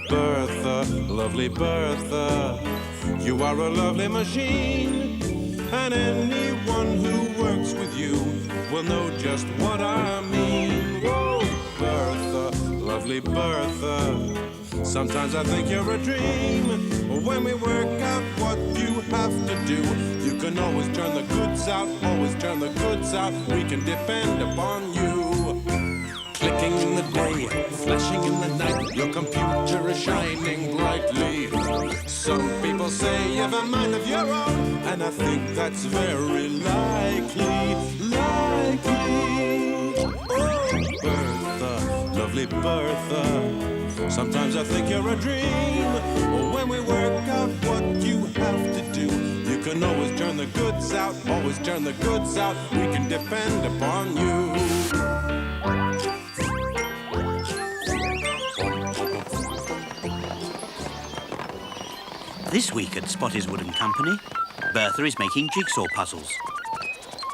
Bertha, lovely Bertha, you are a lovely machine, and anyone who works with you will know just what I mean. Whoa, Bertha, lovely Bertha, sometimes I think you're a dream. When we work out what you have to do, you can always turn the goods out, always turn the goods out. We can depend upon you. Clicking in the day, flashing in the night, your computer is shining brightly. Some people say you have a mind of your own, and I think that's very likely. Oh, Bertha, lovely Bertha, sometimes I think you're a dream. When we work out what you have to do, you can always turn the goods out, always turn the goods out. We can depend upon you. This week at Spotty's Wooden Company, Bertha is making jigsaw puzzles.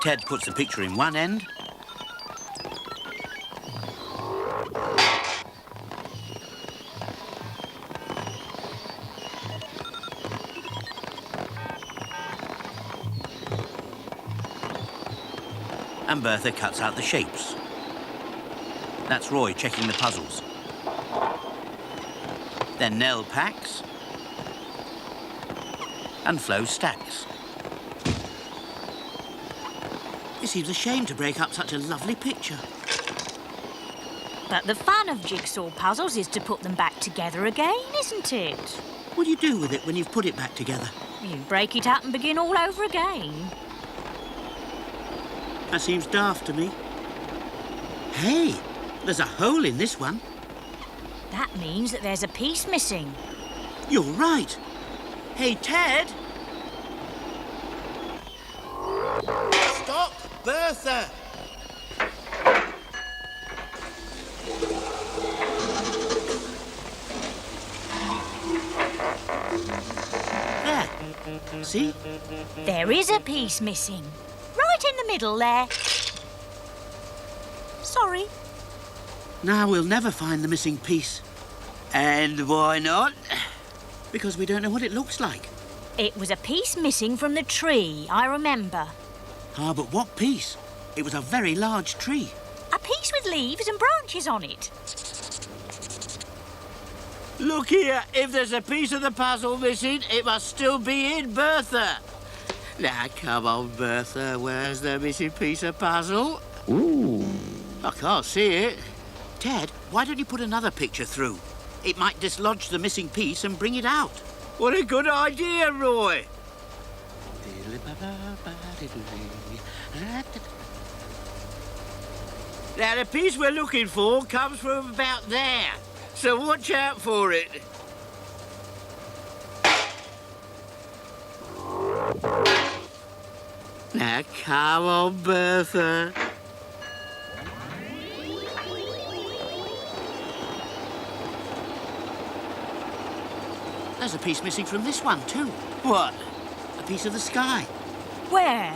Ted puts the picture in one end, and Bertha cuts out the shapes. That's Roy checking the puzzles. Then Nell packs, and Flo stacks. It seems a shame to break up such a lovely picture. But the fun of jigsaw puzzles is to put them back together again, isn't it? What do you do with it when you've put it back together? You break it up and begin all over again. That seems daft to me. Hey, there's a hole in this one. That means that there's a piece missing. You're right. Hey, Ted! Stop, Bertha! There. See? There is a piece missing. Right in the middle there. Sorry. Now we'll never find the missing piece. And why not? Because we don't know what it looks like. It was a piece missing from the tree, I remember. Ah, but what piece? It was a very large tree. A piece with leaves and branches on it. Look here, if there's a piece of the puzzle missing, it must still be in Bertha. Now, come on, Bertha, where's the missing piece of puzzle? Ooh. I can't see it. Ted, why don't you put another picture through? It might dislodge the missing piece and bring it out. What a good idea, Roy. Now, the piece we're looking for comes from about there, so watch out for it. Now, come on, Bertha. There's a piece missing from this one, too. What? A piece of the sky. Where?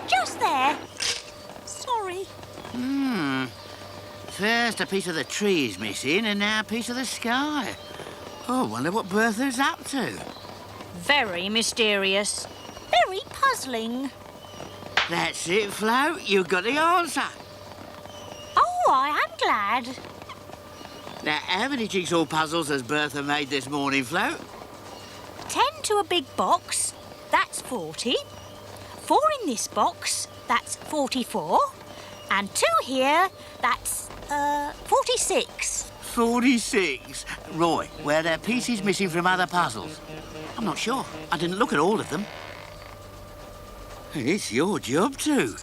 Just there. Sorry. First a piece of the tree's missing, and now a piece of the sky. Oh, I wonder what Bertha's up to. Very mysterious. Very puzzling. That's it, Flo. You've got the answer. Oh, I am glad. Now, how many jigsaw puzzles has Bertha made this morning, Flo? 10 to a big box, that's 40. 4 in this box, that's 44. And 2 here, that's, 46. 46. Roy, were there pieces missing from other puzzles? I'm not sure. I didn't look at all of them. It's your job too.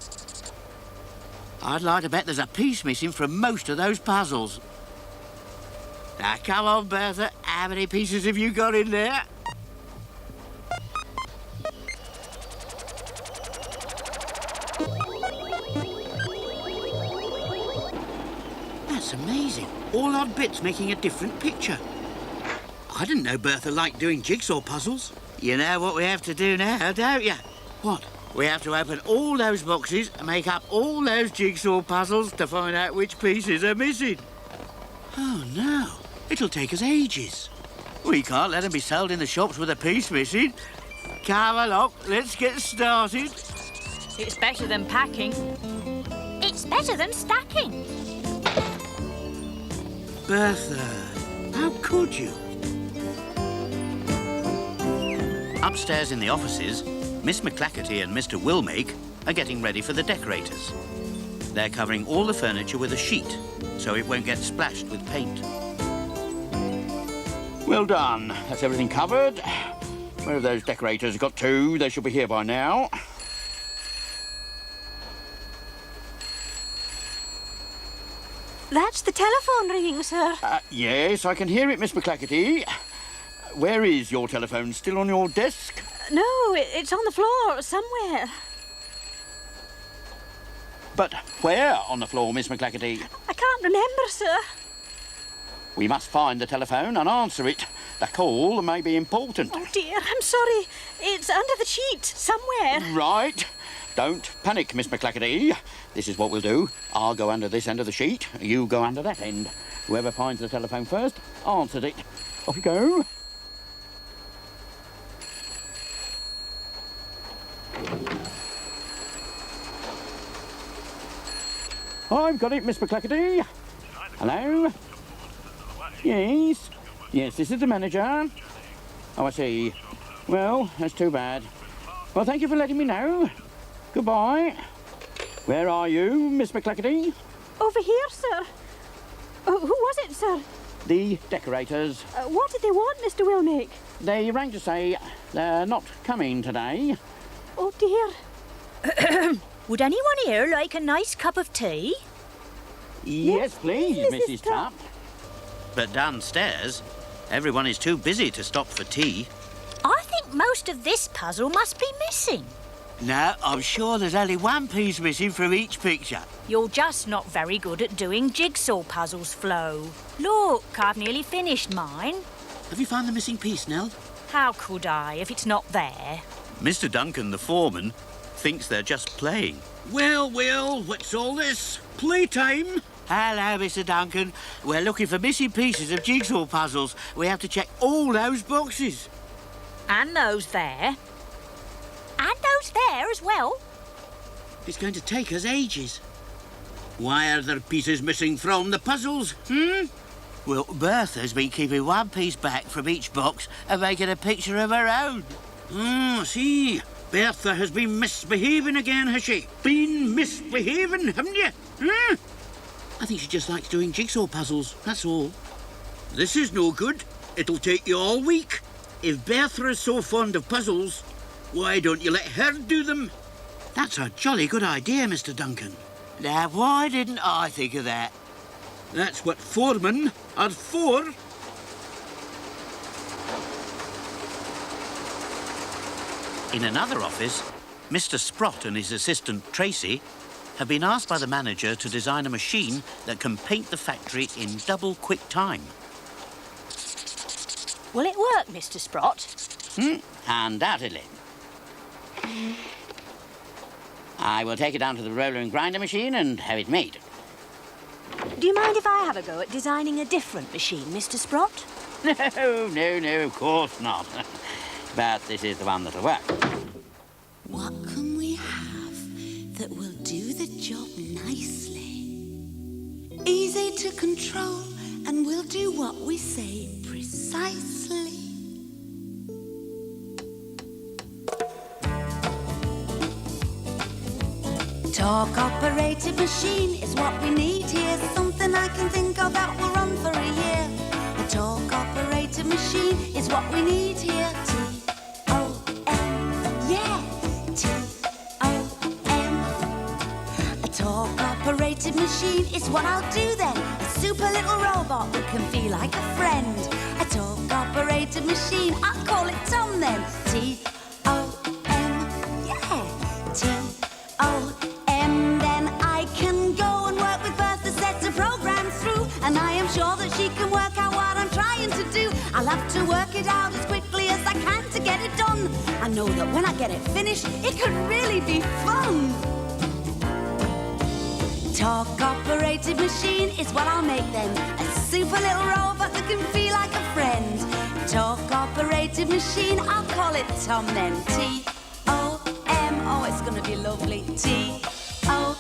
I'd like to bet there's a piece missing from most of those puzzles. Now, come on, Bertha. How many pieces have you got in there? That's amazing. All odd bits making a different picture. I didn't know Bertha liked doing jigsaw puzzles. You know what we have to do now, don't you? What? We have to open all those boxes and make up all those jigsaw puzzles to find out which pieces are missing. Oh, no. It'll take us ages. We can't let them be sold in the shops with a piece missing. Come along, let's get started. It's better than packing. It's better than stacking. Bertha, how could you? Upstairs in the offices, Miss McClackerty and Mr. Willmake are getting ready for the decorators. They're covering all the furniture with a sheet, so it won't get splashed with paint. Well done. That's everything covered. Where have those decorators got to? They should be here by now. That's the telephone ringing, sir. Yes, I can hear it, Miss McClackerty. Where is your telephone? Still on your desk? No, it's on the floor somewhere. But where on the floor, Miss McClackerty? I can't remember, sir. We must find the telephone and answer it. The call may be important. Oh, dear, I'm sorry. It's under the sheet somewhere. Right. Don't panic, Miss McClackerty. This is what we'll do. I'll go under this end of the sheet. You go under that end. Whoever finds the telephone first answers it. Off you go. I've got it, Miss McClackerty. Hello? Yes. Yes, this is the manager. Oh, I see. Well, that's too bad. Well, thank you for letting me know. Goodbye. Where are you, Miss McClackerty? Over here, sir. Who was it, sir? The decorators. What did they want, Mr. Willmake? They rang to say they're not coming today. Oh, dear. Would anyone here like a nice cup of tea? Yes, please, Mrs. Tapp. But downstairs, everyone is too busy to stop for tea. I think most of this puzzle must be missing. No, I'm sure there's only one piece missing from each picture. You're just not very good at doing jigsaw puzzles, Flo. Look, I've nearly finished mine. Have you found the missing piece, Nell? How could I if it's not there? Mr. Duncan, the foreman, thinks they're just playing. Well, what's all this? Playtime? Hello, Mr. Duncan. We're looking for missing pieces of jigsaw puzzles. We have to check all those boxes. And those there. And those there as well. It's going to take us ages. Why are there pieces missing from the puzzles, Well, Bertha's been keeping one piece back from each box and making a picture of her own. See. Bertha has been misbehaving again, has she? Been misbehaving, haven't you? I think she just likes doing jigsaw puzzles, that's all. This is no good. It'll take you all week. If Bertha is so fond of puzzles, why don't you let her do them? That's a jolly good idea, Mr. Duncan. Now, why didn't I think of that? That's what foremen are for. In another office, Mr. Sprott and his assistant Tracy have been asked by the manager to design a machine that can paint the factory in double quick time. Will it work, Mr. Sprott? Undoubtedly. I will take it down to the roller and grinder machine and have it made. Do you mind if I have a go at designing a different machine, Mr. Sprott? No, of course not. But this is the one that'll work. What can we have that will do the job nicely? Easy to control, and we'll do what we say precisely. Torque-operated machine is what we need here. Something I can think of that will run for a year. A torque-operated machine is what we need here. Torque-operated machine is what I'll do then. A super little robot that can feel like a friend. A torque-operated machine, I'll call it Tom then. T-O-M, yeah. T-O-M, then I can go and work with Bertha, set the program through. And I am sure that she can work out what I'm trying to do. I'll have to work it out as quickly as I can to get it done. I know that when I get it finished, it could really be fun. Talk-operated machine is what I'll make then. A super little robot that can feel like a friend. Talk-operated machine, I'll call it Tom then. T-O-M, oh, it's gonna be lovely. T-O-M,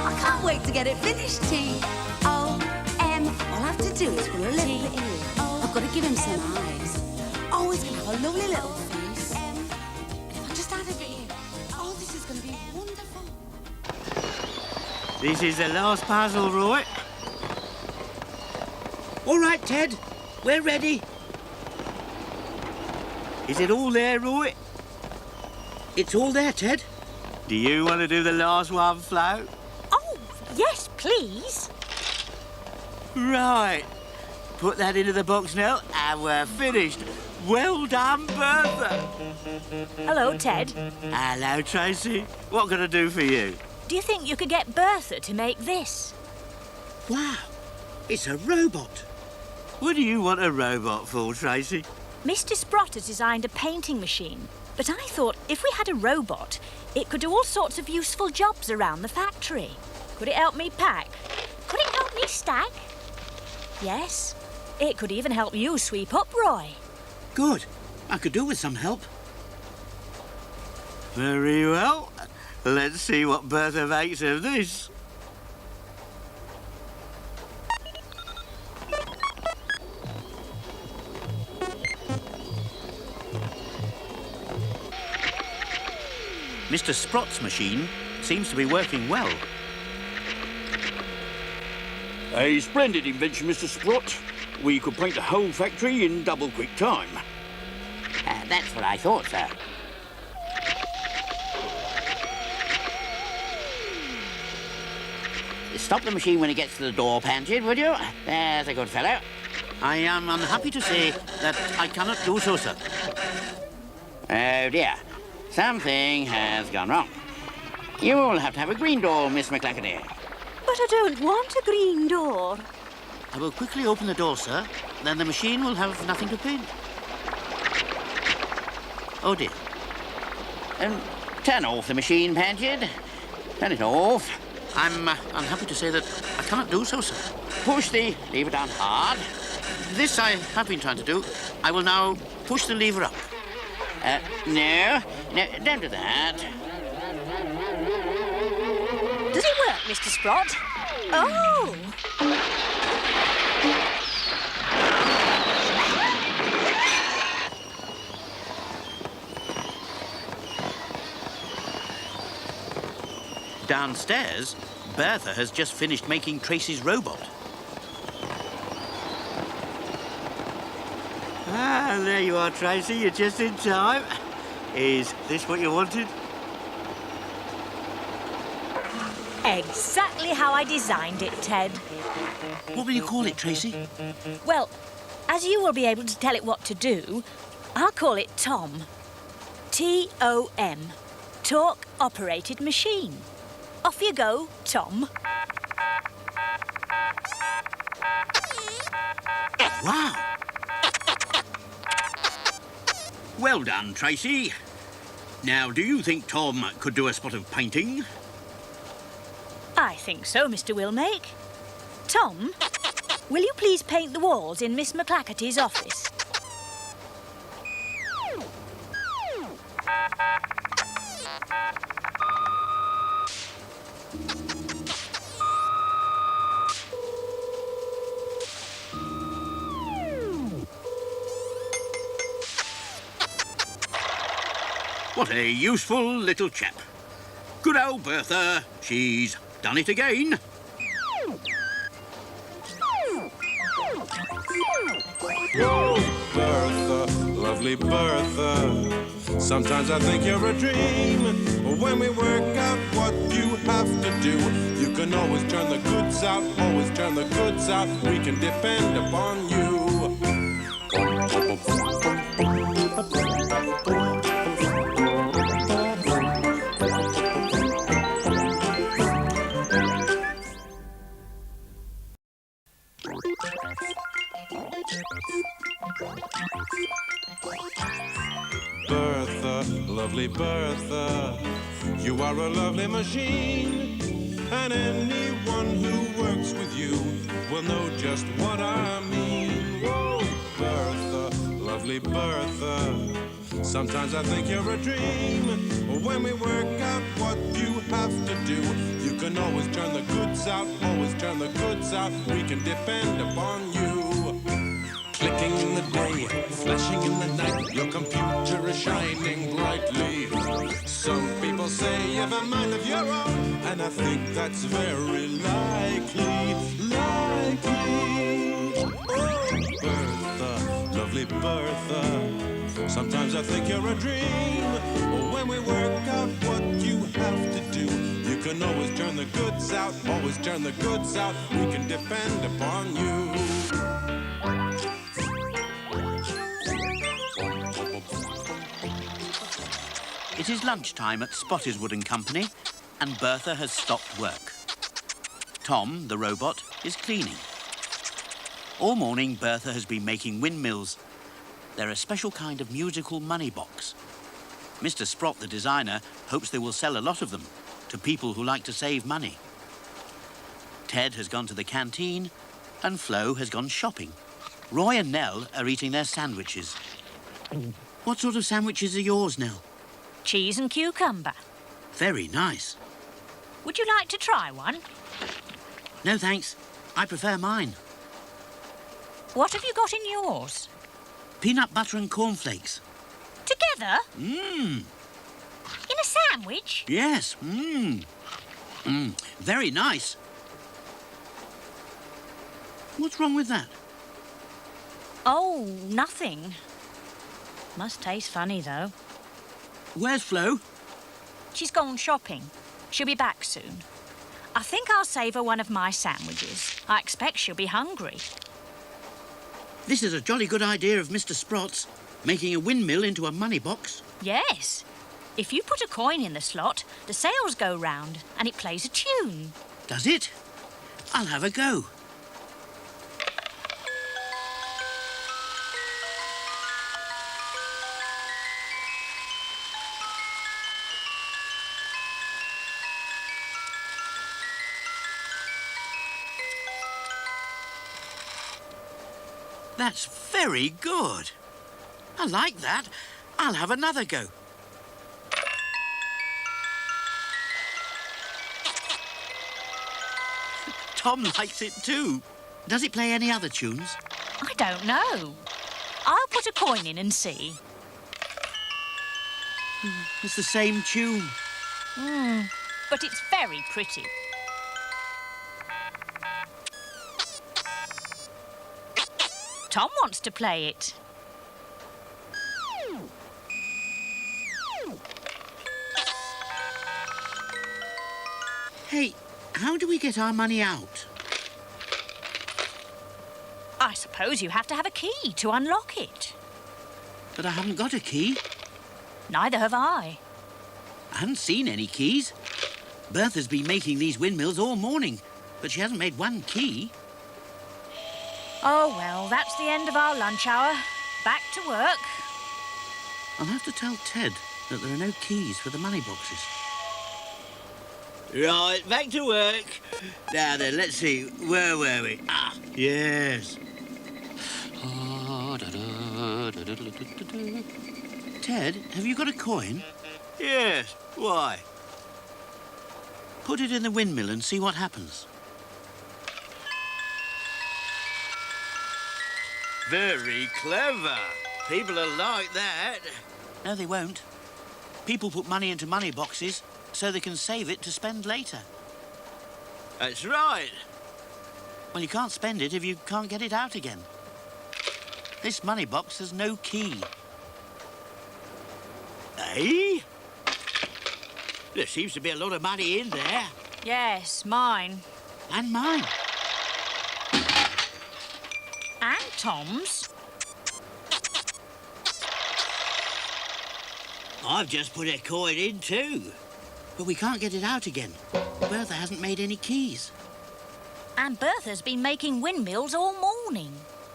I can't wait to get it finished. T-O-M, all I have to do is put a little bit in. I've got to give him some eyes. Oh, he's gonna have a lovely little face. And if I just add a bit in, oh, this is gonna be wonderful. This is the last puzzle, Roy. All right, Ted. We're ready. Is it all there, Roy? It's all there, Ted. Do you want to do the last one, Flo? Oh, yes, please. Right. Put that into the box now, and we're finished. Well done, Bertha. Hello, Ted. Hello, Tracy. What can I do for you? Do you think you could get Bertha to make this? Wow, it's a robot. What do you want a robot for, Tracy? Mr. Sprott has designed a painting machine, but I thought if we had a robot, it could do all sorts of useful jobs around the factory. Could it help me pack? Could it help me stack? Yes. It could even help you sweep up, Roy. Good. I could do with some help. Very well. Let's see what Bertha makes of this. Mr. Sprott's machine seems to be working well. A splendid invention, Mr. Sprott. We could paint the whole factory in double quick time. That's what I thought, sir. Stop the machine when it gets to the door, Pansy, would you? There's a good fellow. I am unhappy to say that I cannot do so, sir. Oh, dear. Something has gone wrong. You'll have to have a green door, Miss McClackety. But I don't want a green door. I will quickly open the door, sir. Then the machine will have nothing to paint. Oh, dear. Turn off the machine, Pansy. Turn it off. I'm unhappy to say that I cannot do so, sir. Push the lever down hard. This I have been trying to do. I will now push the lever up. No, don't do that. Does it work, Mr. Sprott? Oh! Downstairs, Bertha has just finished making Tracy's robot. Ah, there you are, Tracy. You're just in time. Is this what you wanted? Exactly how I designed it, Ted. What will you call it, Tracy? Well, as you will be able to tell it what to do, I'll call it Tom. T-O-M. Talk-operated machine. Off you go, Tom. Wow! Well done, Tracy. Now, do you think Tom could do a spot of painting? I think so, Mr. Willmake. Tom, will you please paint the walls in Miss McClackety's office? What a useful little chap. Good old Bertha. She's done it again. Oh, Bertha, lovely Bertha. Sometimes I think you're a dream. But when we work out what you have to do, you can always turn the goods out, always turn the goods out. We can depend upon you. lovely Bertha. You are a lovely machine, and anyone who works with you will know just what I mean. Whoa, Bertha, lovely Bertha. Sometimes I think you're a dream. When we work out what you have to do, you can always turn the goods out, always turn the goods out. We can depend upon you. Clicking in the day, flashing in the night, your computer is shining brightly. Some people say you've a mind of your own, and I think that's very likely. Oh, Bertha, lovely Bertha. Sometimes I think you're a dream. When we work out what you have to do, you can always turn the goods out, always turn the goods out. We can depend upon you. It is lunchtime at Spottiswoode and Company, and Bertha has stopped work. Tom, the robot, is cleaning. All morning, Bertha has been making windmills. They're a special kind of musical money box. Mr. Sprott, the designer, hopes they will sell a lot of them to people who like to save money. Ted has gone to the canteen, and Flo has gone shopping. Roy and Nell are eating their sandwiches. What sort of sandwiches are yours, Nell? Cheese and cucumber. Very nice. Would you like to try one? No, thanks. I prefer mine. What have you got in yours? Peanut butter and cornflakes. Together? Mmm. In a sandwich? Yes. Mmm. Mmm. Very nice. What's wrong with that? Oh, nothing. Must taste funny, though. Where's Flo? She's gone shopping. She'll be back soon. I think I'll save her one of my sandwiches. I expect she'll be hungry. This is a jolly good idea of Mr. Sprott's, making a windmill into a money box. Yes. If you put a coin in the slot, the sails go round and it plays a tune. Does it? I'll have a go. That's very good. I like that. I'll have another go. Tom likes it too. Does it play any other tunes? I don't know. I'll put a coin in and see. It's the same tune. But it's very pretty. Tom wants to play it. Hey, how do we get our money out? I suppose you have to have a key to unlock it. But I haven't got a key. Neither have I. I haven't seen any keys. Bertha's been making these windmills all morning, but she hasn't made one key. Oh, well, that's the end of our lunch hour. Back to work. I'll have to tell Ted that there are no keys for the money boxes. Right, back to work. Now then, let's see. Where were we? Ah, yes. Ted, have you got a coin? Yes. Why? Put it in the windmill and see what happens. Very clever. People will like that. No, they won't. People put money into money boxes so they can save it to spend later. That's right. Well, you can't spend it if you can't get it out again. This money box has no key. Eh? There seems to be a lot of money in there. Yes, mine. And mine. And Tom's. I've just put a coin in too. But we can't get it out again. Bertha hasn't made any keys. And Bertha's been making windmills all morning.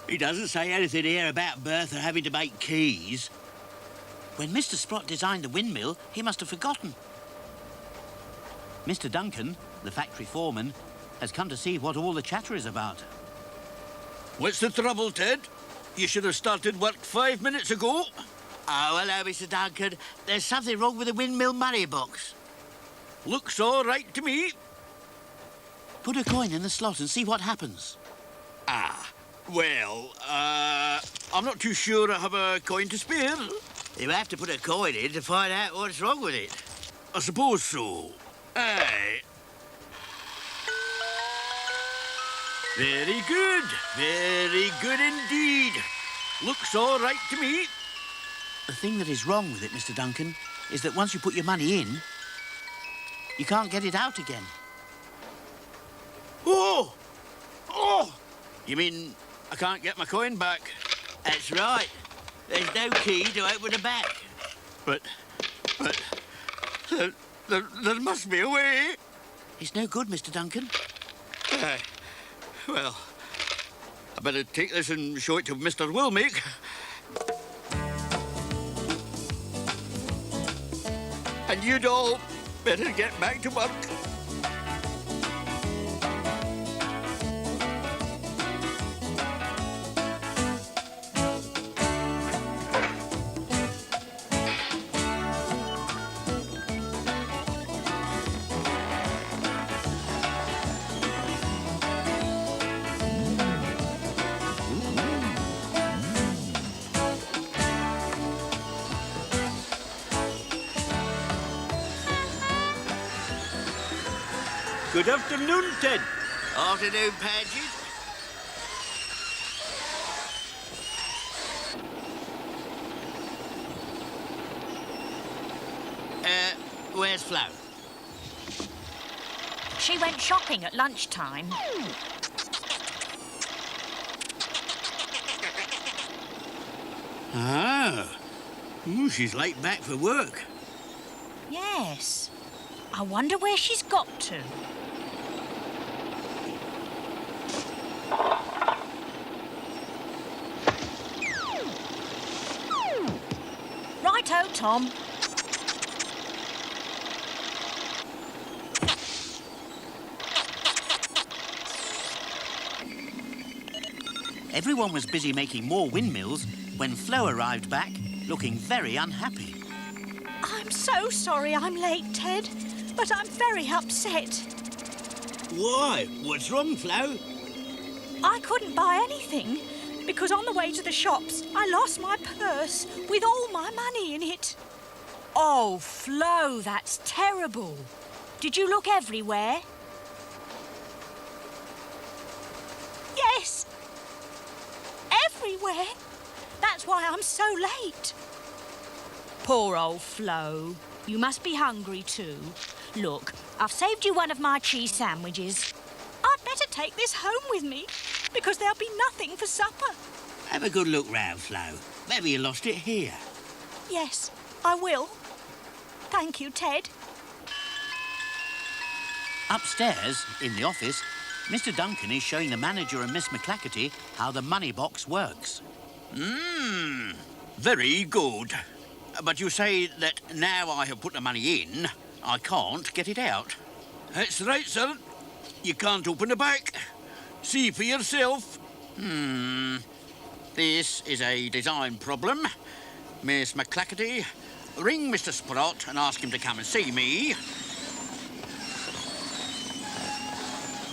He doesn't say anything here about Bertha having to make keys. When Mr. Sprott designed the windmill, he must have forgotten. Mr. Duncan, the factory foreman, has come to see what all the chatter is about. What's the trouble, Ted? You should have started work 5 minutes ago. Oh, hello, Mr. Duncan. There's something wrong with the windmill money box. Looks all right to me. Put a coin in the slot and see what happens. Well, I'm not too sure I have a coin to spare. You have to put a coin in to find out what's wrong with it. I suppose so. Aye. Very good. Very good indeed. Looks all right to me. The thing that is wrong with it, Mr. Duncan, is that once you put your money in, you can't get it out again. Oh! Oh! You mean I can't get my coin back? That's right. There's no key to open the back. But there must be a way. It's no good, Mr. Duncan. Aye. Well, I better take this and show it to Mr. Wilmake. And you'd all better get back to work. Good afternoon, Ted. Afternoon, Paget. Where's Flo? She went shopping at lunchtime. Ah. Ooh, she's late back for work. Yes. I wonder where she's got to. Righto, Tom. Everyone was busy making more windmills when Flo arrived back, looking very unhappy. I'm so sorry I'm late, Ted, but I'm very upset. Why? What's wrong, Flo? I couldn't buy anything because on the way to the shops, I lost my purse with all my money in it. Oh, Flo, that's terrible. Did you look everywhere? Yes. Everywhere. That's why I'm so late. Poor old Flo. You must be hungry too. Look, I've saved you one of my cheese sandwiches. I'd better take this home with me because there'll be nothing for supper. Have a good look round, Flo. Maybe you lost it here. Yes, I will. Thank you, Ted. Upstairs, in the office, Mr. Duncan is showing the manager and Miss McClackerty how the money box works. Very good. But you say that now I have put the money in, I can't get it out. That's right, sir. You can't open the back. See for yourself. This is a design problem. Miss McClackerty, ring Mr. Sprott and ask him to come and see me.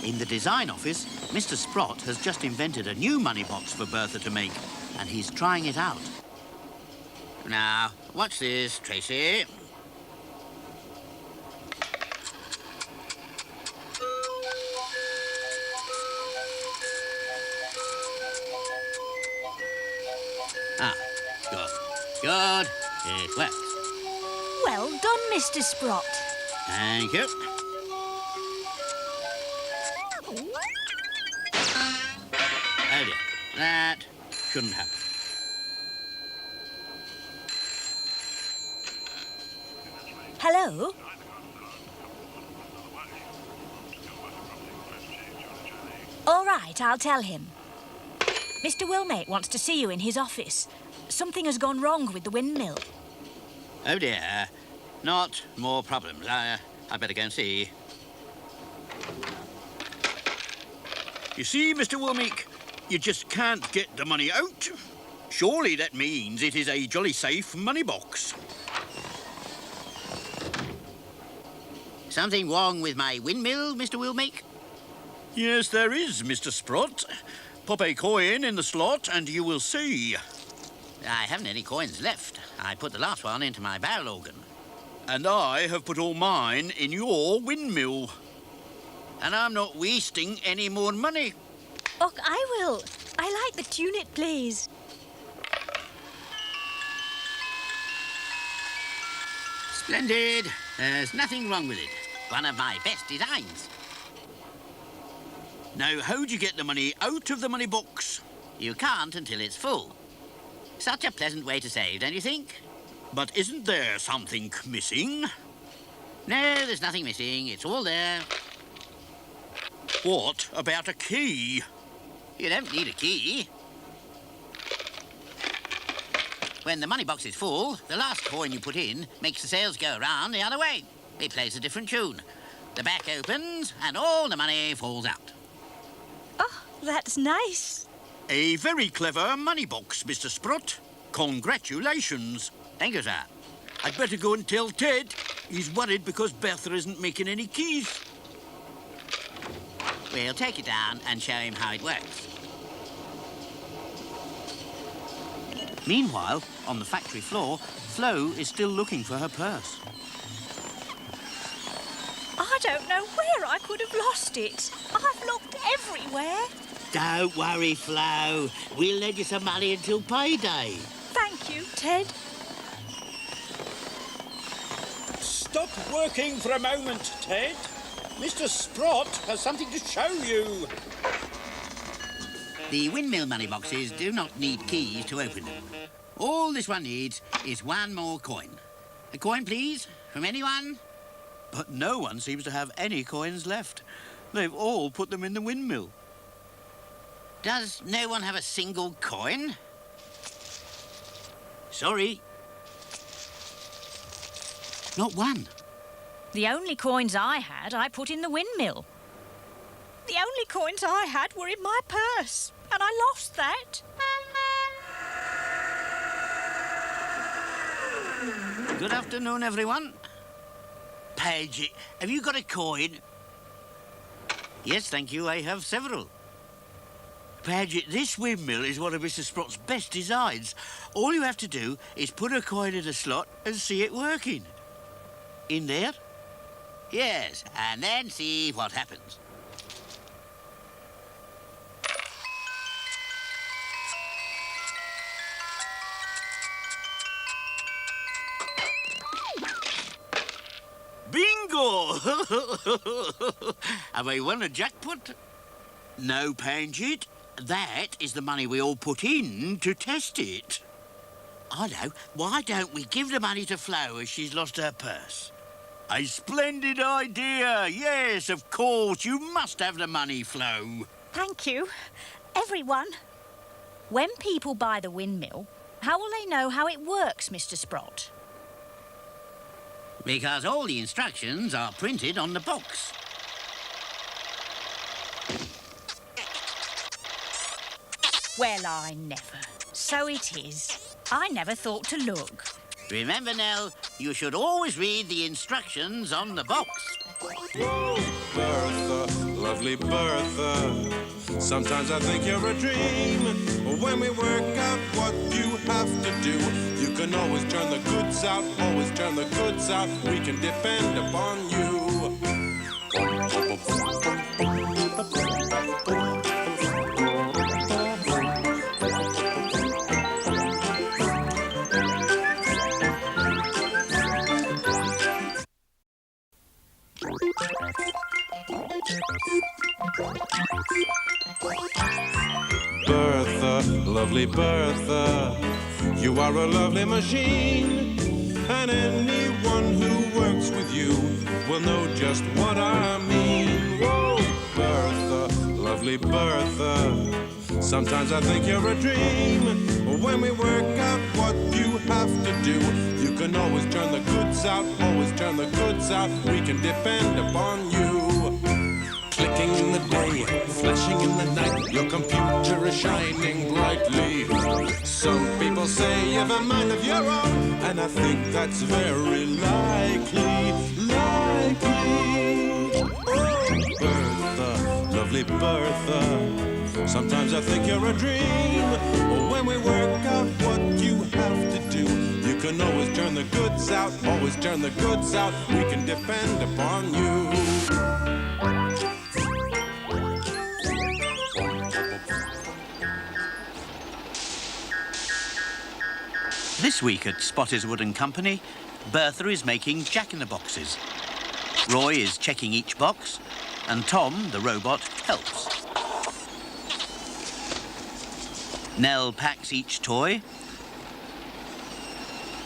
In the design office, Mr. Sprott has just invented a new money box for Bertha to make, and he's trying it out. Now, watch this, Tracy. Good. Good. It works. Well done, Mr. Sprott. Thank you. Oh dear, that shouldn't happen. Hello? All right, I'll tell him. Mr. Wilmate wants to see you in his office. Something has gone wrong with the windmill. Oh dear. Not more problems. I better go and see. You see, Mr. Woolmeek, you just can't get the money out. Surely that means it is a jolly safe money box. Something wrong with my windmill, Mr. Woolmeek? Yes, there is, Mr. Sprott. Pop a coin in the slot and you will see. I haven't any coins left. I put the last one into my barrel organ. And I have put all mine in your windmill. And I'm not wasting any more money. Oh, I will. I like the tune it plays. Splendid. There's nothing wrong with it. One of my best designs. Now, how'd you get the money out of the money box? You can't until it's full. Such a pleasant way to save, don't you think? But isn't there something missing? No, there's nothing missing. It's all there. What about a key? You don't need a key. When the money box is full, the last coin you put in makes the sails go around the other way. It plays a different tune. The back opens and all the money falls out. Oh, that's nice. A very clever money box, Mr. Sprott. Congratulations. Thank you, sir. I'd better go and tell Ted. He's worried because Bertha isn't making any keys. We'll take it down and show him how it works. Meanwhile, on the factory floor, Flo is still looking for her purse. I don't know where I could have lost it. I've looked everywhere. Don't worry, Flo. We'll lend you some money until payday. Thank you, Ted. Stop working for a moment, Ted. Mr. Sprott has something to show you. The windmill money boxes do not need keys to open them. All this one needs is one more coin. A coin, please, from anyone? But no one seems to have any coins left. They've all put them in the windmill. Does no one have a single coin? Sorry. Not one. The only coins I had, I put in the windmill. The only coins I had were in my purse, and I lost that. Good afternoon, everyone. Paige, have you got a coin? Yes, thank you. I have several. Paget, this windmill is one of Mr. Sprott's best designs. All you have to do is put a coin in a slot and see it working. In there? Yes, and then see what happens. Bingo! Have I won a jackpot? No, Paget. That is the money we all put in to test it. I know. Why don't we give the money to Flo as she's lost her purse? A splendid idea. Yes, of course. You must have the money, Flo. Thank you. Everyone. When people buy the windmill, how will they know how it works, Mr. Sprott? Because all the instructions are printed on the box. Well, I never. So it is. I never thought to look. Remember, Nell, you should always read the instructions on the box. Bertha, lovely Bertha. Sometimes I think you're a dream. But when we work out what you have to do, you can always turn the goods out, always turn the goods out. We can depend upon you. Bertha, lovely Bertha, you are a lovely machine, and anyone who works with you will know just what I mean. Whoa, Bertha, lovely Bertha, Sometimes I think you're a dream. When we work out what you have to do, you can always turn the goods out, always turn the goods out. We can depend upon you. Clicking in the day, flashing in the night, your computer is shining brightly. Some people say you've a mind of your own, and I think that's very likely. Oh, Bertha, lovely Bertha, sometimes I think you're a dream. When we work out what you have to do, you can always turn the goods out, always turn the goods out. We can depend upon you. This week at Spotter's Wood & Company, Bertha is making jack-in-the-boxes. Roy is checking each box, and Tom, the robot, helps. Nell packs each toy,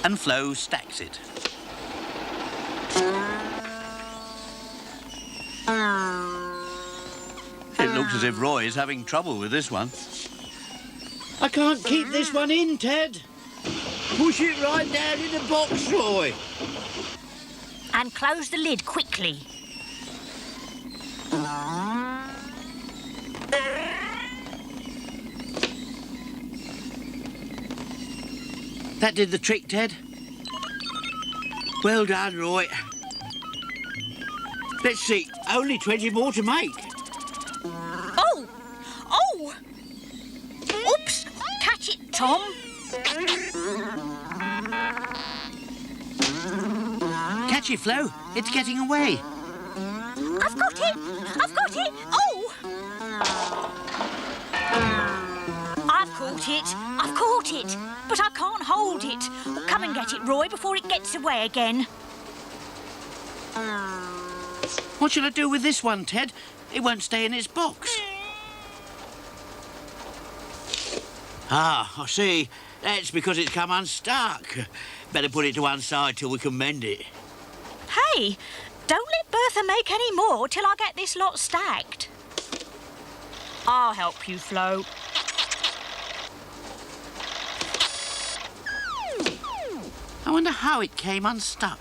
and Flo stacks it. It looks as if Roy is having trouble with this one. I can't keep this one in, Ted. Push it right down in the box, Roy. And close the lid quickly. That did the trick, Ted. Well done, Roy. Let's see, only 20 more to make. Oh! Oh! Oops! Catch it, Tom. Catch it, Flo. It's getting away. I've got it! I've got it! Oh! I've caught it! I've caught it! But I can't hold it. Come and get it, Roy, before it gets away again. What shall I do with this one, Ted? It won't stay in its box. Ah, I see. That's because it's come unstuck. Better put it to one side till we can mend it. Hey, don't let Bertha make any more till I get this lot stacked. I'll help you, Flo. I wonder how it came unstuck.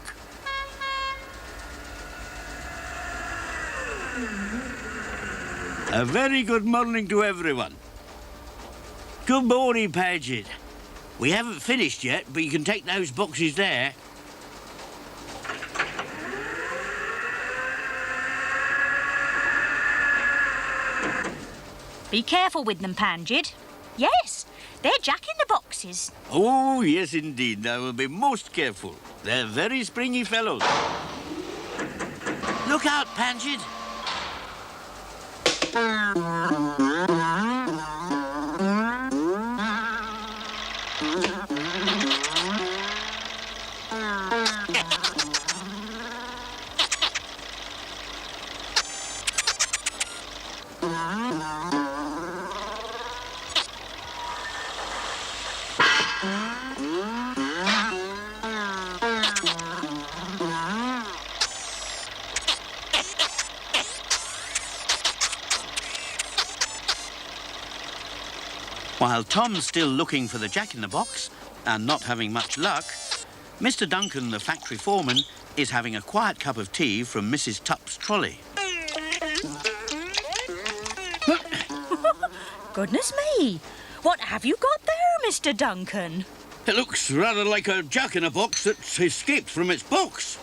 A very good morning to everyone. Good morning, Paget. We haven't finished yet, but you can take those boxes there. Be careful with them, Panjid. Yes, they're jack-in-the-boxes. Oh, yes, indeed. I will be most careful. They're very springy fellows. Look out, Paget. While Tom's still looking for the jack-in-the-box and not having much luck, Mr. Duncan, the factory foreman, is having a quiet cup of tea from Mrs. Tupp's trolley. Goodness me! What have you got there, Mr. Duncan? It looks rather like a jack-in-a-box that's escaped from its box.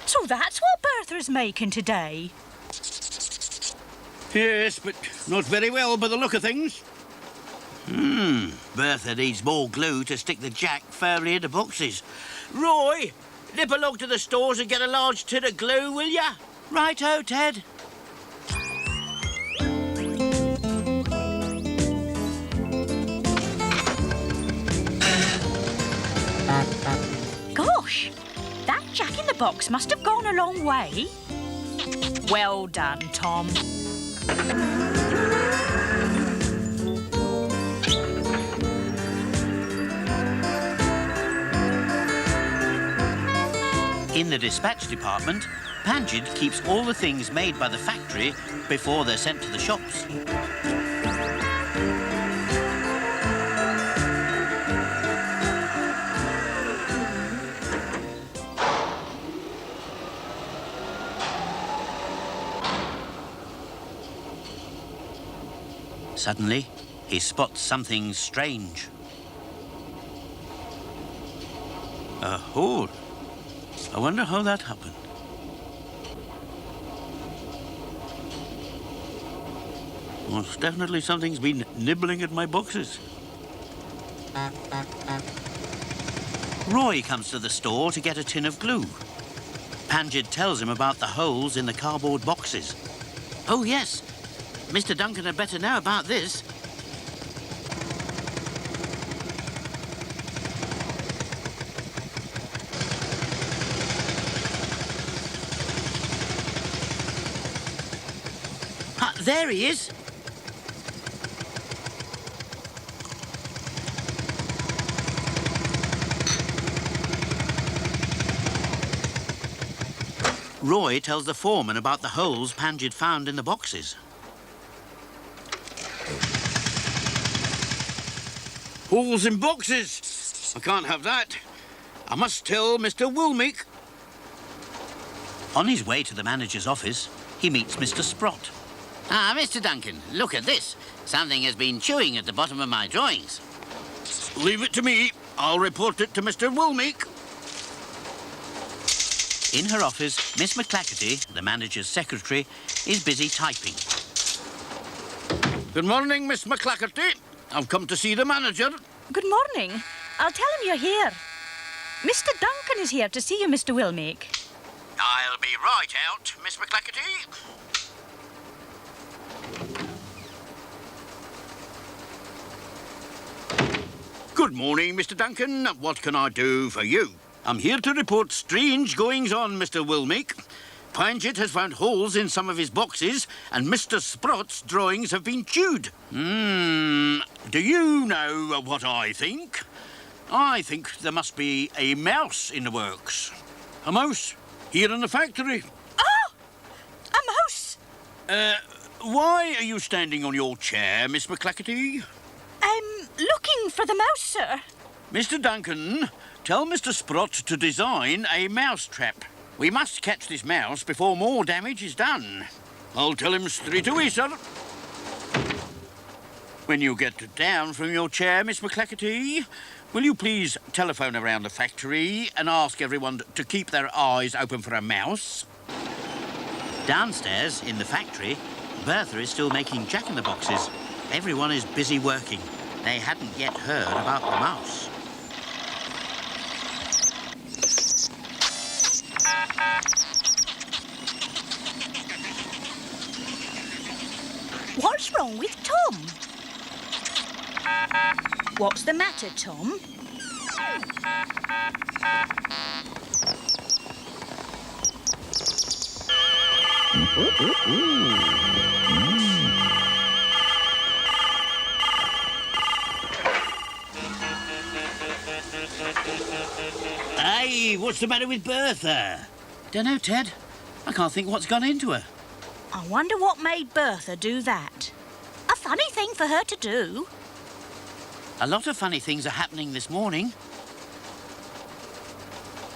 So that's what Bertha's making today. Yes, but not very well by the look of things. Bertha needs more glue to stick the jack firmly into boxes. Roy, nip along to the stores and get a large tin of glue, will ya? Righto, Ted. Gosh, that jack-in-the-box must have gone a long way. Well done, Tom. In the dispatch department, Panjid keeps all the things made by the factory before they're sent to the shops. Suddenly, he spots something strange. A hole. I wonder how that happened. Well, definitely something's been nibbling at my boxes. Roy comes to the store to get a tin of glue. Panjid tells him about the holes in the cardboard boxes. Oh, yes. Mr. Duncan had better know about this. Ah, there he is. Roy tells the foreman about the holes Panjid found in the boxes. Holes in boxes. I can't have that. I must tell Mr. Woolmeek. On his way to the manager's office, he meets Mr. Sprott. Ah, Mr. Duncan, look at this. Something has been chewing at the bottom of my drawings. Leave it to me. I'll report it to Mr. Woolmeek. In her office, Miss McClackerty, the manager's secretary, is busy typing. Good morning, Miss McClackerty. I've come to see the manager. Good morning. I'll tell him you're here. Mr. Duncan is here to see you, Mr. Woolmeek. I'll be right out, Miss McClackerty. Good morning, Mr. Duncan. What can I do for you? I'm here to report strange goings-on, Mr. Woolmeek. Panjid has found holes in some of his boxes, and Mr. Sprott's drawings have been chewed. Do you know what I think? I think there must be a mouse in the works. A mouse here in the factory. Oh! A mouse! Why are you standing on your chair, Miss McClackerty? I'm looking for the mouse, sir. Mr. Duncan, tell Mr. Sprott to design a mouse trap. We must catch this mouse before more damage is done. I'll tell him straight away, sir. When you get down from your chair, Miss McClackerty, will you please telephone around the factory and ask everyone to keep their eyes open for a mouse? Downstairs, in the factory, Bertha is still making jack-in-the-boxes. Everyone is busy working. They hadn't yet heard about the mouse. What's wrong with Tom? What's the matter, Tom? Hey, what's the matter with Bertha? Dunno, Ted. I can't think what's gone into her. I wonder what made Bertha do that. A funny thing for her to do. A lot of funny things are happening this morning.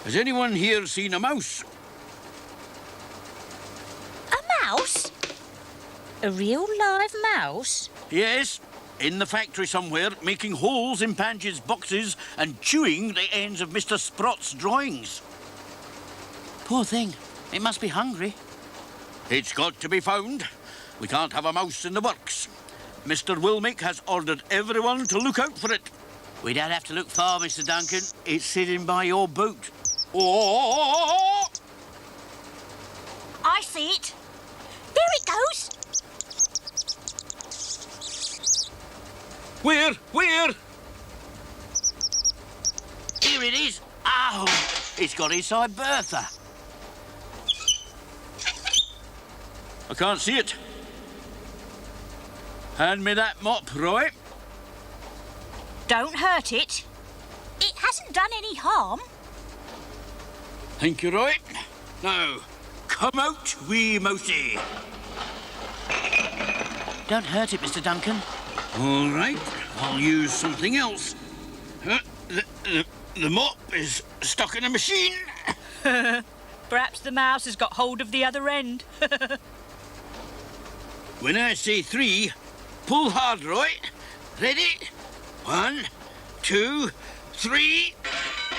Has anyone here seen a mouse? A mouse? A real live mouse? Yes, in the factory somewhere, making holes in Panjid's boxes and chewing the ends of Mr. Sprott's drawings. Poor thing. It must be hungry. It's got to be found. We can't have a mouse in the works. Mr. Woolmeek has ordered everyone to look out for it. We don't have to look far, Mr. Duncan. It's sitting by your boot. Oh! I see it. There it goes. Where? Where? Here it is. Oh, it's got inside Bertha. I can't see it. Hand me that mop, Roy. Don't hurt it. It hasn't done any harm. Thank you, Roy. Now, Come out, wee mousey. Don't hurt it, Mr. Duncan. All right, I'll use something else. The mop is stuck in a machine. Perhaps the mouse has got hold of the other end. When I say 3, pull hard, Roy. Ready? 1, 2, 3.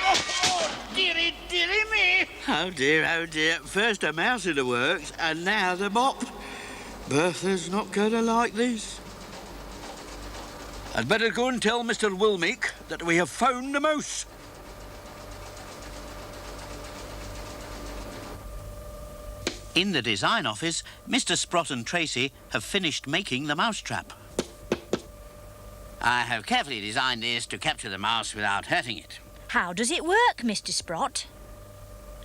Oh, dearie, dearie me. Oh dear, oh dear. First a mouse in the works, and now the mop. Bertha's not going to like this. I'd better go and tell Mr. Wilmeek that we have found the mouse. In the design office, Mr. Sprott and Tracy have finished making the mousetrap. I have carefully designed this to capture the mouse without hurting it. How does it work, Mr. Sprott?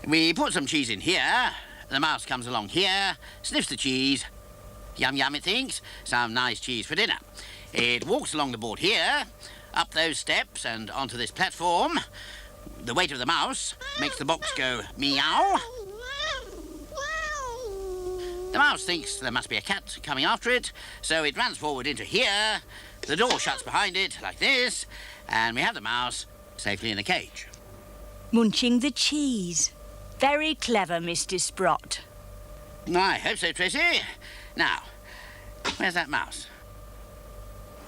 We put some cheese in here. The mouse comes along here, sniffs the cheese. Yum, yum, it thinks. Some nice cheese for dinner. It walks along the board here, up those steps and onto this platform. The weight of the mouse makes the box go meow. The mouse thinks there must be a cat coming after it, so it runs forward into here. The door shuts behind it like this, and we have the mouse safely in a cage. Munching the cheese. Very clever, Mr. Sprott. I hope so, Tracy. Now, where's that mouse?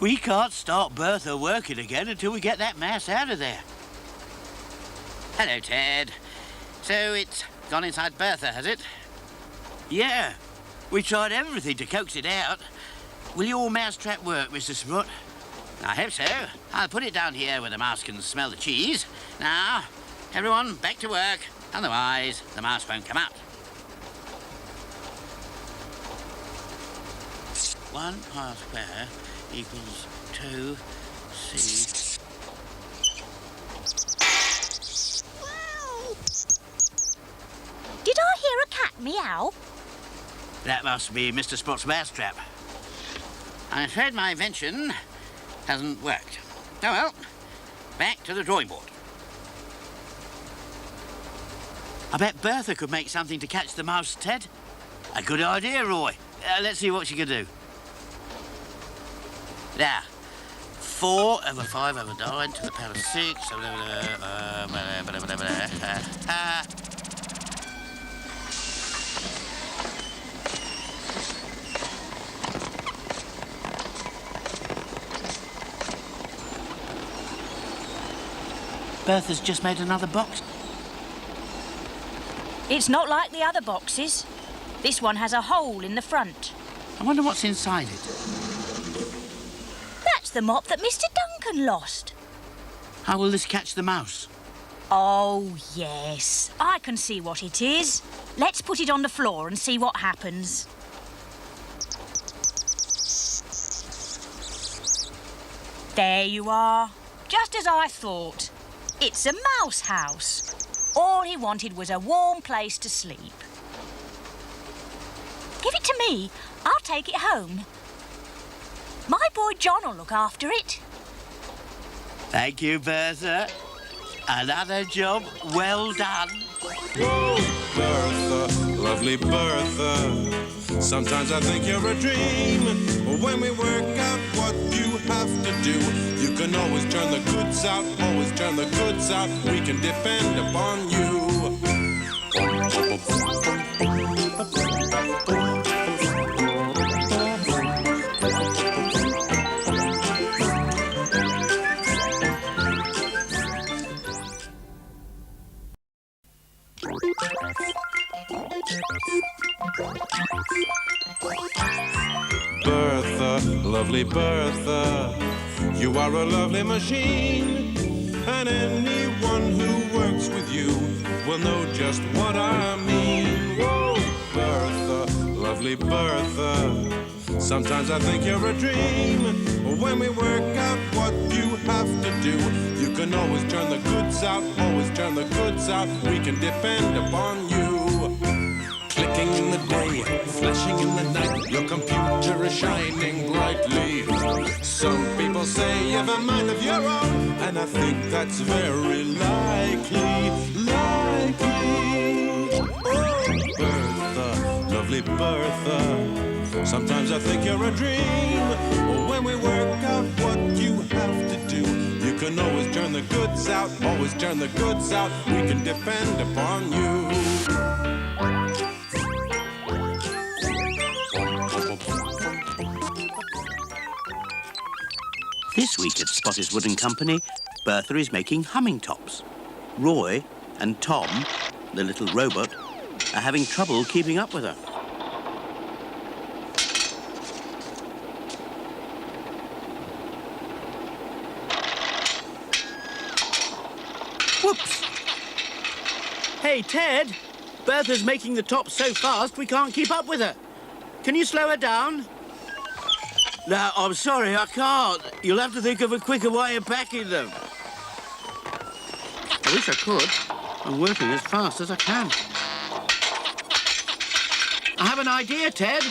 We can't start Bertha working again until we get that mouse out of there. Hello, Ted. So it's gone inside Bertha, has it? Yeah, we tried everything to coax it out. Will your mousetrap work, Mr. Sprott? I hope so. I'll put it down here where the mouse can smell the cheese. Now, everyone, back to work. Otherwise, the mouse won't come out. 1 pi square equals 2c. Did I hear a cat meow? That must be Mr. Sprott's mousetrap. I'm afraid my invention hasn't worked. Oh well, back to the drawing board. I bet Bertha could make something to catch the mouse, Ted. A good idea, Roy. Let's see what she can do. Now, 4 over 5 over 9 to the power of 6. Bertha's just made another box. It's not like the other boxes. This one has a hole in the front. I wonder what's inside it. That's the mop that Mr. Duncan lost. How will this catch the mouse? Oh, yes. I can see what it is. Let's put it on the floor and see what happens. There you are. Just as I thought. It's a mouse house. All he wanted was a warm place to sleep. Give it to me. I'll take it home. My boy John will look after it. Thank you, Bertha. Another job well done. Whoa, Bertha, lovely Bertha. Sometimes I think you're a dream. When we work out what you have to do, you can always turn the goods out, always turn the goods out. We can depend upon you. Bertha, lovely Bertha, you are a lovely machine, and anyone who works with you will know just what I mean. Whoa, Bertha, lovely Bertha, sometimes I think you're a dream. When we work out what you have to do, you can always turn the goods out, always turn the goods out. We can depend upon you. Clicking in the day, flashing in the night, your computer is shining brightly. Some people say you have a mind of your own, and I think that's very likely. Oh, Bertha, Sometimes I think you're a dream. When we work out what you have to do, you can always turn the goods out, always turn the goods out. We can depend upon you. This week at Spotty's Wooden Company, Bertha is making humming tops. Roy and Tom, the little robot, are having trouble keeping up with her. Whoops! Hey, Ted! Bertha's making the tops so fast we can't keep up with her. Can you slow her down? No, I'm sorry, I can't. You'll have to think of a quicker way of packing them. I wish I could. I'm working as fast as I can. I have an idea, Ted.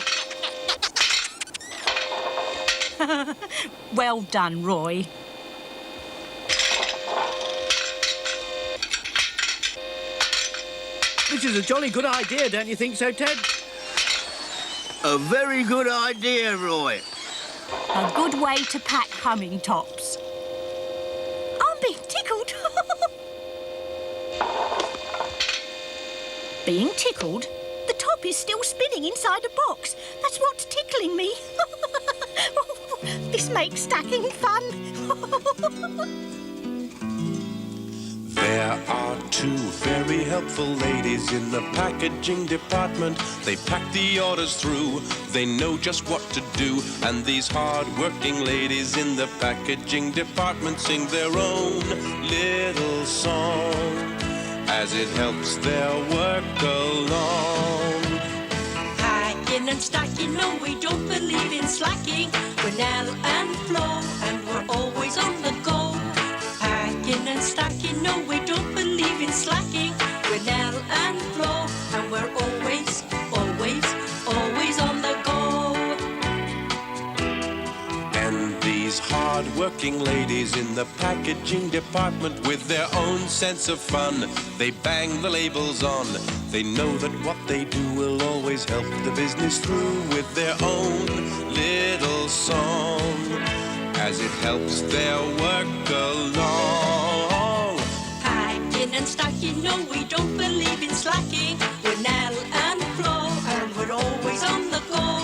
Well done, Roy. This is a jolly good idea, don't you think so, Ted? A very good idea, Roy. A good way to pack humming tops. I'm being tickled. Being tickled? The top is still spinning inside a box. That's what's tickling me. This makes stacking fun. There are two very helpful ladies in the packaging department. They pack the orders through, they know just what to do. And these hard-working ladies in the packaging department sing their own little song as it helps their work along. Packing and stacking, no, we don't believe in slacking. We're Nell and Flo, and we're always on the go. Packing and stacking, no, we don't believe in slacking. We're Nell and Flo, and we're always, always, always on the go. And these hard-working ladies in the packaging department, with their own sense of fun, they bang the labels on. They know that what they do will always help the business through with their own little song as it helps their work along. Packing and stacking, no, we don't believe in slacking. We're Nell and Flo, and we're always on the go.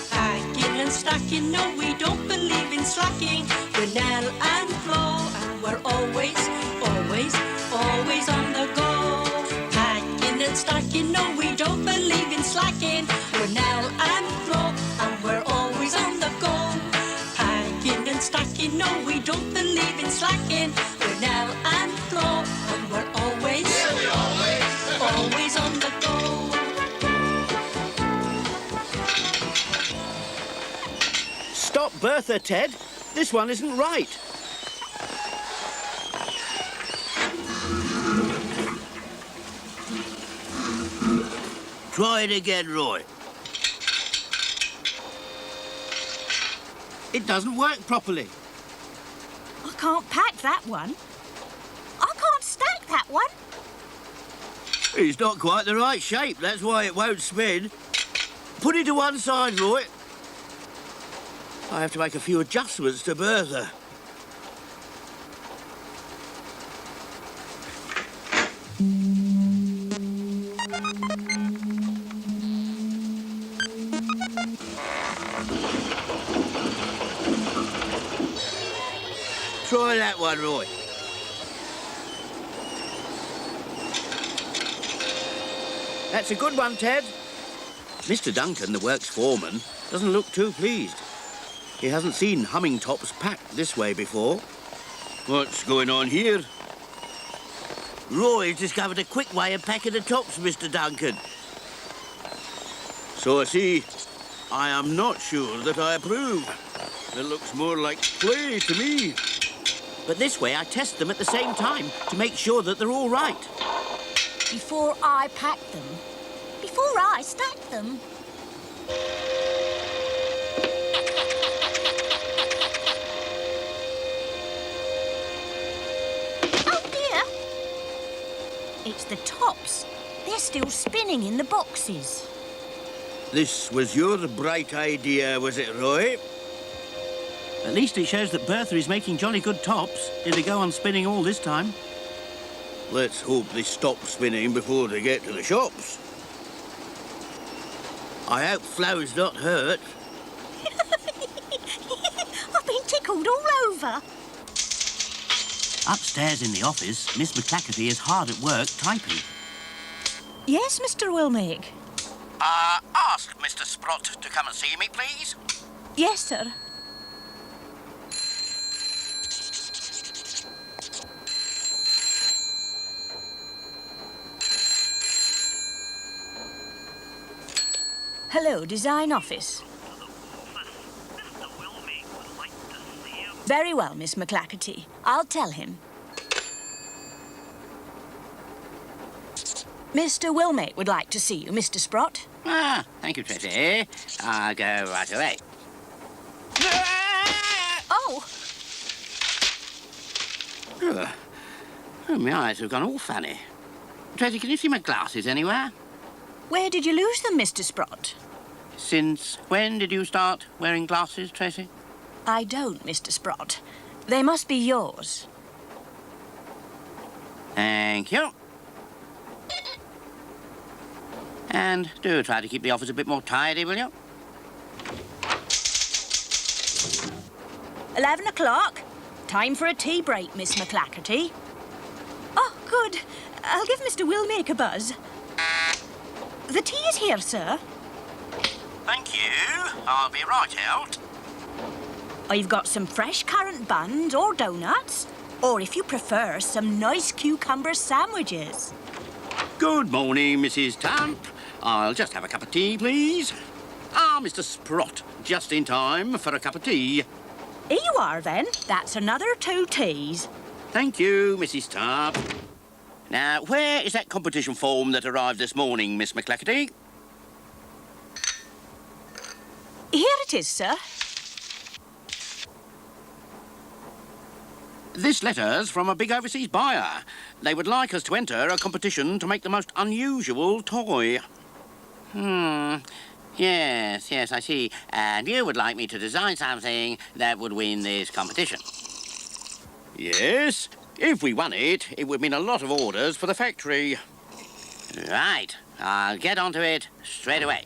Packing and stacking, no, we don't believe in slacking. We're Nell and Flo, and we're always, always, always on the go. Packing and stacking, no, we don't believe in slacking. We're Nell and Flo, and we're always on the go. Packing and stacking, no, we don't believe in slacking. We're Nell and Flo, and we're always, always on the go. Stop Bertha, Ted. This one isn't right. Try it again, Roy. It doesn't work properly. I can't pack that one. I can't stack that one. It's not quite the right shape, that's why it won't spin. Put it to one side, Roy. I have to make a few adjustments to Bertha. Try that one, Roy. That's a good one, Ted. Mr. Duncan, the works foreman, doesn't look too pleased. He hasn't seen humming tops packed this way before. What's going on here? Roy's discovered a quick way of packing the tops, Mr. Duncan. So I see. I am not sure that I approve. It looks more like play to me. But this way I test them at the same time to make sure that they're all right. Before I pack them. Before I stack them. Oh dear. It's the tops. They're still spinning in the boxes. This was your bright idea, was it, Roy? At least it shows that Bertha is making jolly good tops. Did they go on spinning all this time? Let's hope they stop spinning before they get to the shops. I hope Flo's not hurt. I've been tickled all over. Upstairs in the office, Miss McClackerty is hard at work typing. Yes, Mr. Wilmake. Ask Mr. Sprott to come and see me, please. Yes, sir. Hello, Design Office. Very well, Miss McClackerty. I'll tell him. Mr. Wilmake would like to see you, Mr. Sprott. Thank you, Tracy. I'll go right away. Oh, Oh, my eyes have gone all funny. Tracy, can you see my glasses anywhere? where did you lose them, Mr. Sprott? Since when did you start wearing glasses, Tracy? I don't, Mr. Sprott. They must be yours. Thank you. And do try to keep the office a bit more tidy, will you? 11 o'clock. Time for a tea break, Miss McClackerty. Oh, good. I'll give Mr. Wilmake a buzz. The tea is here, sir. Thank you. I'll be right out. I've got some fresh currant buns or donuts, or if you prefer, some nice cucumber sandwiches. Good morning, Mrs. Tamp. I'll just have a cup of tea, please. Mr. Sprott, just in time for a cup of tea. Here you are, then. That's another 2 teas. Thank you, Mrs. Tamp. Now, where is that competition form that arrived this morning, Miss McClackerty? Here it is, sir. This letter's from a big overseas buyer. They would like us to enter a competition to make the most unusual toy. Yes, I see. And you would like me to design something that would win this competition? Yes. If we won it, it would mean a lot of orders for the factory. Right. I'll get onto it straight away.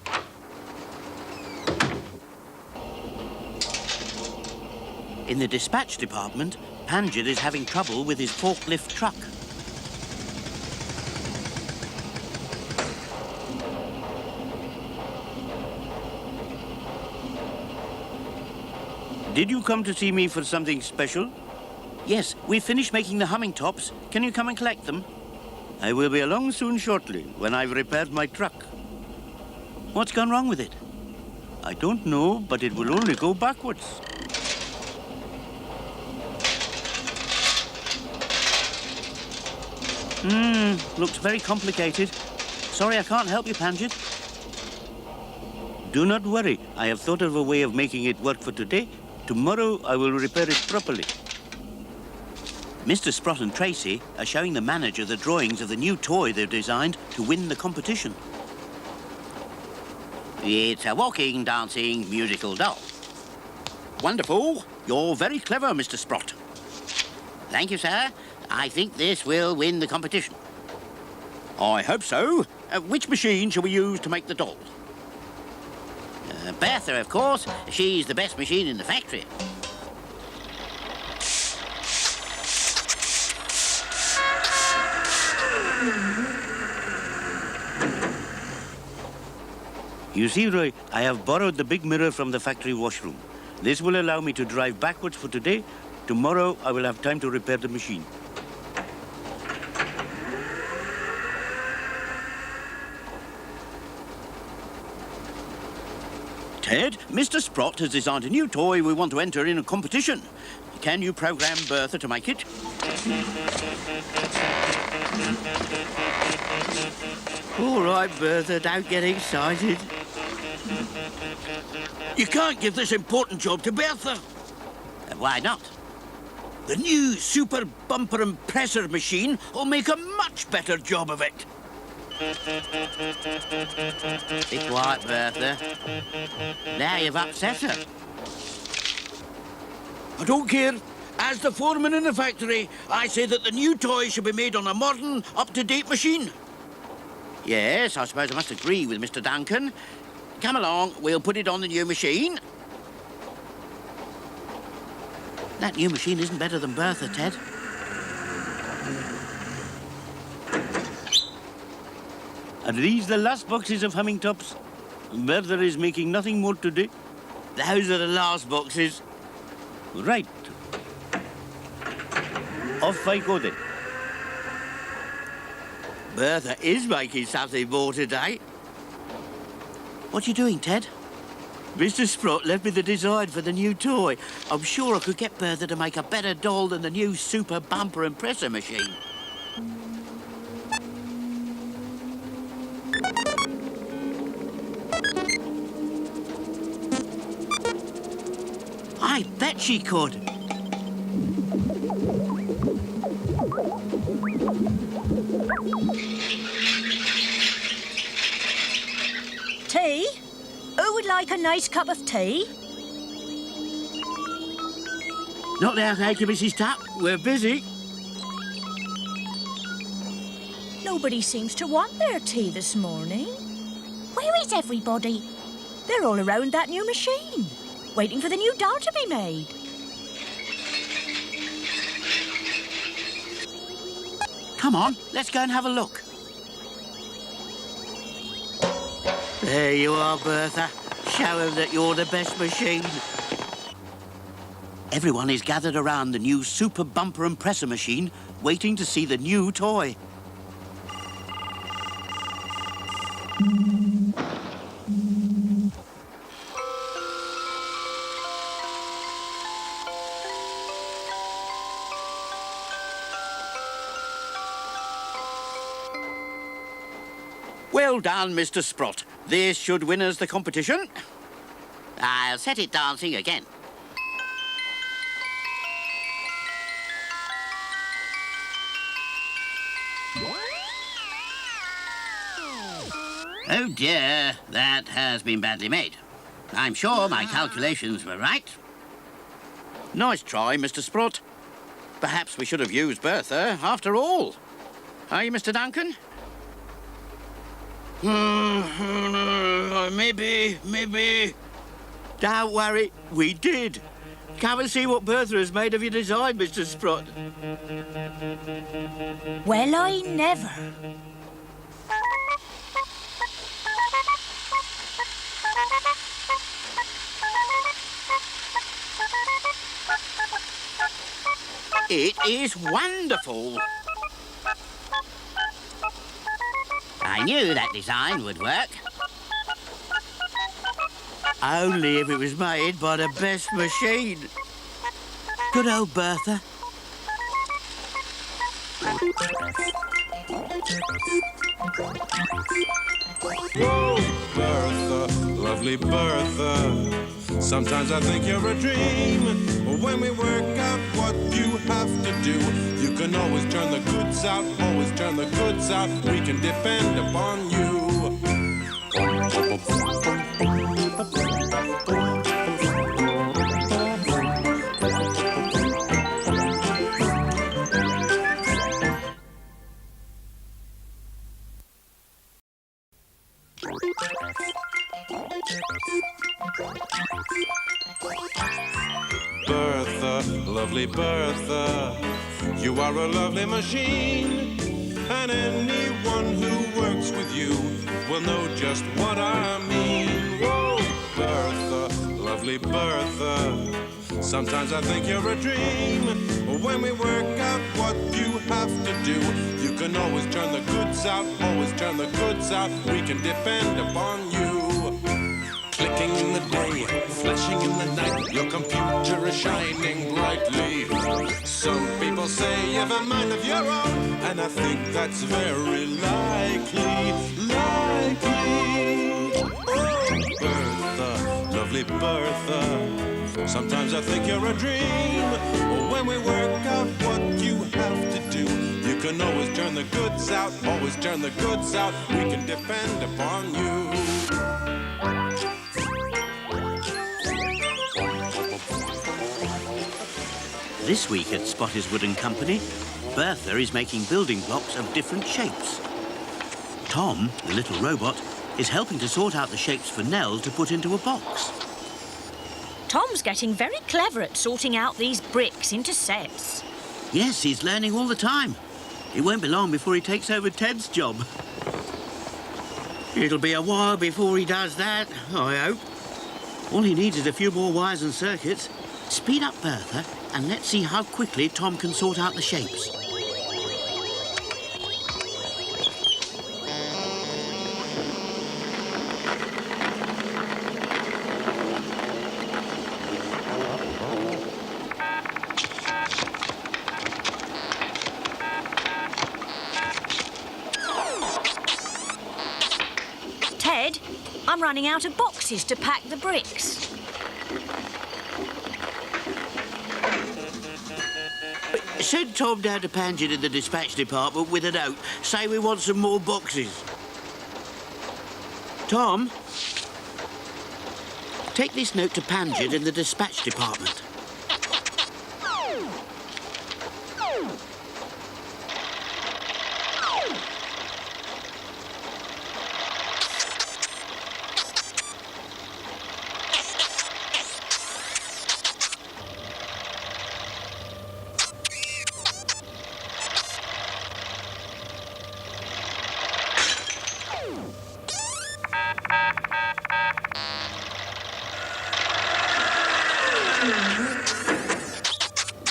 In the dispatch department, Panjit is having trouble with his forklift truck. Did you come to see me for something special? Yes, we've finished making the humming tops. Can you come and collect them? I will be along soon shortly, when I've repaired my truck. What's gone wrong with it? I don't know, but it will only go backwards. Looks very complicated. Sorry, I can't help you, Panjit. Do not worry. I have thought of a way of making it work for today. Tomorrow, I will repair it properly. Mr. Sprott and Tracy are showing the manager the drawings of the new toy they've designed to win the competition. It's a walking, dancing, musical doll. Wonderful. You're very clever, Mr. Sprott. Thank you, sir. I think this will win the competition. I hope so. Which machine shall we use to make the doll? Bertha, of course. She's the best machine in the factory. You see, Roy, I have borrowed the big mirror from the factory washroom. This will allow me to drive backwards for today. Tomorrow, I will have time to repair the machine. Ted, Mr. Sprott has designed a new toy we want to enter in a competition. Can you program Bertha to make it? All right, Bertha, don't get excited. You can't give this important job to Bertha. Why not? The new super bumper and presser machine will make a much better job of it. Be quiet, Bertha. Now you've upset her. I don't care. As the foreman in the factory, I say that the new toy should be made on a modern, up-to-date machine. Yes, I suppose I must agree with Mr. Duncan. Come along, we'll put it on the new machine. That new machine isn't better than Bertha, Ted. Are these the last boxes of humming tops? Bertha is making nothing more today. Those are the last boxes. Right. Off I go then. Bertha is making something more today. What are you doing, Ted? Mr. Sprott left me the design for the new toy. I'm sure I could get Bertha to make a better doll than the new super bumper and presser machine. I bet she could. Tea? Who would like a nice cup of tea? Not now, thank you, Mrs. Tuck. We're busy. Nobody seems to want their tea this morning. Where is everybody? They're all around that new machine, waiting for the new doll to be made. Come on, let's go and have a look. There you are, Bertha. Show them that you're the best machine. Everyone is gathered around the new super bumper and presser machine, waiting to see the new toy. Well done, Mr. Sprott. This should win us the competition. I'll set it dancing again. Oh dear, that has been badly made. I'm sure my calculations were right. Nice try, Mr. Sprott. Perhaps we should have used Bertha after all. Are you, Mr. Duncan? Maybe. Don't worry, we did. Come and see what Bertha has made of your design, Mr. Sprott. Well, I never. It is wonderful. I knew that design would work. Only if it was made by the best machine. Good old Bertha. Oh, Bertha, lovely Bertha. Sometimes I think you're a dream. When we work out what you have to do, you can always turn the goods out, always turn the goods out. We can depend upon you. Bertha, lovely Bertha, you are a lovely machine, and anyone who works with you will know just what I mean. Whoa, Bertha, lovely Bertha, sometimes I think you're a dream. When we work out what you have to do, you can always turn the goods out, always turn the goods out. We can depend upon you. Clicking in the day, flashing in the night, your computer is shining brightly. Some people say you've a mind of your own, and I think that's very likely. Oh, Bertha, lovely Bertha, sometimes I think you're a dream. When we work out what you have to do, you can can always turn the goods out, always turn the goods out. We can depend upon you. This week at Spotty's Wooden Company, Bertha is making building blocks of different shapes. Tom, the little robot, is helping to sort out the shapes for Nell to put into a box. Tom's getting very clever at sorting out these bricks into sets. Yes, he's learning all the time. It won't be long before he takes over Ted's job. It'll be a while before he does that, I hope. All he needs is a few more wires and circuits. Speed up, Bertha, and let's see how quickly Tom can sort out the shapes. Ted, I'm running out of boxes to pack the bricks. Send Tom down to Paget in the dispatch department with a note. Say we want some more boxes. Tom, take this note to Paget in the dispatch department.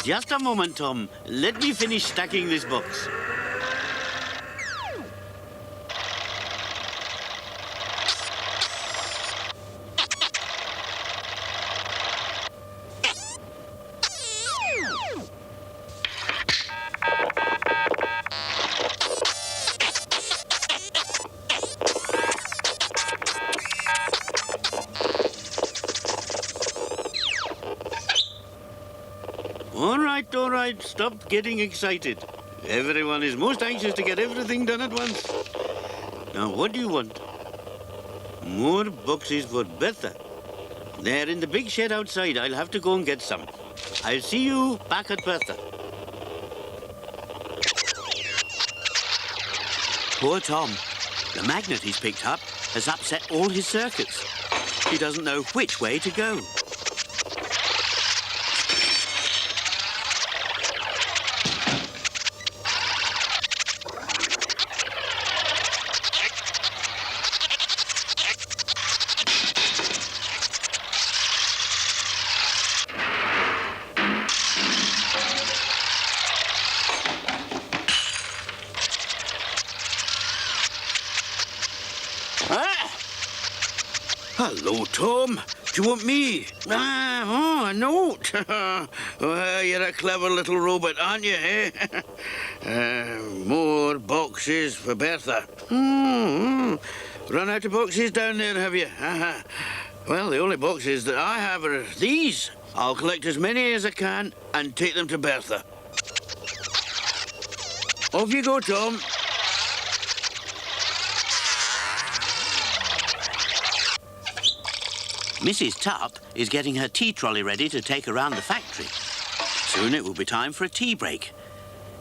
Just a moment, Tom. Let me finish stacking this box. All right, stop getting excited. Everyone is most anxious to get everything done at once. Now, what do you want? More boxes for Bertha. They're in the big shed outside. I'll have to go and get some. I'll see you back at Bertha. Poor Tom. The magnet he's picked up has upset all his circuits. He doesn't know which way to go. Hello, Tom. Do you want me? A note. Well, you're a clever little robot, aren't you, eh? More boxes for Bertha. Run out of boxes down there, have you? Well, the only boxes that I have are these. I'll collect as many as I can and take them to Bertha. Off you go, Tom. Mrs. Tupp is getting her tea trolley ready to take around the factory. Soon it will be time for a tea break.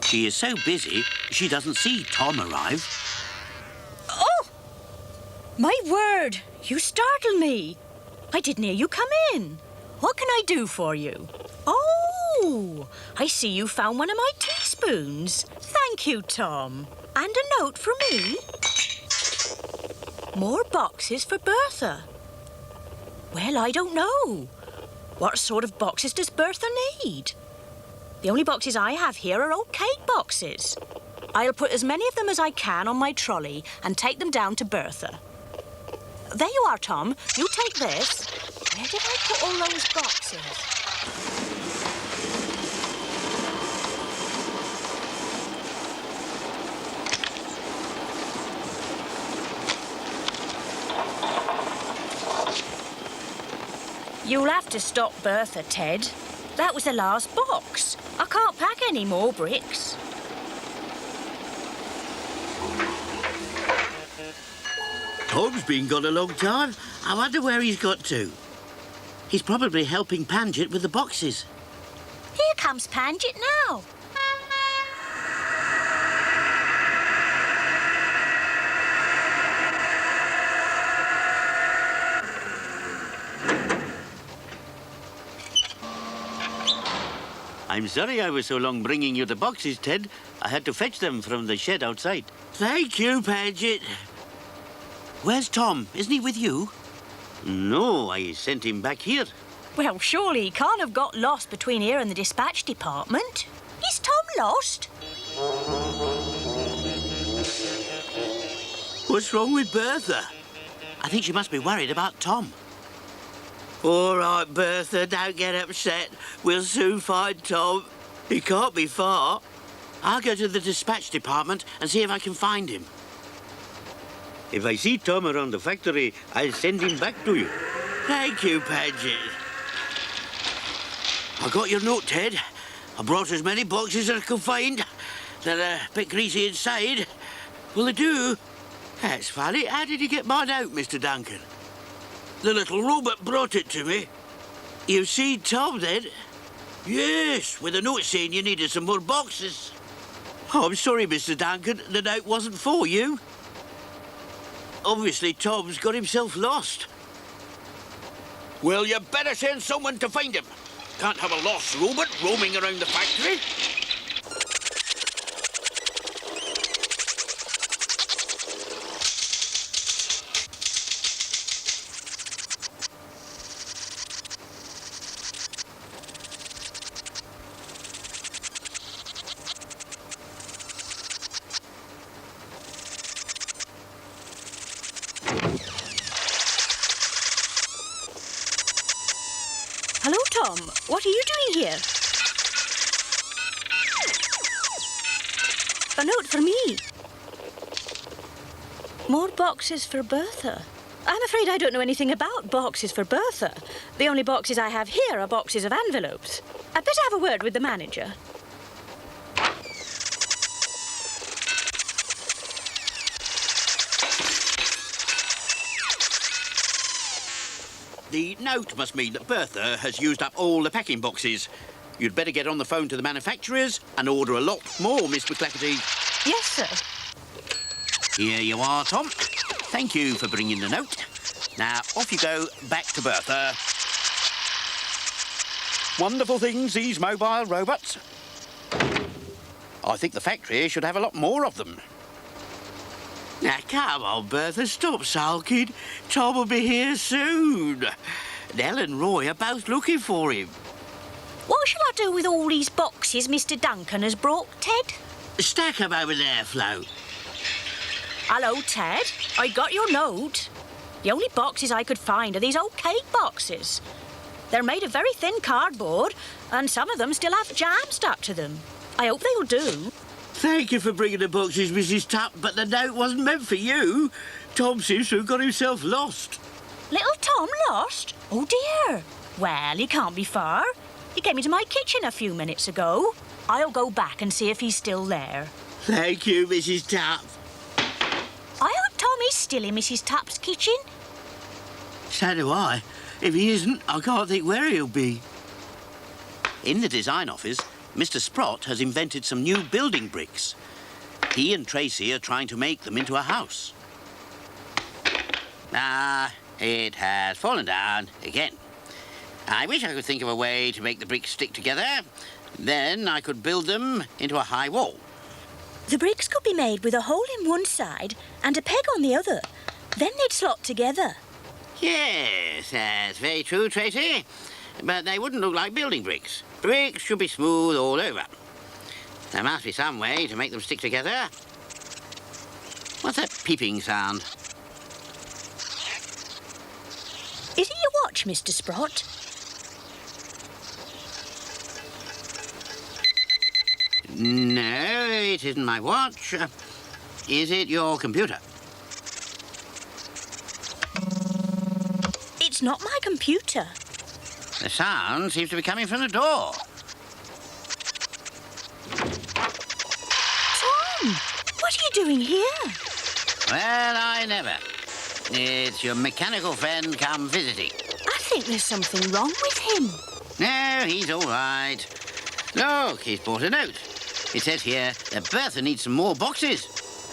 She is so busy, she doesn't see Tom arrive. Oh! My word! You startled me. I didn't hear you come in. What can I do for you? Oh! I see you found one of my teaspoons. Thank you, Tom. And a note from me. More boxes for Bertha. Well, I don't know. What sort of boxes does Bertha need? The only boxes I have here are old cake boxes. I'll put as many of them as I can on my trolley and take them down to Bertha. There you are, Tom. You take this. Where did I put all those boxes? You'll have to stop Bertha, Ted. That was the last box. I can't pack any more bricks. Tom's been gone a long time. I wonder where he's got to. He's probably helping Paget with the boxes. Here comes Paget now. I'm sorry I was so long bringing you the boxes, Ted. I had to fetch them from the shed outside. Thank you, Paget. Where's Tom? Isn't he with you? No, I sent him back here. Well, surely he can't have got lost between here and the dispatch department. Is Tom lost? What's wrong with Bertha? I think she must be worried about Tom. All right, Bertha, don't get upset. We'll soon find Tom. He can't be far. I'll go to the dispatch department and see if I can find him. If I see Tom around the factory, I'll send him back to you. Thank you, Paget. I got your note, Ted. I brought as many boxes as I could find. They're a bit greasy inside. Will they do? That's funny. How did you get my note, Mr. Duncan? The little robot brought it to me. You've seen Tom, then? Yes, with a note saying you needed some more boxes. Oh, I'm sorry, Mr. Duncan. The note wasn't for you. Obviously, Tom's got himself lost. Well, you better send someone to find him. Can't have a lost robot roaming around the factory. Hello, Tom. What are you doing here? A note for me. More boxes for Bertha. I'm afraid I don't know anything about boxes for Bertha. The only boxes I have here are boxes of envelopes. I'd better have a word with the manager. The note must mean that Bertha has used up all the packing boxes. You'd better get on the phone to the manufacturers and order a lot more, Miss McClackerty. Yes, sir. Here you are, Tom. Thank you for bringing the note. Now, off you go back to Bertha. Wonderful things, these mobile robots. I think the factory should have a lot more of them. Now, come on, Bertha, stop sulking. Tom will be here soon. Nell and Roy are both looking for him. What shall I do with all these boxes Mr. Duncan has brought, Ted? Stack 'em over there, Flo. Hello, Ted. I got your note. The only boxes I could find are these old cake boxes. They're made of very thin cardboard, and some of them still have jam stuck to them. I hope they'll do. Thank you for bringing the boxes, Mrs. Tupp, but the note wasn't meant for you. Tom seems to have got himself lost. Little Tom lost? Oh, dear. Well, he can't be far. He came into my kitchen a few minutes ago. I'll go back and see if he's still there. Thank you, Mrs. Tupp. I hope Tom is still in Mrs. Tupp's kitchen. So do I. If he isn't, I can't think where he'll be. In the design office, Mr. Sprott has invented some new building bricks. He and Tracy are trying to make them into a house. It has fallen down again. I wish I could think of a way to make the bricks stick together. Then I could build them into a high wall. The bricks could be made with a hole in one side and a peg on the other. Then they'd slot together. Yes, that's very true, Tracy. But they wouldn't look like building bricks. Bricks should be smooth all over. There must be some way to make them stick together. What's that peeping sound? Is it your watch, Mr. Sprott? No, it isn't my watch. Is it your computer? It's not my computer. The sound seems to be coming from the door. Tom, what are you doing here? Well, I never. It's your mechanical friend come visiting. I think there's something wrong with him. No, he's all right. Look, he's brought a note. It says here that Bertha needs some more boxes.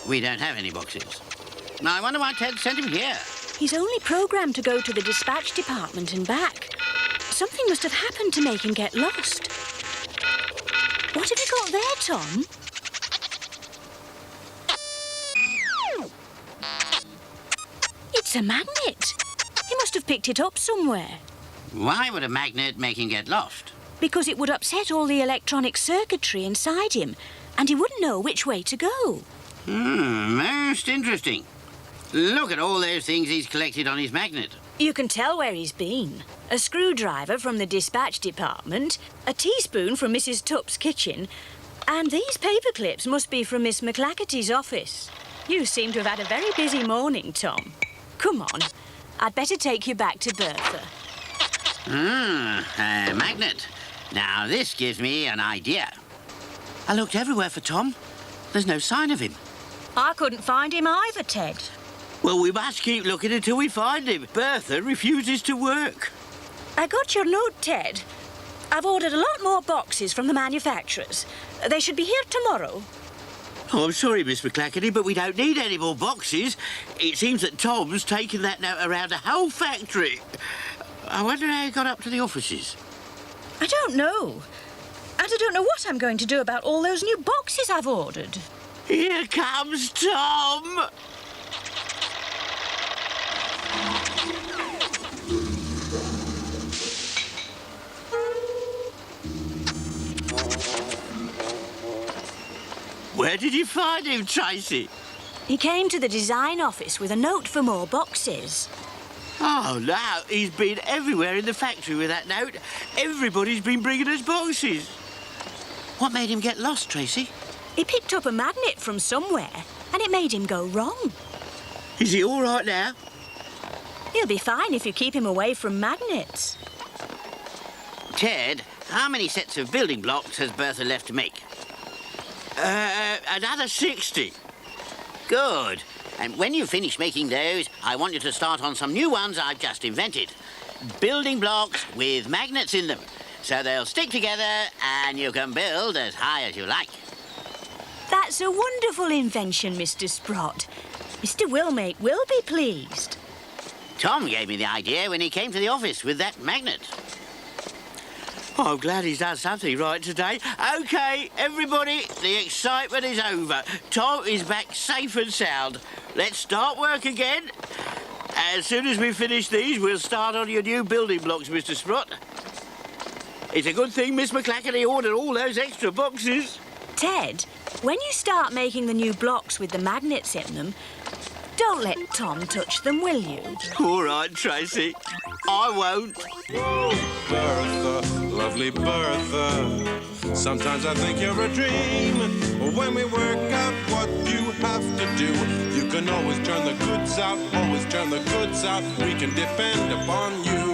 We don't have any boxes. Now, I wonder why Ted sent him here. He's only programmed to go to the dispatch department and back. Something must have happened to make him get lost. What have you got there, Tom? It's a magnet. He must have picked it up somewhere. Why would a magnet make him get lost? Because it would upset all the electronic circuitry inside him, and he wouldn't know which way to go. Most interesting. Look at all those things he's collected on his magnet. You can tell where he's been. A screwdriver from the dispatch department, a teaspoon from Mrs. Tupp's kitchen, and these paper clips must be from Miss McClackerty's office. You seem to have had a very busy morning, Tom. Come on. I'd better take you back to Bertha. A magnet. Now, this gives me an idea. I looked everywhere for Tom. There's no sign of him. I couldn't find him either, Ted. Well, we must keep looking until we find him. Bertha refuses to work. I got your note, Ted. I've ordered a lot more boxes from the manufacturers. They should be here tomorrow. Oh, I'm sorry, Miss McClackerty, but we don't need any more boxes. It seems that Tom's taken that note around the whole factory. I wonder how he got up to the offices. I don't know. And I don't know what I'm going to do about all those new boxes I've ordered. Here comes Tom! Where did you find him, Tracy? He came to the design office with a note for more boxes. Oh, no, he's been everywhere in the factory with that note. Everybody's been bringing us boxes. What made him get lost, Tracy? He picked up a magnet from somewhere, and it made him go wrong. Is he all right now? He'll be fine if you keep him away from magnets. Ted, how many sets of building blocks has Bertha left to make? Another 60. Good. And when you finish making those, I want you to start on some new ones I've just invented. Building blocks with magnets in them. So they'll stick together and you can build as high as you like. That's a wonderful invention, Mr. Sprott. Mr. Wilmake will be pleased. Tom gave me the idea when he came to the office with that magnet. Oh, I'm glad he's done something right today. OK, everybody, the excitement is over. Tom is back safe and sound. Let's start work again. As soon as we finish these, we'll start on your new building blocks, Mr. Sprott. It's a good thing Miss McClackerty ordered all those extra boxes. Ted, when you start making the new blocks with the magnets in them, don't let Tom touch them, will you? All right, Tracy. I won't. Bertha, lovely Bertha. Sometimes I think you're a dream. When we work out what you have to do, you can always turn the goods out, always turn the goods out. We can depend upon you.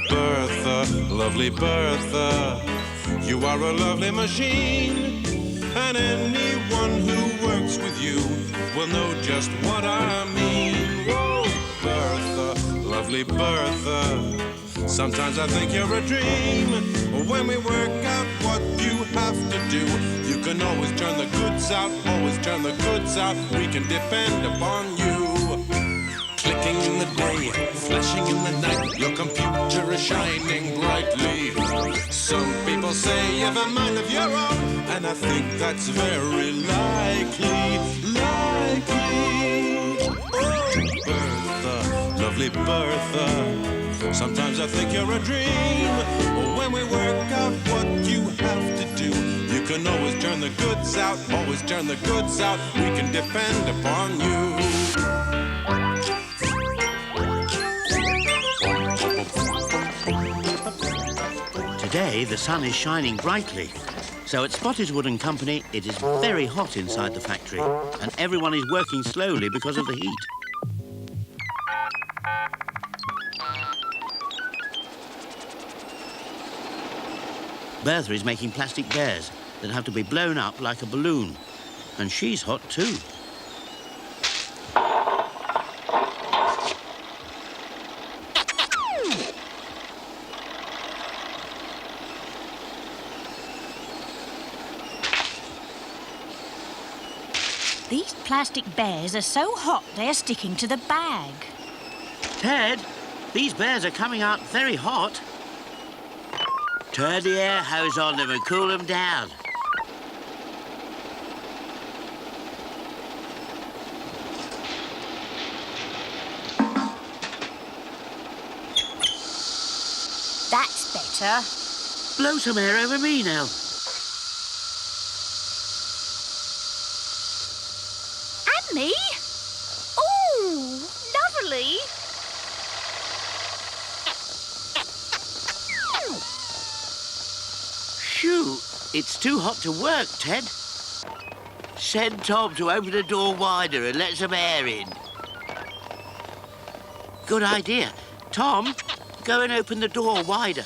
Bertha, lovely Bertha, you are a lovely machine, and anyone who works with you will know just what I mean. Whoa, Bertha, lovely Bertha, sometimes I think you're a dream. When we work out what you have to do, you can always turn the goods out, always turn the goods out. We can depend upon you. Clicking in the day, flashing in the night, your computer is shining brightly. Some people say you've a mind of your own, and I think that's very likely. Oh, Bertha, lovely Bertha, sometimes I think you're a dream. When we work out what you have to do, you can always turn the goods out, always turn the goods out. We can depend upon you. Today, the sun is shining brightly. So at Spottiswoode and Company, it is very hot inside the factory, and everyone is working slowly because of the heat. Bertha is making plastic bears that have to be blown up like a balloon, and she's hot too. These plastic bears are so hot they're sticking to the bag. Ted, these bears are coming out very hot. Turn the air hose on them and cool them down. That's better. Blow some air over me now. And me? Ooh, lovely. Phew, it's too hot to work, Ted. Send Tom to open the door wider and let some air in. Good idea. Tom, go and open the door wider.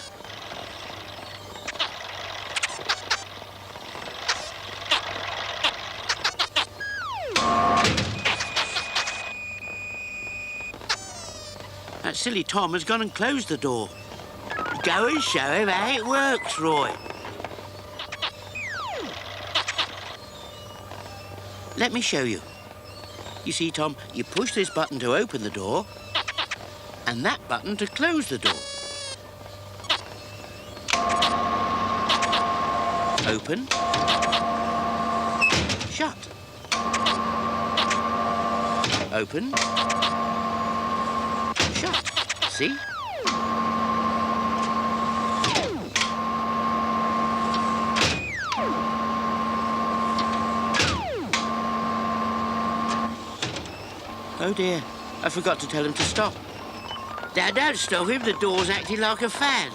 That silly Tom has gone and closed the door. Go and show him how it works, Roy. Let me show you. You see, Tom, you push this button to open the door and that button to close the door. Open. Shut. Open. Shut. See? Oh dear, I forgot to tell him to stop. Now don't stop him, the door's acting like a fan.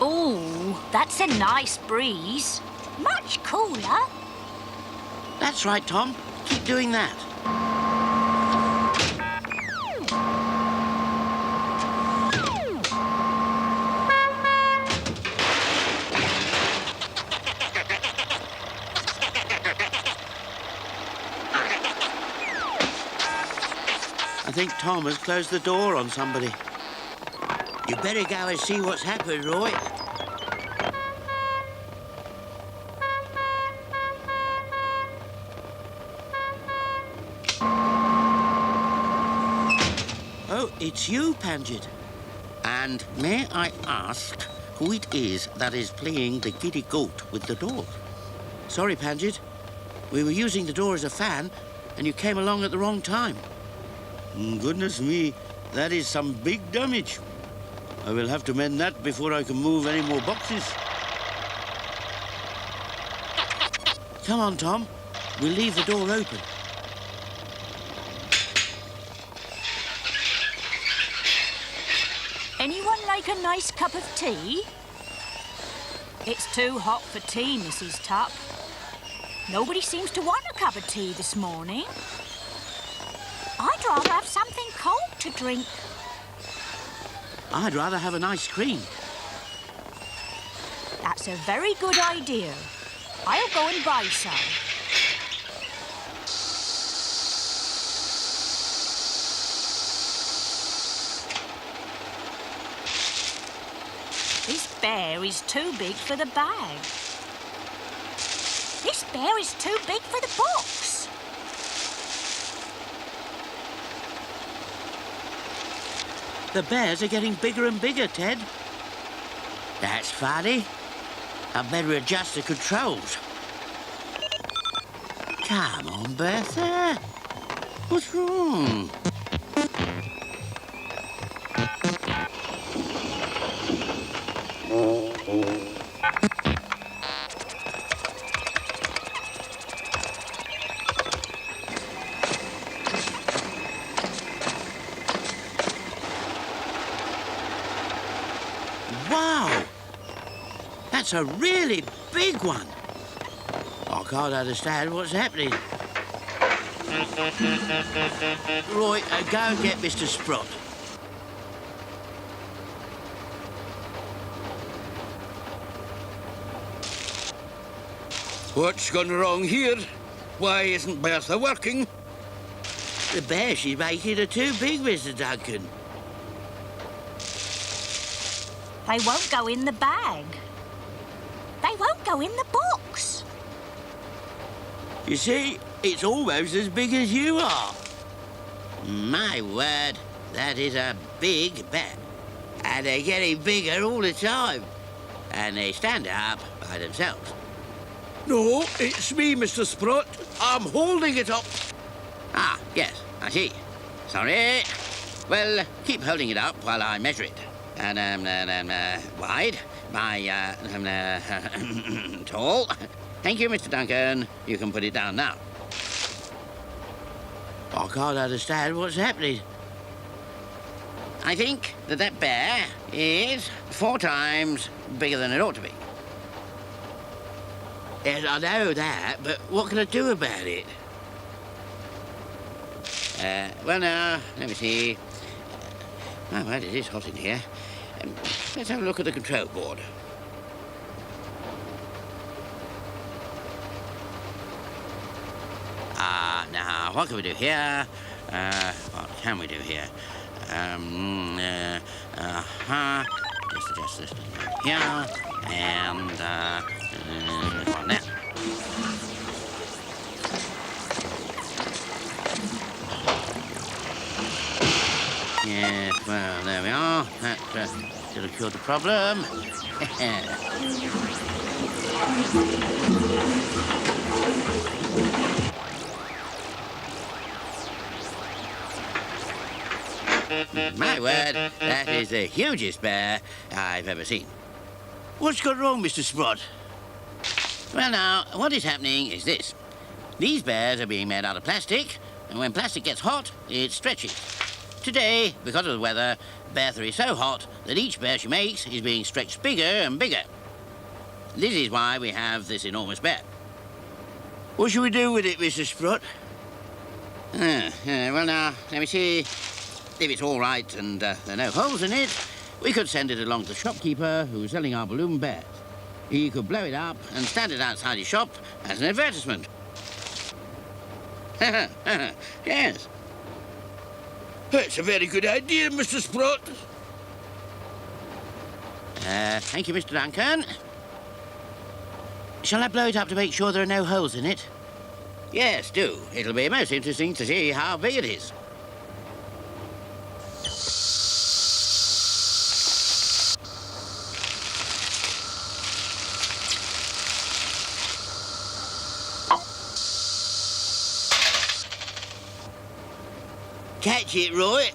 Ooh, that's a nice breeze. Much cooler. That's right, Tom. Keep doing that. I think Tom has closed the door on somebody. You better go and see what's happened, Roy. Oh, it's you, Panjit. And may I ask who it is that is playing the giddy goat with the door? Sorry, Panjit. We were using the door as a fan, and you came along at the wrong time. Goodness me, that is some big damage. I will have to mend that before I can move any more boxes. Come on, Tom. We'll leave the door open. Anyone like a nice cup of tea? It's too hot for tea, Mrs. Tupp. Nobody seems to want a cup of tea this morning. I'd rather have something cold to drink. I'd rather have an ice cream. That's a very good idea. I'll go and buy some. This bear is too big for the bag. This bear is too big for the box. The bears are getting bigger and bigger, Ted. That's funny. I'd better adjust the controls. Come on, Bertha. What's wrong? That's a really big one. I can't understand what's happening. Roy, go and get Mr. Sprott. What's gone wrong here? Why isn't Bertha working? The bear she's making are too big, Mr. Duncan. They won't go in the bag. They won't go in the box. You see, it's almost as big as you are. My word, that is a big bear. And they're getting bigger all the time. And they stand up by themselves. No, it's me, Mr. Sprott. I'm holding it up. Ah, yes, I see. Sorry. Well, keep holding it up while I measure it. And, wide. My, tall. Thank you, Mr. Duncan. You can put it down now. I can't understand what's happening. I think that bear is 4 times bigger than it ought to be. Yes, I know that, but what can I do about it? Well, now, let me see. My word, it is hot in here. Let's have a look at the control board. Now, what can we do here? What can we do here? Just adjust this here, and this one there. Yes, well, there we are. That should have cured the problem. My word, that is the hugest bear I've ever seen. What's gone wrong, Mr. Sprott? Well, now, what is happening is this. These bears are being made out of plastic, and when plastic gets hot, it stretches. Today, because of the weather, Bertha is so hot that each bear she makes is being stretched bigger and bigger. This is why we have this enormous bear. What should we do with it, Mr. Sprott? Well, now, let me see. If it's all right and there are no holes in it, we could send it along to the shopkeeper who's selling our balloon bears. He could blow it up and stand it outside his shop as an advertisement. Yes. That's a very good idea, Mr. Sprott. Thank you, Mr. Duncan. Shall I blow it up to make sure there are no holes in it? Yes, do. It'll be most interesting to see how big it is. Catch it, Roy.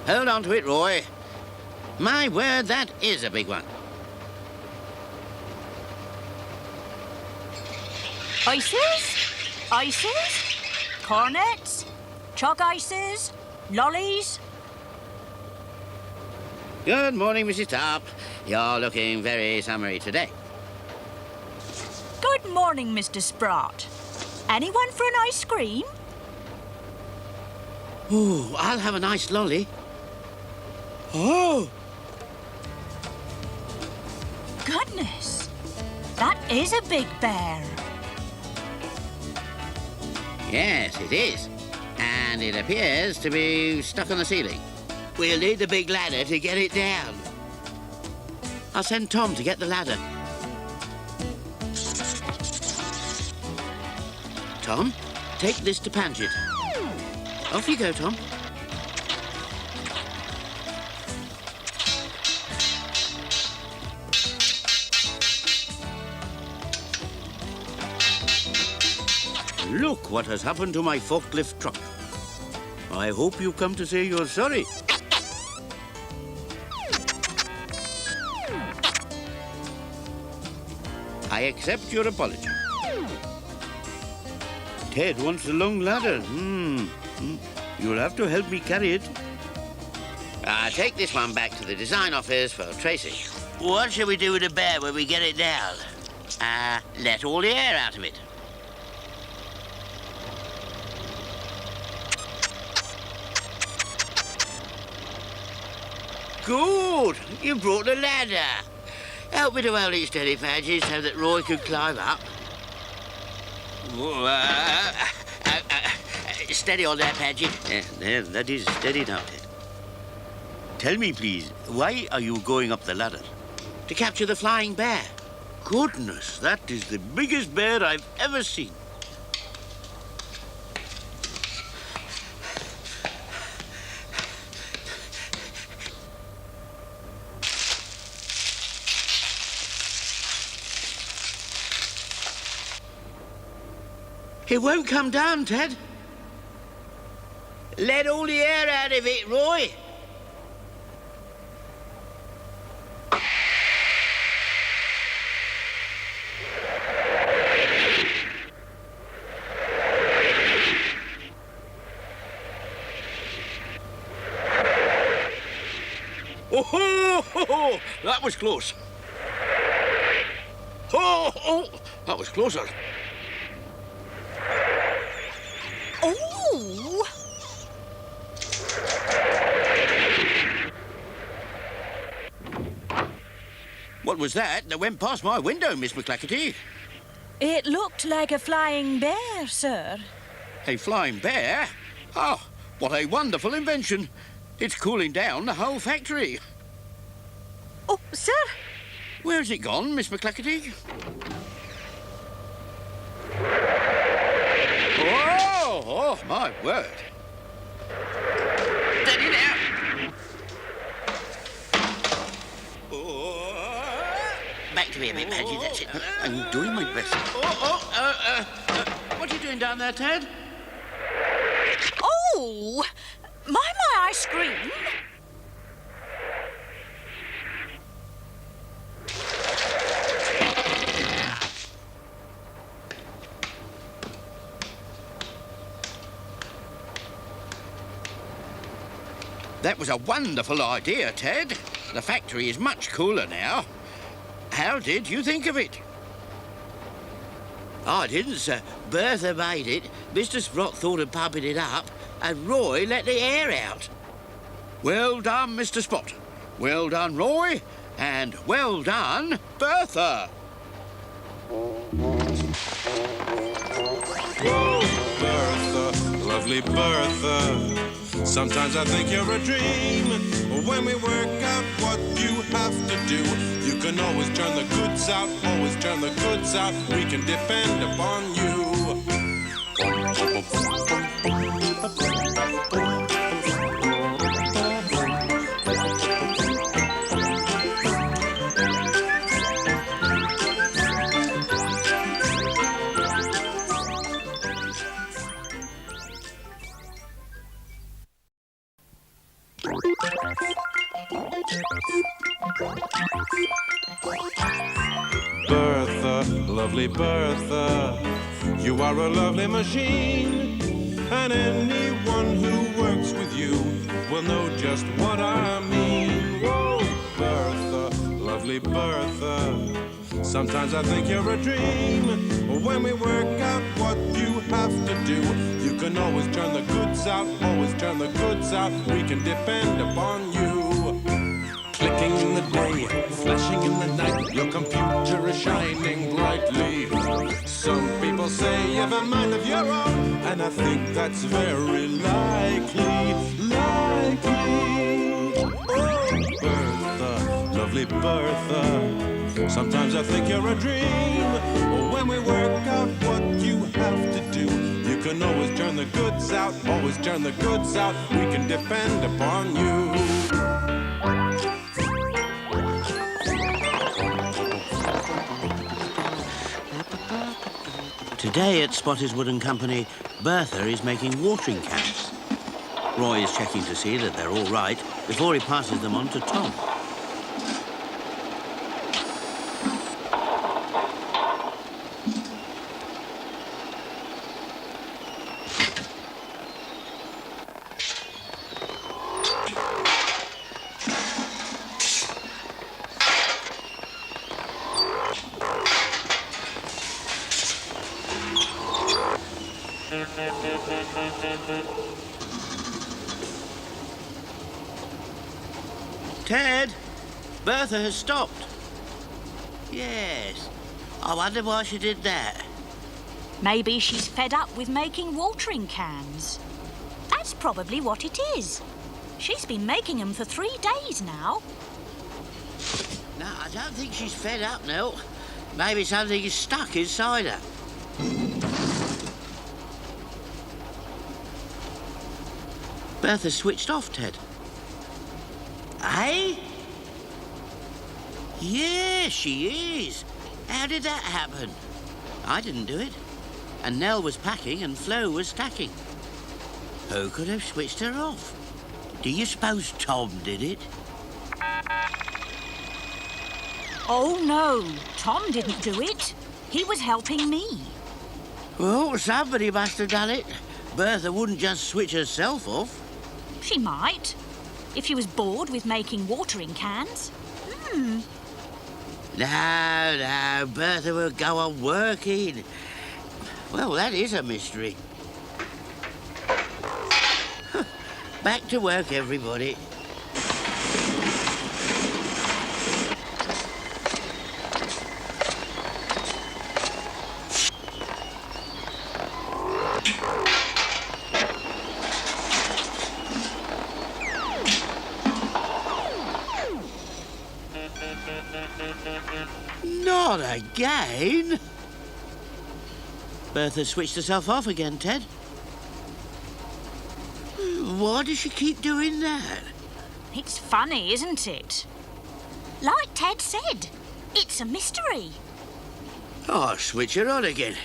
Hold on to it, Roy. My word, that is a big one. Ices? Ices? Cornets? Chalk ices? Lollies? Good morning, Mrs. Tarp. You're looking very summery today. Good morning, Mr. Sprott. Anyone for an ice cream? Oh, I'll have a nice lolly. Oh, Goodness, that is a big bear. Yes, it is. And it appears to be stuck on the ceiling. We'll need the big ladder to get it down. I'll send Tom to get the ladder. Tom, take this to Paget. Off you go, Tom. Look what has happened to my forklift truck. I hope you've come to say you're sorry. I accept your apology. Ted wants a long ladder. You'll have to help me carry it. I'll take this one back to the design office for Tracy. What shall we do with the bear when we get it down? Let all the air out of it. Good! You brought the ladder. Help me to hold it steady, Padgy, so that Roy could climb up. Steady on there, Padgy. There, that is steady now, Ted. Tell me, please, why are you going up the ladder? To capture the flying bear. Goodness, that is the biggest bear I've ever seen. It won't come down, Ted. Let all the air out of it, Roy. Oh, that was close. Oh, that was closer. Oh! What was that went past my window, Miss McClackety? It looked like a flying bear, sir. A flying bear? Oh, what a wonderful invention. It's cooling down the whole factory. Oh, sir. Where's it gone, Miss McClackety? Oh, my word. Steady now. Back to me a bit, Padgy, that's it. I'm doing my best. What are you doing down there, Ted? Oh! My ice cream. That was a wonderful idea, Ted. The factory is much cooler now. How did you think of it? I didn't, sir. Bertha made it, Mr. Sprott thought of pumping it up, and Roy let the air out. Well done, Mr. Spot. Well done, Roy. And well done, Bertha. Whoa, Bertha, lovely Bertha. Sometimes I think you're a dream. When we work out what you have to do, you can always turn the goods out, always turn the goods out. We can depend upon you. Bertha, lovely Bertha, you are a lovely machine, and anyone who works with you will know just what I mean. Whoa, Bertha, lovely Bertha, sometimes I think you're a dream. When we work out what you have to do, you can always turn the goods out, always turn the goods out. We can depend upon you. Clicking in the day, flashing in the night, your computer is shining brightly. Some people say you've a mind of your own, and I think that's very likely. Oh, Bertha, lovely Bertha, sometimes I think you're a dream. When we work out what you have to do, you can always turn the goods out, always turn the goods out. We can depend upon you. Today at Spotty's Wooden Company, Bertha is making watering cans. Roy is checking to see that they're all right before he passes them on to Tom. Ted, Bertha has stopped. Yes. I wonder why she did that. Maybe she's fed up with making watering cans. That's probably what it is. She's been making them for 3 days now. No, I don't think she's fed up, Nell. Maybe something is stuck inside her. Bertha switched off, Ted. Eh? Yes, she is. How did that happen? I didn't do it. And Nell was packing and Flo was stacking. Who could have switched her off? Do you suppose Tom did it? Oh, no. Tom didn't do it. He was helping me. Well, somebody must have done it. Bertha wouldn't just switch herself off. She might, if she was bored with making watering cans. No, Bertha will go on working. Well, that is a mystery. Back to work, everybody. Not again! Bertha switched herself off again, Ted. Why does she keep doing that? It's funny, isn't it? Like Ted said, it's a mystery. Oh, switch her on again.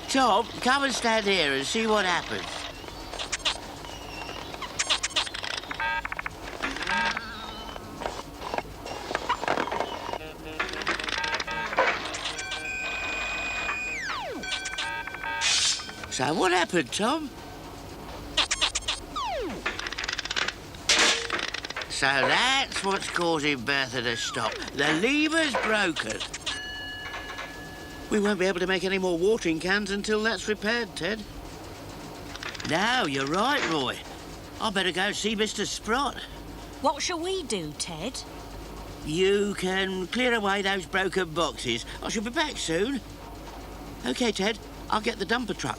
Tom, come and stand here and see what happens. So what happened, Tom? So that's what's causing Bertha to stop. The lever's broken. We won't be able to make any more watering cans until that's repaired, Ted. No, you're right, Roy. I better go see Mr. Sprott. What shall we do, Ted? You can clear away those broken boxes. I shall be back soon. OK, Ted, I'll get the dumper truck.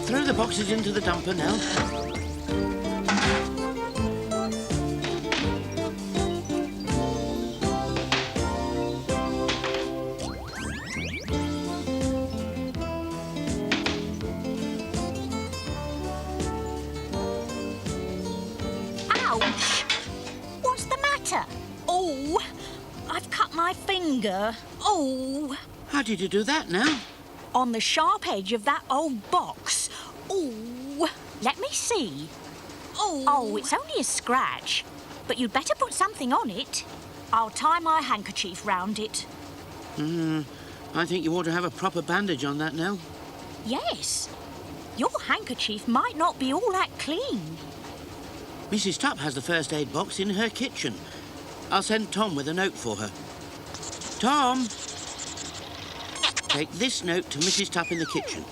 Throw the boxes into the dumper now. Ouch! What's the matter? Oh, I've cut my finger. Oh, How did you do that now? on the sharp edge of that old box. Oh, let me see. Oh, it's only a scratch, but you'd better put something on it. I'll tie my handkerchief round it. I think you ought to have a proper bandage on that now. Yes, your handkerchief might not be all that clean. Mrs. Tupp has the first aid box in her kitchen. I'll send Tom with a note for her. Tom! Take this note to Mrs. Tupp in the kitchen.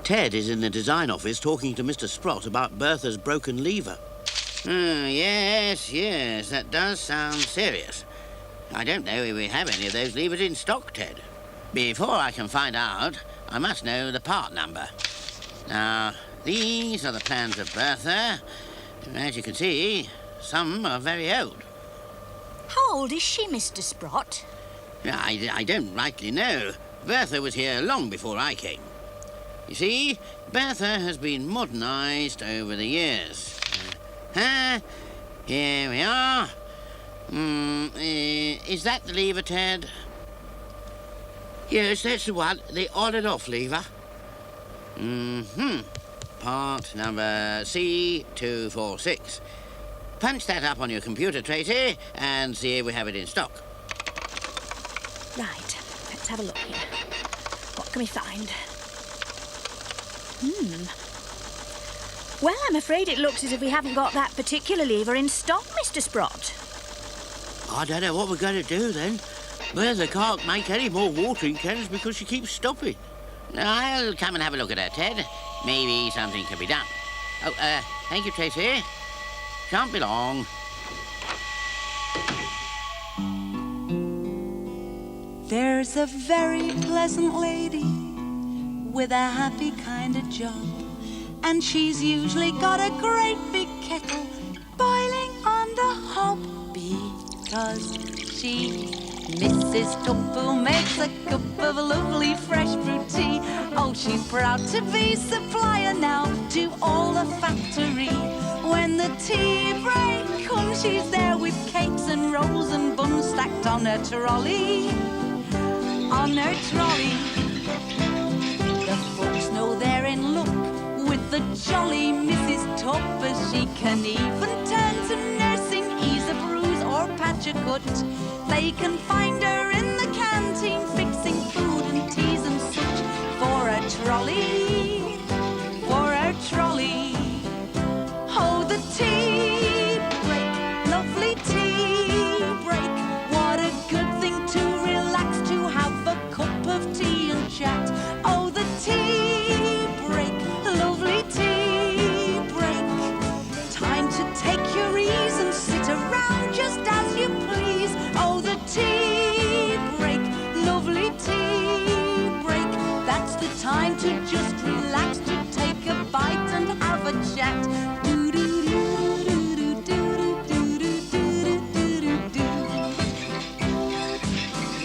Ted is in the design office talking to Mr. Sprott about Bertha's broken lever. Yes, that does sound serious. I don't know if we have any of those levers in stock, Ted. Before I can find out, I must know the part number. Now, these are the plans of Bertha. As you can see, some are very old. How old is she, Mr. Sprott? I don't rightly know. Bertha was here long before I came. You see, Bertha has been modernised over the years. Here we are. Is that the lever, Ted? Yes, that's the one. The on and off lever. Part number C246. Punch that up on your computer, Tracy, and see if we have it in stock. Right, let's have a look here. What can we find? Well, I'm afraid it looks as if we haven't got that particular lever in stock, Mr. Sprott. I don't know what we're going to do then. Bertha can't make any more watering cans because she keeps stopping. I'll come and have a look at her, Ted. Maybe something can be done. Oh, thank you, Tracy. Shan't be long. There's a very pleasant lady with a happy kind of job, and she's usually got a great big kettle boiling on the hob, because she's Mrs. Tupp, who makes a cup of lovely fresh brewed tea. Oh, she's proud to be supplier now to all the factory. When the tea break comes, she's there with cakes and rolls and buns stacked on her trolley. On her trolley. The folks know they're in luck with the jolly Mrs. Tupp, as she can even turn to nursing, ease a bruise or patch a cut. They can find her in the canteen fixing food and teas and such for a trolley, for a trolley. Oh, the tea break, lovely tea break. What a good thing to relax, to have a cup of tea and chat. Oh, the tea break, lovely tea break. Time to take your ease and sit around just as you please. Oh, the tea break, lovely tea break. That's the time to just relax, to take a bite and have a chat.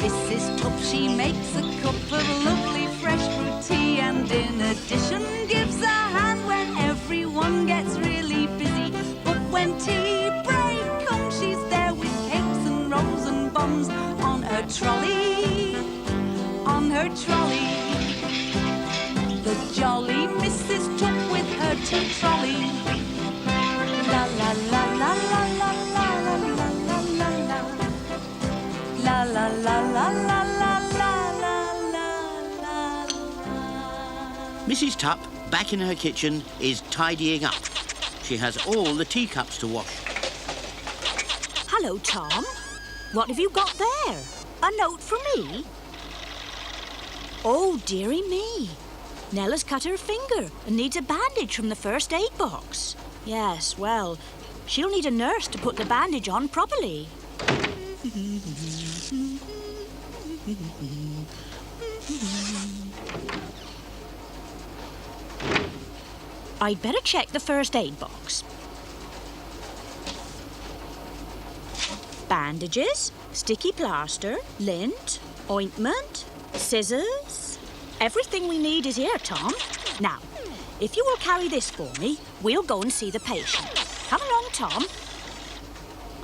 Mrs. Tupp, she makes a cup of lovely fresh brewed tea, and in addition gives a hand when everyone gets really busy. But when tea break comes, she's there with cakes and rolls and buns on her trolley, on her trolley. The jolly Mrs. Tupp with her tea trolley. La la la la la la la la la la la la. La la la la la la la la la. Mrs. Tupp, back in her kitchen, is tidying up. She has all the teacups to wash. Hello, Tom. What have you got there? A note from me? Oh, dearie me. Nella's cut her finger and needs a bandage from the first aid box. Yes, well, she'll need a nurse to put the bandage on properly. I'd better check the first aid box. Bandages, sticky plaster, lint, ointment, scissors. Everything we need is here, Tom. Now, if you will carry this for me, we'll go and see the patient. Come along, Tom.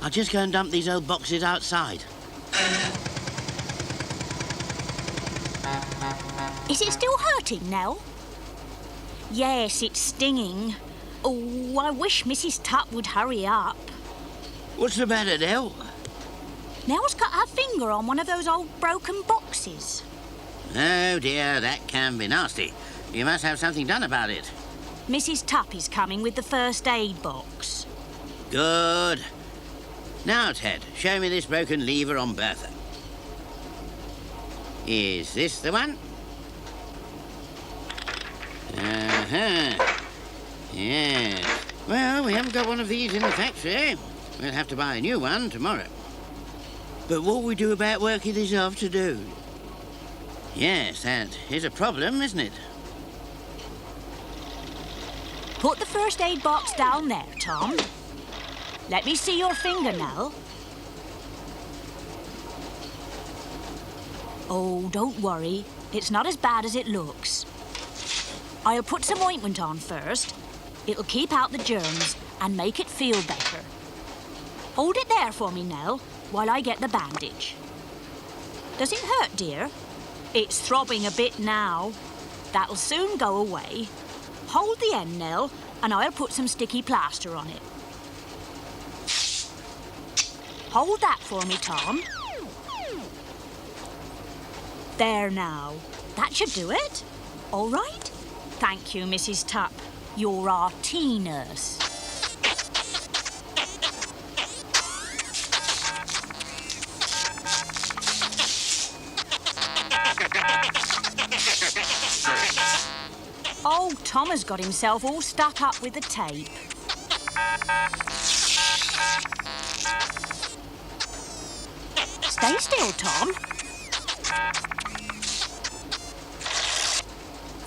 I'll just go and dump these old boxes outside. Is it still hurting, Nell? Yes, it's stinging. Oh, I wish Mrs. Tupp would hurry up. What's the matter, Nell? Nell's cut her finger on one of those old broken boxes. Oh, dear, that can be nasty. You must have something done about it. Mrs. Tupp is coming with the first aid box. Good. Now, Ted, show me this broken lever on Bertha. Is this the one? Uh-huh. Yes. Well, we haven't got one of these in the factory. We'll have to buy a new one tomorrow. But what we do about working this afternoon? Yes, that is a problem, isn't it? Put the first aid box down there, Tom. Let me see your finger, Nell. Oh, don't worry. It's not as bad as it looks. I'll put some ointment on first. It'll keep out the germs and make it feel better. Hold it there for me, Nell, while I get the bandage. Does it hurt, dear? It's throbbing a bit now. That'll soon go away. Hold the end, Nell, and I'll put some sticky plaster on it. Hold that for me, Tom. There now. That should do it. All right? Thank you, Mrs. Tupp. You're our tea nurse. Oh, Tom has got himself all stuck up with the tape. Stay still, Tom.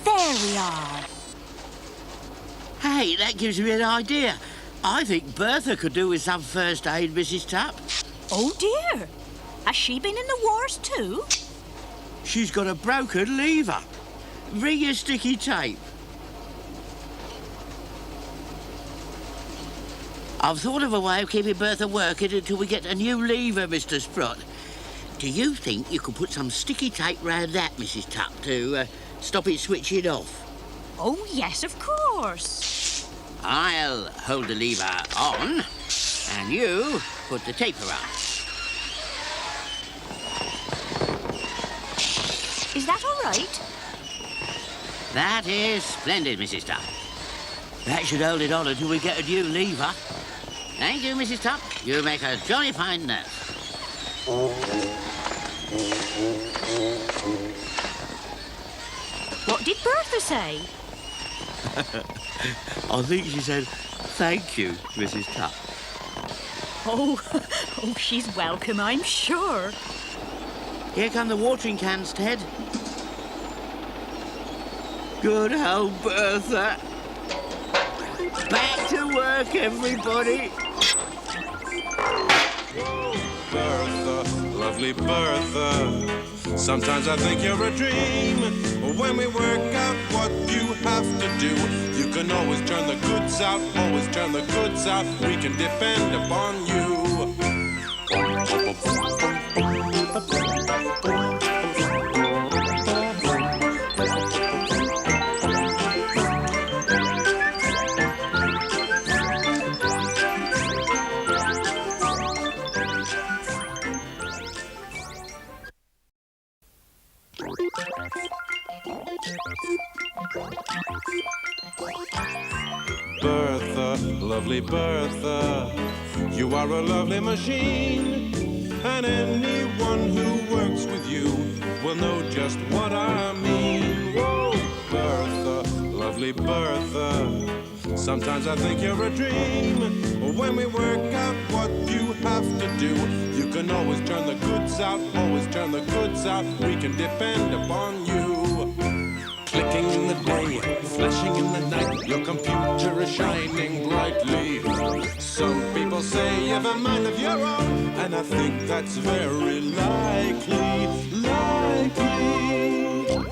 There we are. Hey, that gives me an idea. I think Bertha could do with some first aid, Mrs. Tupp. Oh, dear. Has she been in the wars too? She's got a broken lever. Bring your sticky tape. I've thought of a way of keeping Bertha working until we get a new lever, Mr. Sprott. Do you think you could put some sticky tape round that, Mrs. Tupp, to stop it switching off? Oh, yes, of course. I'll hold the lever on, and you put the tape around. Is that all right? That is splendid, Mrs. Tupp. That should hold it on until we get a new lever. Thank you, Mrs. Tupp. You make a jolly fine nurse. What did Bertha say? I think she said, thank you, Mrs. Tupp. Oh, she's welcome, I'm sure. Here come the watering cans, Ted. Good old Bertha. Back to work, everybody. Bertha, lovely Bertha. Sometimes I think you're a dream. When we work out what you have to do, you can always turn the goods out, always turn the goods out. We can depend upon you. Bertha, lovely Bertha, you are a lovely machine, and anyone who works with you will know just what I mean. Whoa, Bertha, lovely Bertha, sometimes I think you're a dream. When we work out what you have to do, you can always turn the goods out, always turn the goods out. We can depend upon you. Clicking in the day, flashing in the night, your computer is shining brightly. Some people say you've a mind of your own, and I think that's very likely, Oh,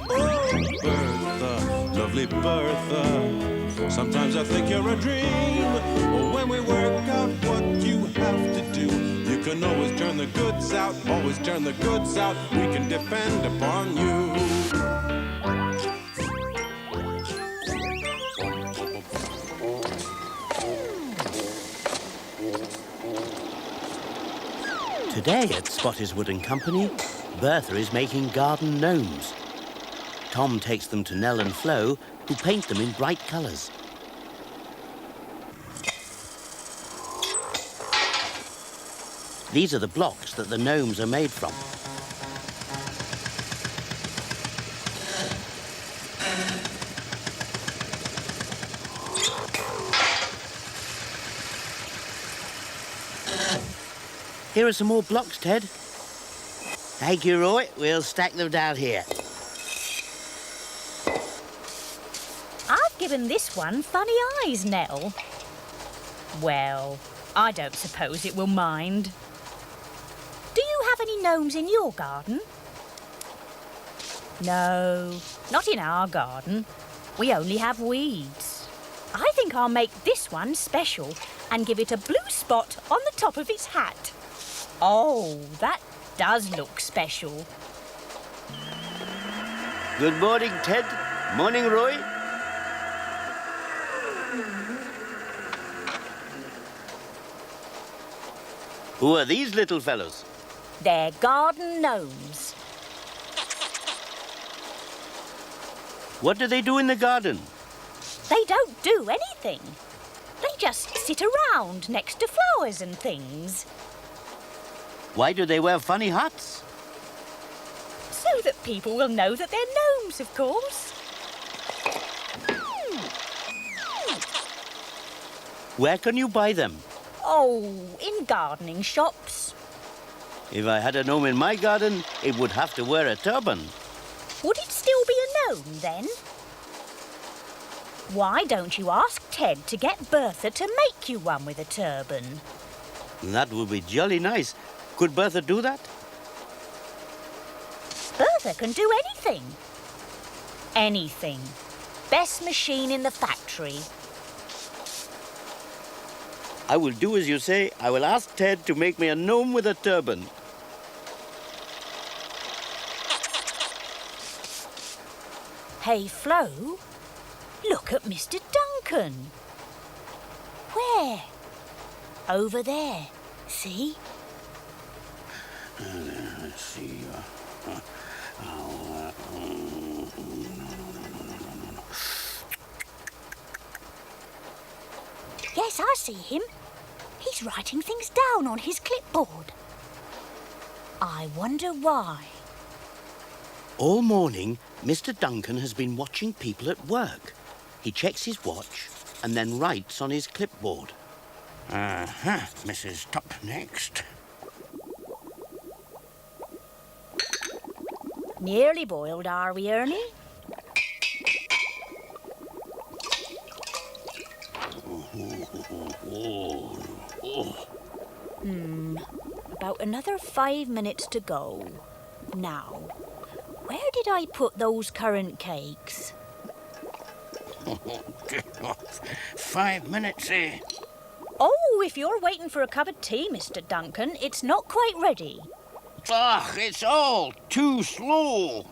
Bertha, lovely Bertha, sometimes I think you're a dream. When we work out what you have to do, you can always turn the goods out, always turn the goods out. We can depend upon you. Today at Spotty's Wood & Company, Bertha is making garden gnomes. Tom takes them to Nell and Flo, who paint them in bright colours. These are the blocks that the gnomes are made from. Here are some more blocks, Ted. Thank you, Roy. We'll stack them down here. I've given this one funny eyes, Nell. Well, I don't suppose it will mind. Do you have any gnomes in your garden? No, not in our garden. We only have weeds. I think I'll make this one special and give it a blue spot on the top of its hat. Oh, that does look special. Good morning, Ted. Morning, Roy. Who are these little fellows? They're garden gnomes. What do they do in the garden? They don't do anything. They just sit around next to flowers and things. Why do they wear funny hats? So that people will know that they're gnomes, of course. Where can you buy them? Oh, in gardening shops. If I had a gnome in my garden, it would have to wear a turban. Would it still be a gnome, then? Why don't you ask Ted to get Bertha to make you one with a turban? That would be jolly nice. Could Bertha do that? Bertha can do anything. Anything. Best machine in the factory. I will do as you say. I will ask Ted to make me a gnome with a turban. Hey, Flo, look at Mr. Duncan. Where? Over there. See? Let's see. Yes, I see him. He's writing things down on his clipboard. I wonder why. All morning, Mr. Duncan has been watching people at work. He checks his watch and then writes on his clipboard. Mrs. Top next. Nearly boiled, are we, Ernie? About another 5 minutes to go. Now, where did I put those currant cakes? 5 minutes, eh? Oh, if you're waiting for a cup of tea, Mr. Duncan, it's not quite ready. Ugh, it's all too slow.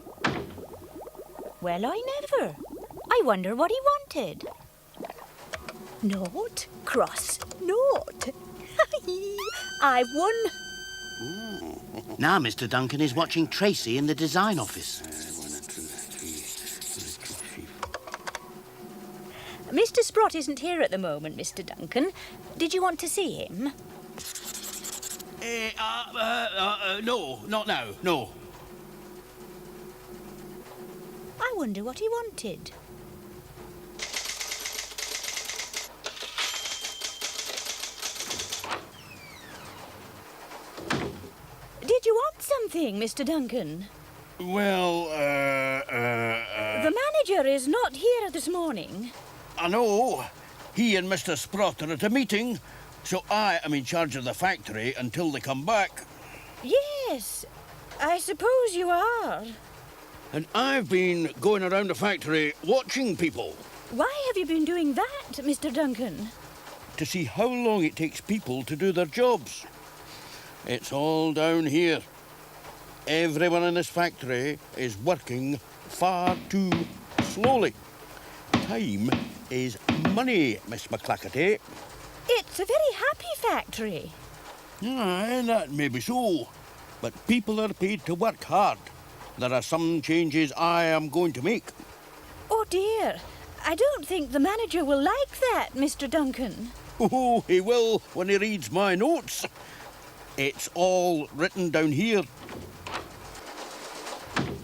Well, I never. I wonder what he wanted. Naught, cross, naught. I've won. Now Mr. Duncan is watching Tracy in the design office. Mr. Sprott isn't here at the moment, Mr. Duncan. Did you want to see him? No, not now, no. I wonder what he wanted. Did you want something, Mr. Duncan? Well, The manager is not here this morning. I know. He and Mr. Sprott are at a meeting, so I am in charge of the factory until they come back. Yes, I suppose you are. And I've been going around the factory watching people Why have you been doing that, Mr. Duncan? to see how long it takes people to do their jobs. It's all down here. Everyone in this factory is working far too slowly. Time is money, Miss McClackety. It's a very happy factory. Aye, that may be so. But people are paid to work hard. There are some changes I am going to make. Oh dear, I don't think the manager will like that, Mr. Duncan. Oh, he will when he reads my notes. It's all written down here.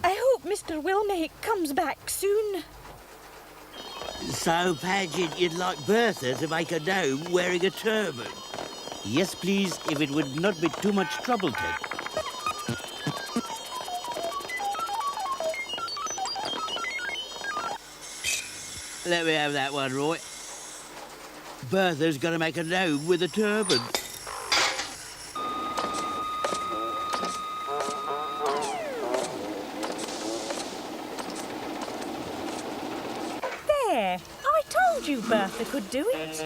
I hope Mr. Wilmake comes back soon. So, Paget, you'd like Bertha to make a gnome wearing a turban? Yes, please, if it would not be too much trouble, Ted. Let me have that one, Roy. Bertha's going to make a gnome with a turban. Bertha could do it.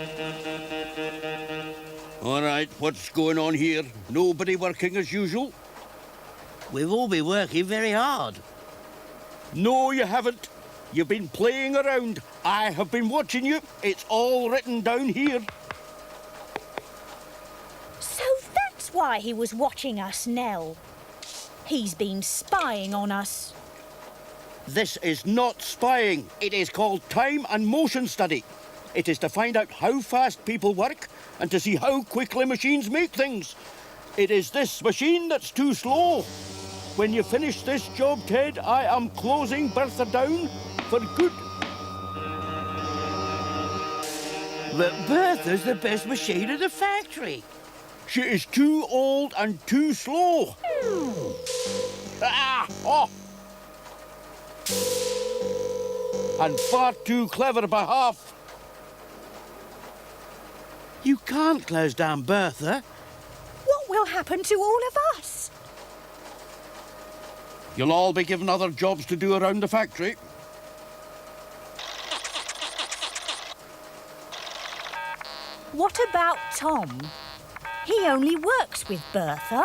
All right, what's going on here? Nobody working as usual? We've all been working very hard. No, you haven't. You've been playing around. I have been watching you. It's all written down here. So that's why he was watching us, Nell. He's been spying on us. This is not spying. It is called time and motion study. It is to find out how fast people work and to see how quickly machines make things. It is this machine that's too slow. When you finish this job, Ted, I am closing Bertha down for good. But Bertha's the best machine in the factory. She is too old and too slow. Oh! And far too clever by half. You can't close down Bertha. What will happen to all of us? You'll all be given other jobs to do around the factory. What about Tom? He only works with Bertha.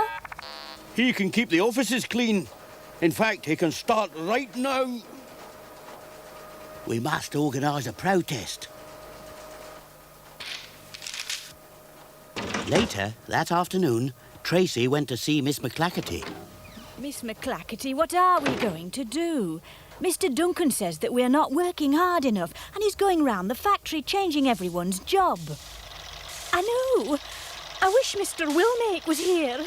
He can keep the offices clean. In fact, he can start right now. We must organise a protest. Later, that afternoon, Tracy went to see Miss McClackerty. Miss McClackerty, what are we going to do? Mr. Duncan says that we're not working hard enough and he's going round the factory changing everyone's job. I know. I wish Mr. Wilmake was here.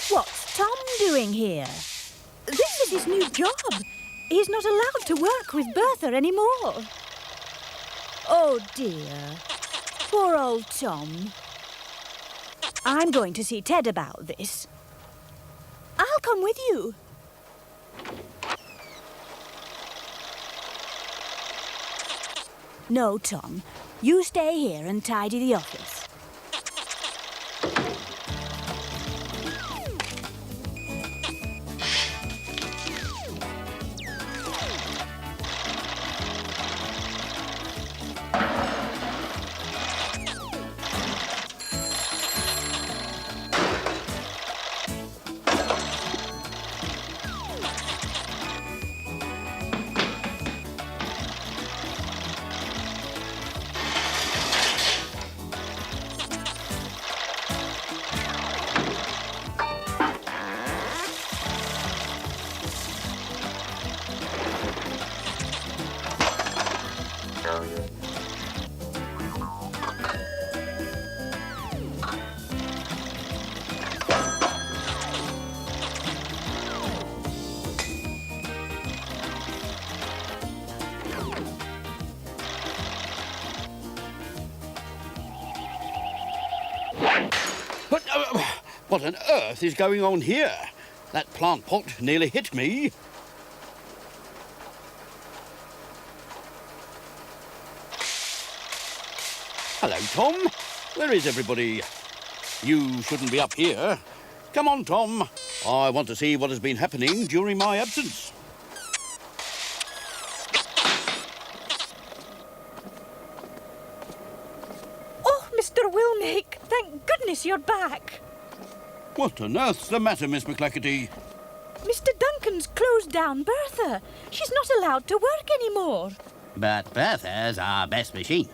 What's Tom doing here? This is his new job. He's not allowed to work with Bertha anymore. Oh, dear. Poor old Tom. I'm going to see Ted about this. I'll come with you. No, Tom. You stay here and tidy the office. But what on earth is going on here? That plant pot nearly hit me. Hello, Tom. Where is everybody? You shouldn't be up here. Come on, Tom. I want to see what has been happening during my absence. Oh, Mr. Wilmake, thank goodness you're back. What on earth's the matter, Miss McClackerty? Mr. Duncan's closed down Bertha. She's not allowed to work anymore. But Bertha's our best machine.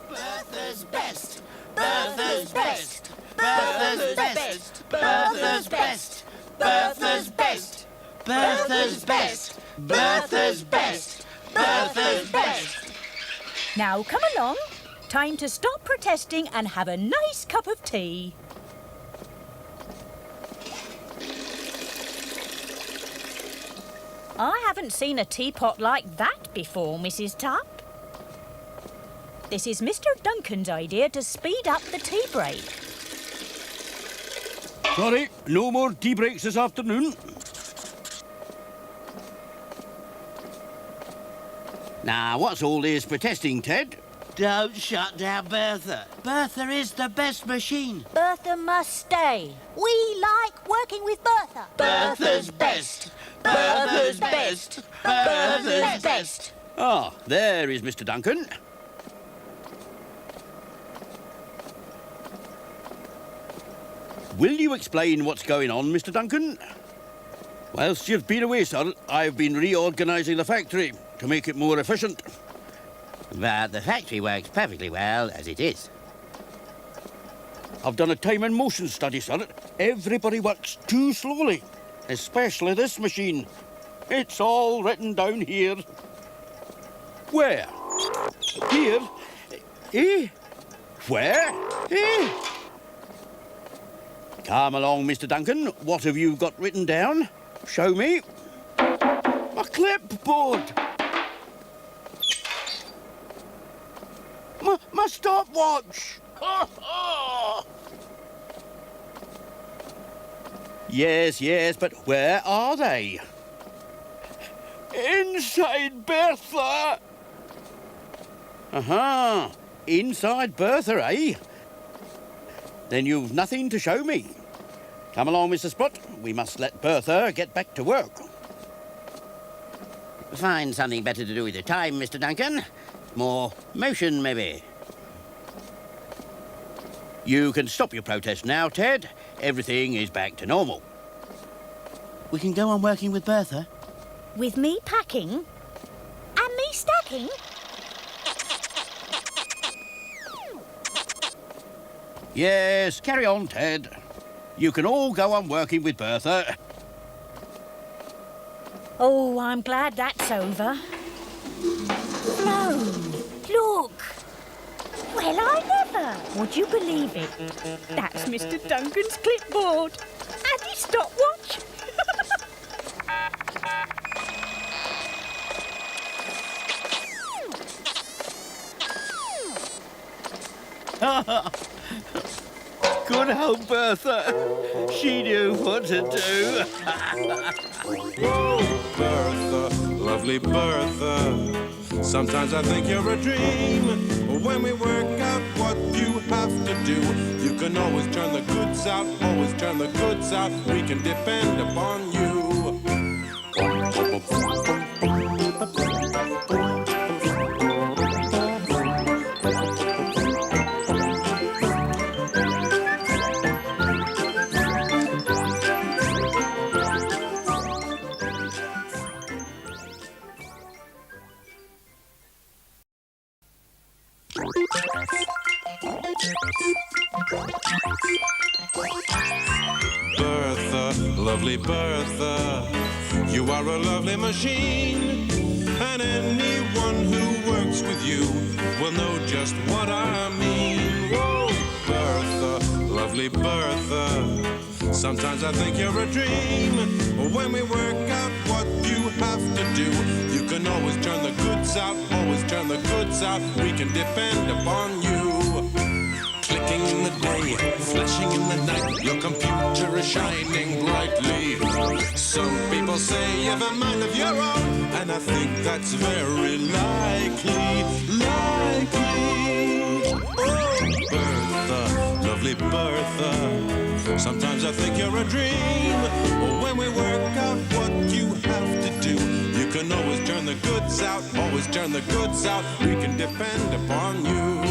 Bertha's best. Bertha's best. Bertha's best. Bertha's best. Bertha's best. Bertha's best. Bertha's best. Bertha's best. Now come along. Time to stop protesting and have a nice cup of tea. I haven't seen a teapot like that before, Mrs. Tupp. This is Mr. Duncan's idea to speed up the tea break. Sorry, no more tea breaks this afternoon. Now, what's all this protesting, Ted? Don't shut down Bertha. Bertha is the best machine. Bertha must stay. We like working with Bertha. Bertha's best. Bertha's best. Bertha's best. Ah, there is Mr. Duncan. Will you explain what's going on, Mr. Duncan? Whilst you've been away, sir, I've been reorganising the factory to make it more efficient. But the factory works perfectly well as it is. I've done a time and motion study, sir. Everybody works too slowly, especially this machine. It's all written down here. Where? Here? Eh? Where? Eh? Come along, Mr. Duncan. What have you got written down? Show me. A clipboard. My stopwatch. Yes, but where are they? Inside Bertha. Aha, inside Bertha, eh? Then you've nothing to show me. Come along, Mr. Sprott. We must let Bertha get back to work. Find something better to do with your time, Mr. Duncan. More motion, maybe. You can stop your protest now, Ted. Everything is back to normal. We can go on working with Bertha. With me packing and me stacking. Yes, carry on, Ted. You can all go on working with Bertha. Oh, I'm glad that's over. Flown. Look. Well, I never. Would you believe it? That's Mr. Duncan's clipboard. And his stopwatch. Good old Bertha. She knew what to do. Bertha, lovely Bertha. Sometimes I think you're a dream. When we work out what you have to do, you can always turn the goods out, always turn the goods out. We can depend upon you. Bertha, lovely Bertha, you are a lovely machine, and anyone who works with you will know just what I mean. Whoa, Bertha, lovely Bertha, sometimes I think you're a dream. When we work out what you have to do, you can always turn the goods out, always turn the goods out. We can depend upon you. Clicking in the day, flashing in the night, your computer is shining brightly. Some people say you have a mind of your own, and I think that's very likely. Oh, Bertha, lovely Bertha, sometimes I think you're a dream. When we work out what you have to do, you can always turn the goods out, always turn the goods out. We can depend upon you.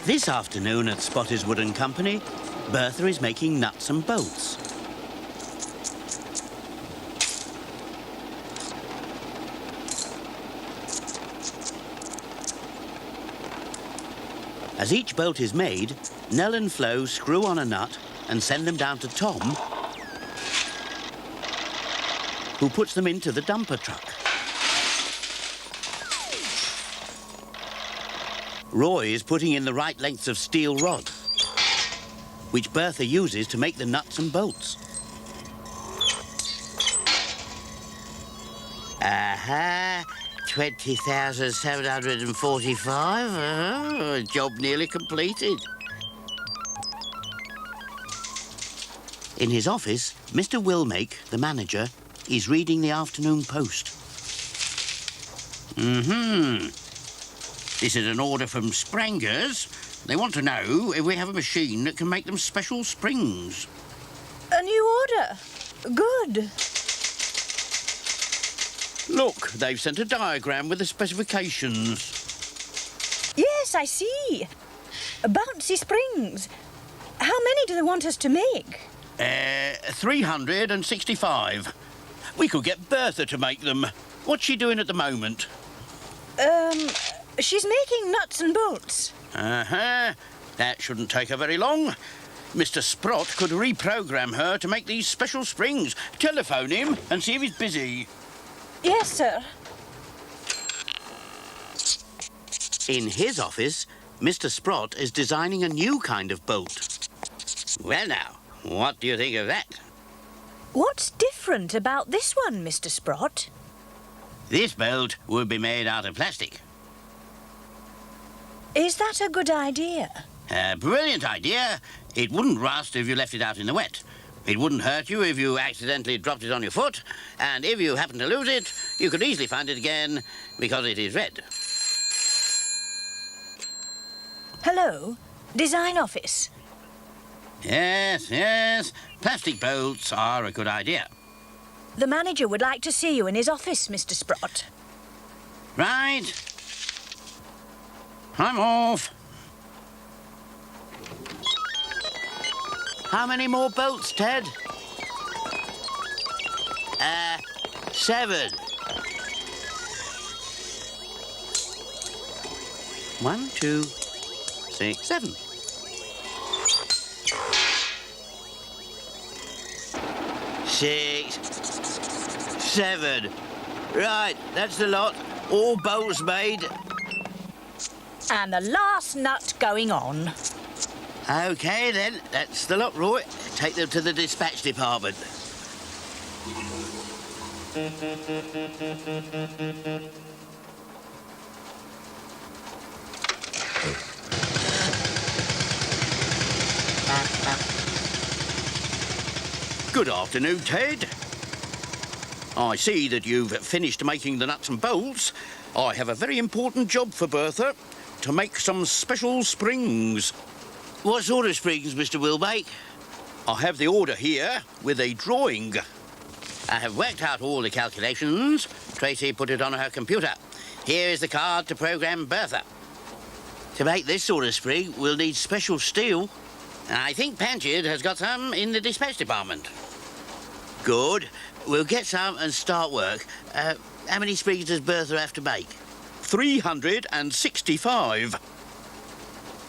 This afternoon at Spotter's Wooden Company, Bertha is making nuts and bolts. As each bolt is made, Nell and Flo screw on a nut and send them down to Tom, who puts them into the dumper truck. Roy is putting in the right lengths of steel rod, which Bertha uses to make the nuts and bolts. Aha, 20,745. Job nearly completed. In his office, Mr. Wilmake, the manager, is reading the afternoon post. This is an order from Sprangers. They want to know if we have a machine that can make them special springs. A new order. Good. Look, they've sent a diagram with the specifications. Yes, I see. Bouncy springs. How many do they want us to make? 365. We could get Bertha to make them. What's she doing at the moment? She's making nuts and bolts. Uh-huh. That shouldn't take her very long. Mr. Sprott could reprogram her to make these special springs. Telephone him and see if he's busy. Yes, sir. In his office, Mr. Sprott is designing a new kind of bolt. Well now, what do you think of that? What's different about this one, Mr. Sprott? This bolt would be made out of plastic. Is that a good idea? A brilliant idea. It wouldn't rust if you left it out in the wet. It wouldn't hurt you if you accidentally dropped it on your foot. And if you happen to lose it, you could easily find it again because it is red. Hello, design office. Yes, yes. Plastic bolts are a good idea. The manager would like to see you in his office, Mr. Sprott. Right. I'm off. How many more bolts, Ted? 7. 1, 2, 6, 7. 6, 7. Right, that's the lot. All bolts made. And the last nut going on. OK, then. That's the lot, Roy. Take them to the dispatch department. Good afternoon, Ted. I see that you've finished making the nuts and bolts. I have a very important job for Bertha, to make some special springs. What sort of springs, Mr. Wilbake? I have the order here with a drawing. I have worked out all the calculations. Tracy put it on her computer. Here is the card to program Bertha. To make this sort of spring, we'll need special steel. I think Paget has got some in the dispatch department. Good. We'll get some and start work. How many springs does Bertha have to make? 365.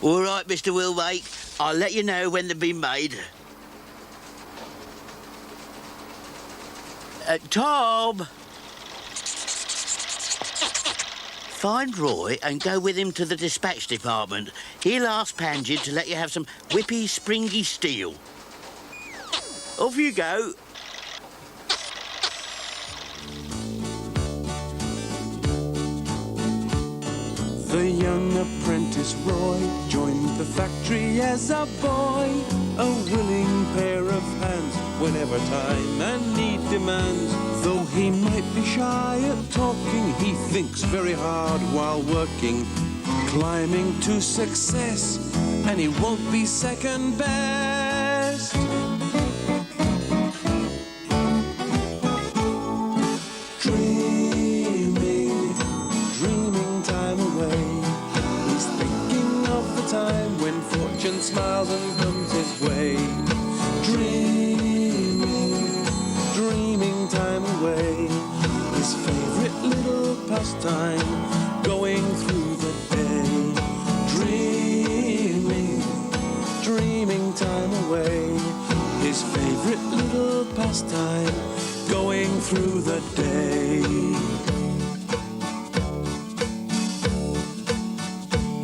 All right, Mr. Wilbake. I'll let you know when they've been made. Tom! Find Roy and go with him to the dispatch department. He'll ask Paget to let you have some whippy, springy steel. Off you go. The young apprentice Roy joined the factory as a boy, a willing pair of hands whenever time and need demands. Though he might be shy at talking, he thinks very hard while working, climbing to success, and he won't be second best. Time when fortune smiles and comes his way, dreaming time away, his favorite little pastime, going through the day, dreaming time away, his favorite little pastime, going through the day.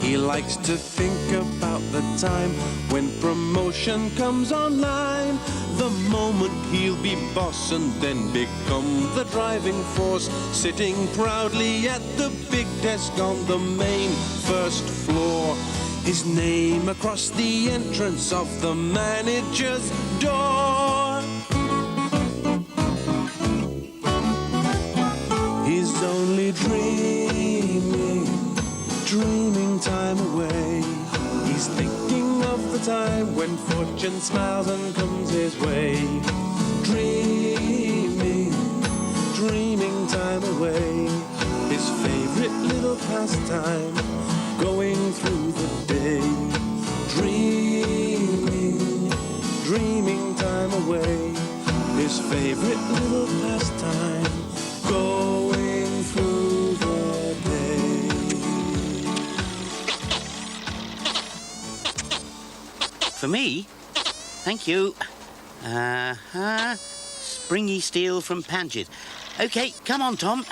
He likes to think about the time when promotion comes online, the moment he'll be boss and then become the driving force, sitting proudly at the big desk on the main first floor, his name across the entrance of the manager's door. He's only dreaming time away. He's thinking of the time when fortune smiles and comes his way. Dreaming, dreaming time away. His favorite little pastime, going through the day. Dreaming, dreaming time away. His favorite little pastime, going through the day. For me? Thank you. Springy steel from Paget. OK, come on, Tom.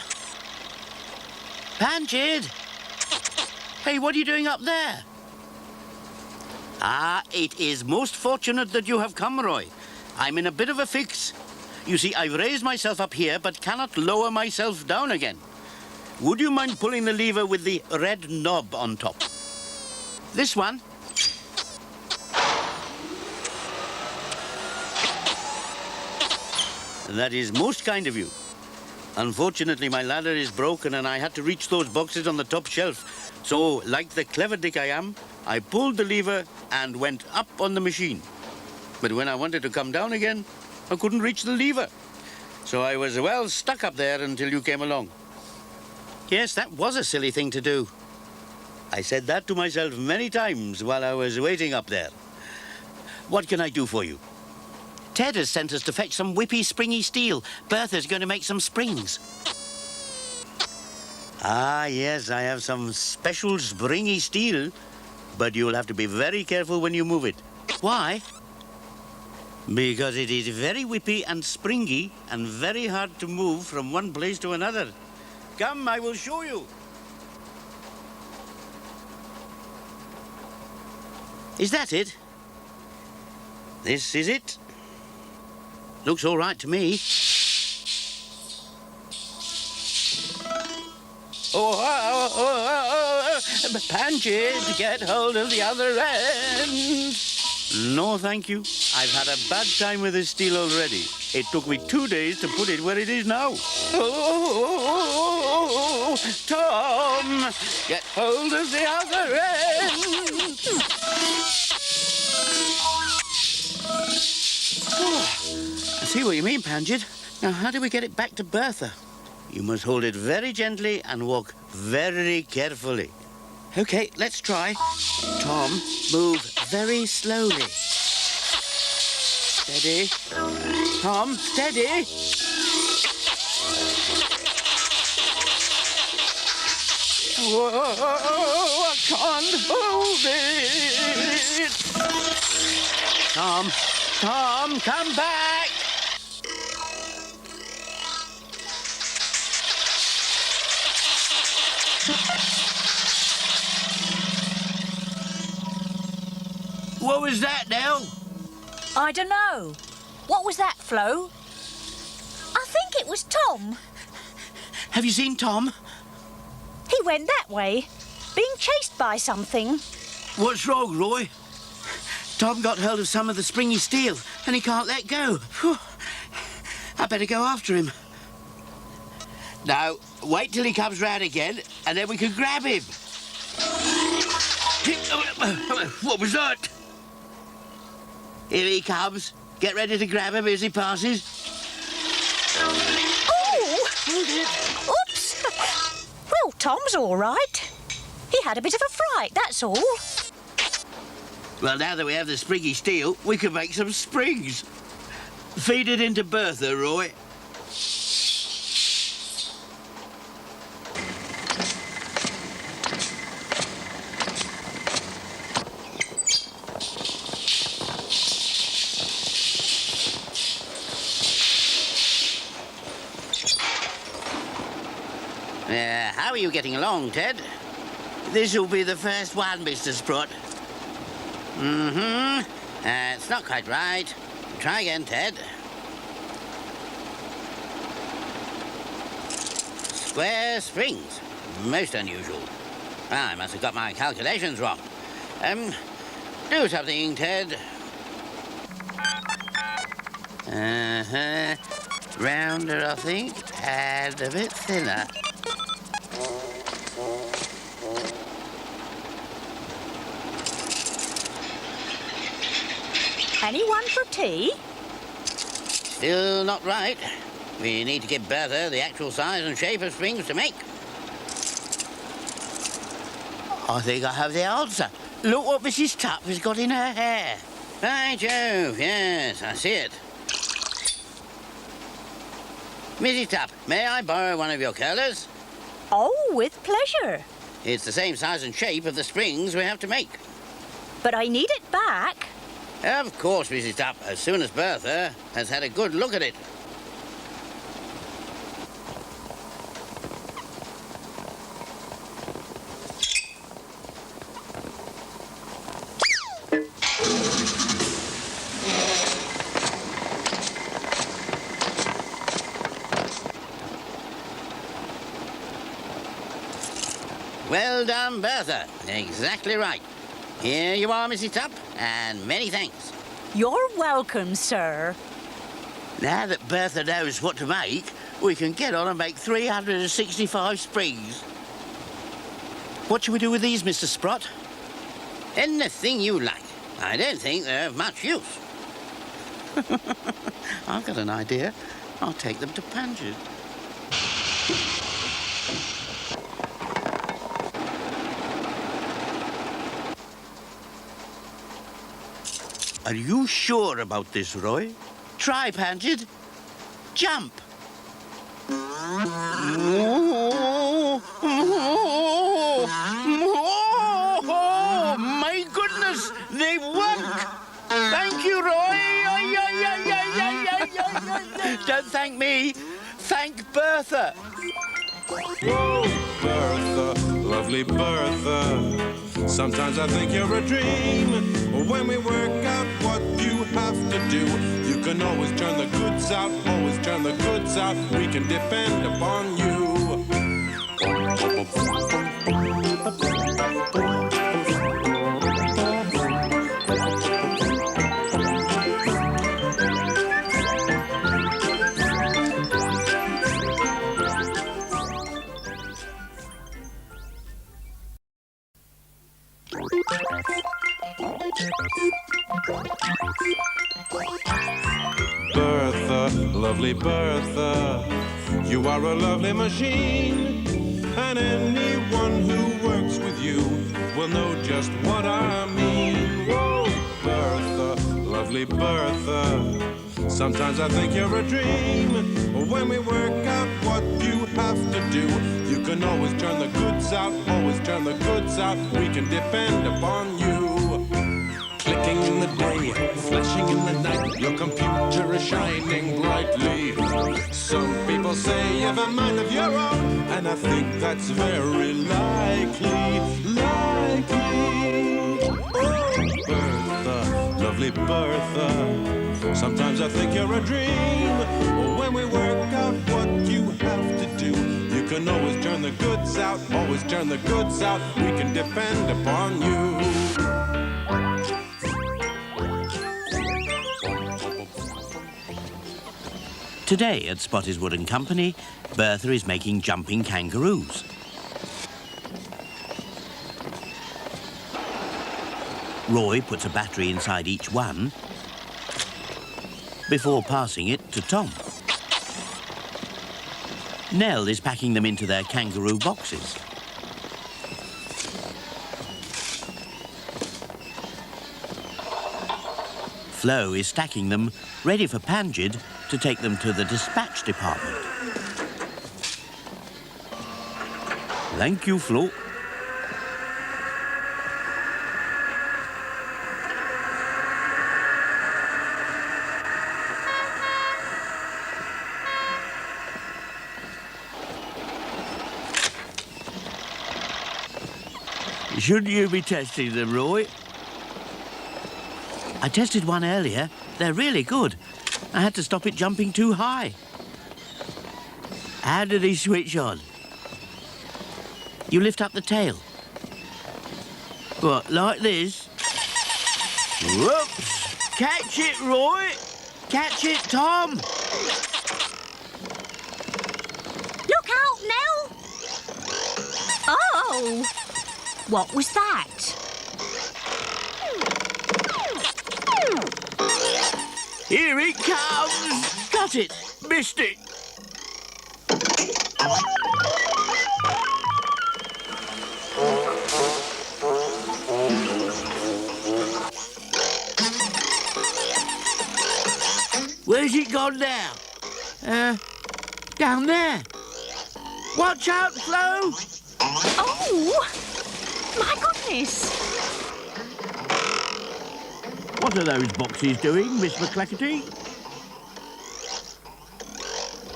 Paget! Hey, what are you doing up there? Ah, it is most fortunate that you have come, Roy. I'm in a bit of a fix. You see, I've raised myself up here, but cannot lower myself down again. Would you mind pulling the lever with the red knob on top? This one. That is most kind of you. Unfortunately, my ladder is broken and I had to reach those boxes on the top shelf. So, like the clever dick I am, I pulled the lever and went up on the machine. But when I wanted to come down again, I couldn't reach the lever. So I was well stuck up there until you came along. Yes, that was a silly thing to do. I said that to myself many times while I was waiting up there. What can I do for you? Ted has sent us to fetch some whippy, springy steel. Bertha's going to make some springs. Ah, yes, I have some special springy steel, but you'll have to be very careful when you move it. Why? Because it is very whippy and springy and very hard to move from one place to another. Come, I will show you. Is that it? This is it. Looks all right to me. Paget, get hold of the other end. No, thank you. I've had a bad time with this steel already. It took me 2 days to put it where it is now. Oh, Tom, get hold of the other end. I see what you mean, Paget. Now, how do we get it back to Bertha? You must hold it very gently and walk very carefully. OK, let's try. Tom, move very slowly. Steady. Tom, steady. Whoa, I can't hold it. Tom, come back. What was that, Nell? I don't know. What was that, Flo? I think it was Tom. Have you seen Tom? He went that way, being chased by something. What's wrong, Roy? Tom got hold of some of the springy steel and he can't let go. Whew. I better go after him. Now, wait till he comes round again and then we can grab him. What was that? Here he comes. Get ready to grab him as he passes. Oh! Oops! Well, Tom's all right. He had a bit of a fright, that's all. Well, now that we have the springy steel, we can make some springs. Feed it into Bertha, Roy. How are you getting along, Ted? This'll be the first one, Mr. Sprott. It's not quite right. Try again, Ted. Square springs. Most unusual. I must have got my calculations wrong. Do something, Ted. Rounder, I think, and a bit thinner. Anyone for tea? Still not right. We need to give Bertha the actual size and shape of springs to make. I think I have the answer. Look what Mrs. Tupp has got in her hair. By Jove, yes, I see it. Mrs. Tupp, may I borrow one of your curlers? Oh, with pleasure. It's the same size and shape of the springs we have to make. But I need it back. Of course, Mrs. Tupp, as soon as Bertha has had a good look at it. Well done, Bertha. Exactly right. Here you are, Mrs. Tupp, and many thanks. You're welcome, sir. Now that Bertha knows what to make, we can get on and make 365 springs. What shall we do with these, Mr. Sprott? Anything you like. I don't think they're of much use. I've got an idea. I'll take them to Panjit. Are you sure about this, Roy? Try, Panjit. Jump. Oh, my goodness, they work. Thank you, Roy. Don't thank me. Thank Bertha. Oh, Bertha, lovely Bertha. Sometimes I think you're a dream. When we work out what you have to do, you can always turn the goods out, always turn the goods out. We can depend upon you. Bertha, lovely Bertha, you are a lovely machine, and anyone who works with you will know just what I mean. Whoa, Bertha, lovely Bertha, sometimes I think you're a dream. When we work out what you have to do, you can always turn the goods out, always turn the goods out. We can depend upon you. Clicking in the day, flashing in the night, your computer is shining brightly. Some people say you have a mind of your own, and I think that's very likely. Oh, Bertha, lovely Bertha, sometimes I think you're a dream. When we work out what you have to do, you can always turn the goods out, always turn the goods out. We can depend upon you. Today at Spotty's Wooden Company, Bertha is making jumping kangaroos. Roy puts a battery inside each one before passing it to Tom. Nell is packing them into their kangaroo boxes. Flo is stacking them, ready for Panjid to take them to the dispatch department. Thank you, Flo. Shouldn't you be testing them, Roy? I tested one earlier. They're really good. I had to stop it jumping too high. How do they switch on? You lift up the tail. What, like this? Whoops! Catch it, Roy! Catch it, Tom! Look out, Nell! Oh! What was that? Here it comes! Got it! Missed it! Where's it gone now? Down there. Watch out, Flo! Oh! My goodness! What are those boxes doing, Miss McClackety?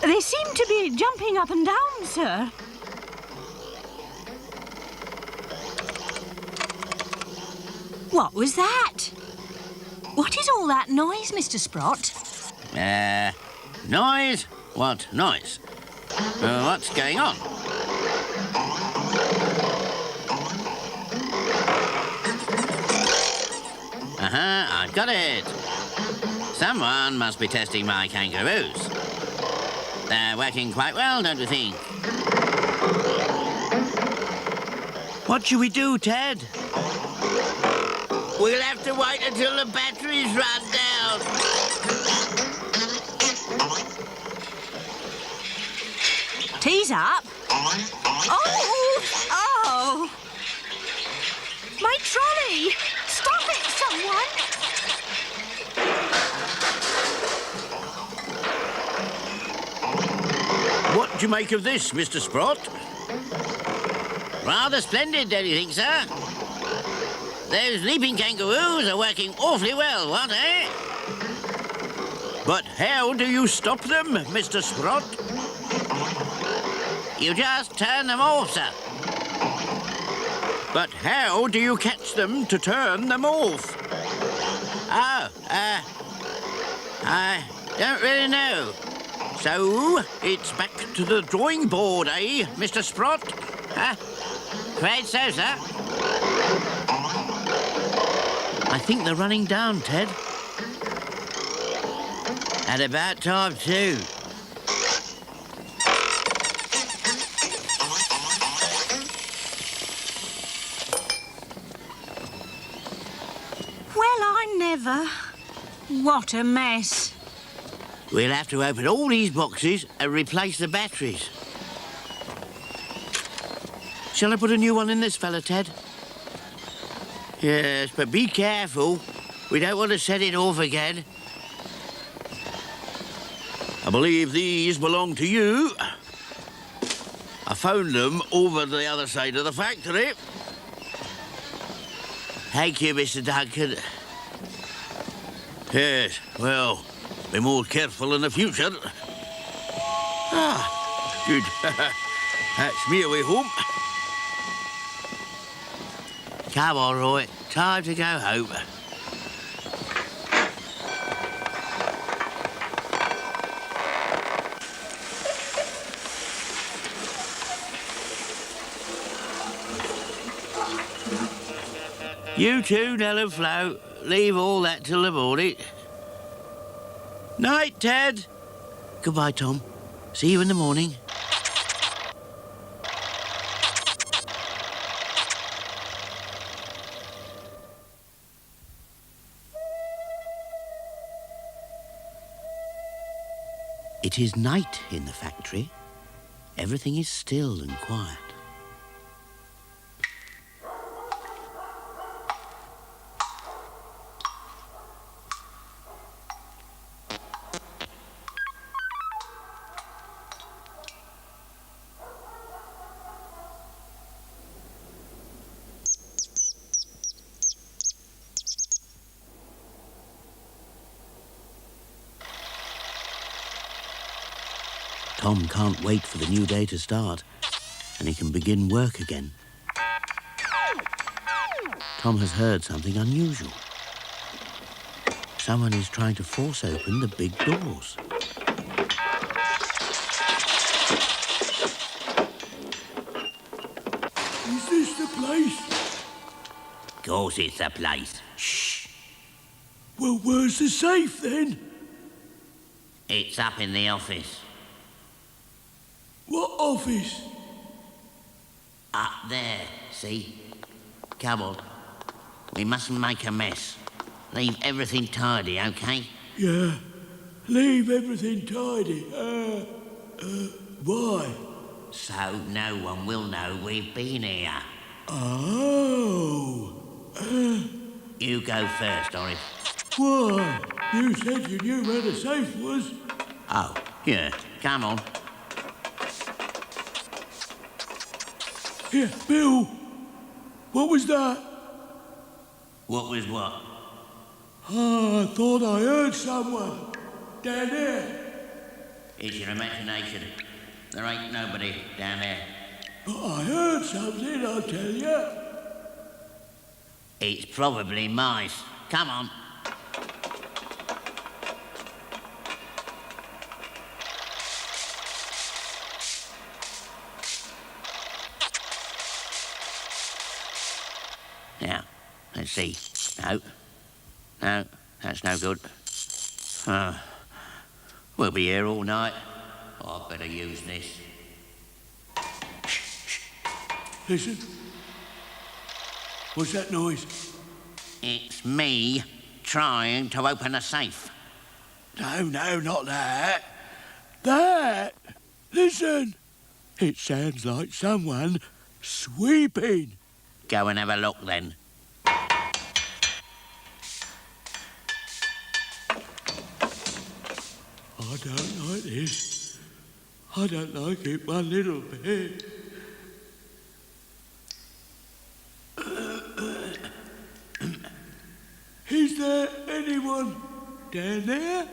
They seem to be jumping up and down, sir. What was that? What is all that noise, Mr. Sprott? Noise? What noise? What's going on? I've got it. Someone must be testing my kangaroos. They're working quite well, don't you think? What should we do, Ted? We'll have to wait until the batteries run down. Tea's up. Oh! Oh! My trolley! Stop it, someone! What do you make of this, Mr. Sprott? Rather splendid, don't you think, sir? Those leaping kangaroos are working awfully well, what, eh? But how do you stop them, Mr. Sprott? You just turn them off, sir. But how do you catch them to turn them off? Oh, I don't really know. So, it's back to the drawing board, eh, Mr. Sprott? Afraid so, sir. I think they're running down, Ted. At about time, too. Well, I never. What a mess. We'll have to open all these boxes and replace the batteries. Shall I put a new one in this fella, Ted? Yes, but be careful. We don't want to set it off again. I believe these belong to you. I found them over the other side of the factory. Thank you, Mr. Duncan. Yes, well, be more careful in the future. Good. That's me away home. Come on, Roy. Time to go home. You two, Nell and Flo, leave all that till the morning. Night, Ted. Goodbye, Tom. See you in the morning. It is night in the factory. Everything is still and quiet. Tom can't wait for the new day to start, and he can begin work again. Tom has heard something unusual. Someone is trying to force open the big doors. Is this the place? Of course it's the place. Shh. Well, where's the safe then? It's up in the office. What office? Up there, see? Come on. We mustn't make a mess. Leave everything tidy, OK? Yeah. Leave everything tidy. Why? So no one will know we've been here. Oh. You go first, Horace. Why? You said you knew where the safe was. Oh, yeah. Come on. Here, Bill. What was that? What was what? Oh, I thought I heard someone. Down there. It's your imagination. There ain't nobody down there. But I heard something, I'll tell you. It's probably mice. Come on. Now, let's see. No, that's no good. We'll be here all night. I'd better use this. Listen. What's that noise? It's me trying to open a safe. No, not that. That! Listen! It sounds like someone sweeping. Go and have a look then. I don't like this. I don't like it one little bit. Is there anyone down there?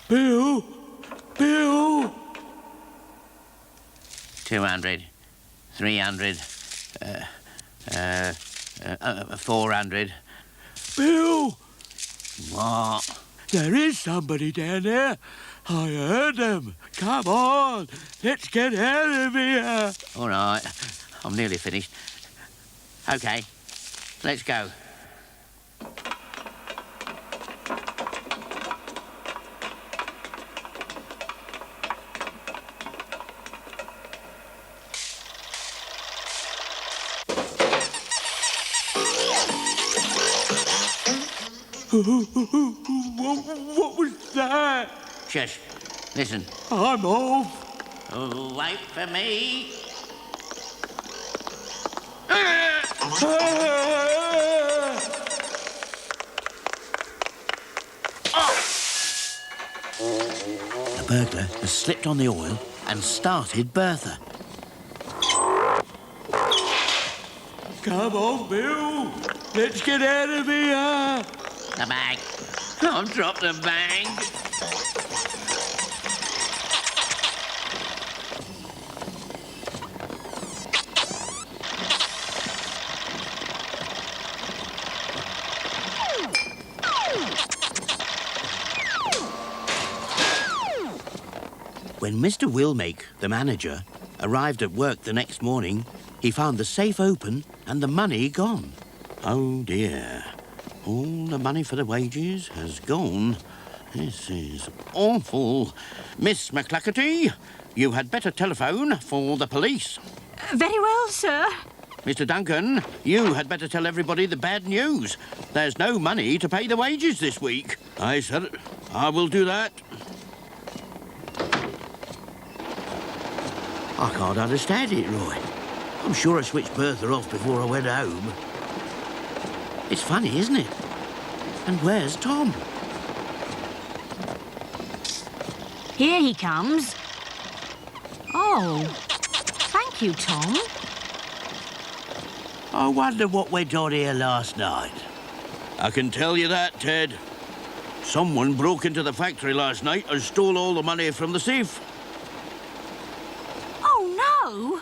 Bill? 200, 300, 400. Bill! What? There is somebody down there. I heard them. Come on, let's get out of here. All right, I'm nearly finished. OK, let's go. What was that? Shush, listen. I'm off. Oh, wait for me. The burglar has slipped on the oil and started Bertha. Come on, Bill. Let's get out of here. The bag. I've dropped the bag. When Mr. Willmake, the manager, arrived at work the next morning, he found the safe open and the money gone. Oh, dear. All the money for the wages has gone. This is awful. Miss McClackerty, you had better telephone for the police. Very well, sir. Mr. Duncan, you had better tell everybody the bad news. There's no money to pay the wages this week. Aye, sir. I will do that. I can't understand it, Roy. I'm sure I switched Bertha off before I went home. It's funny, isn't it? And where's Tom? Here he comes. Oh, thank you, Tom. I wonder what went on here last night. I can tell you that, Ted. Someone broke into the factory last night and stole all the money from the safe. Oh,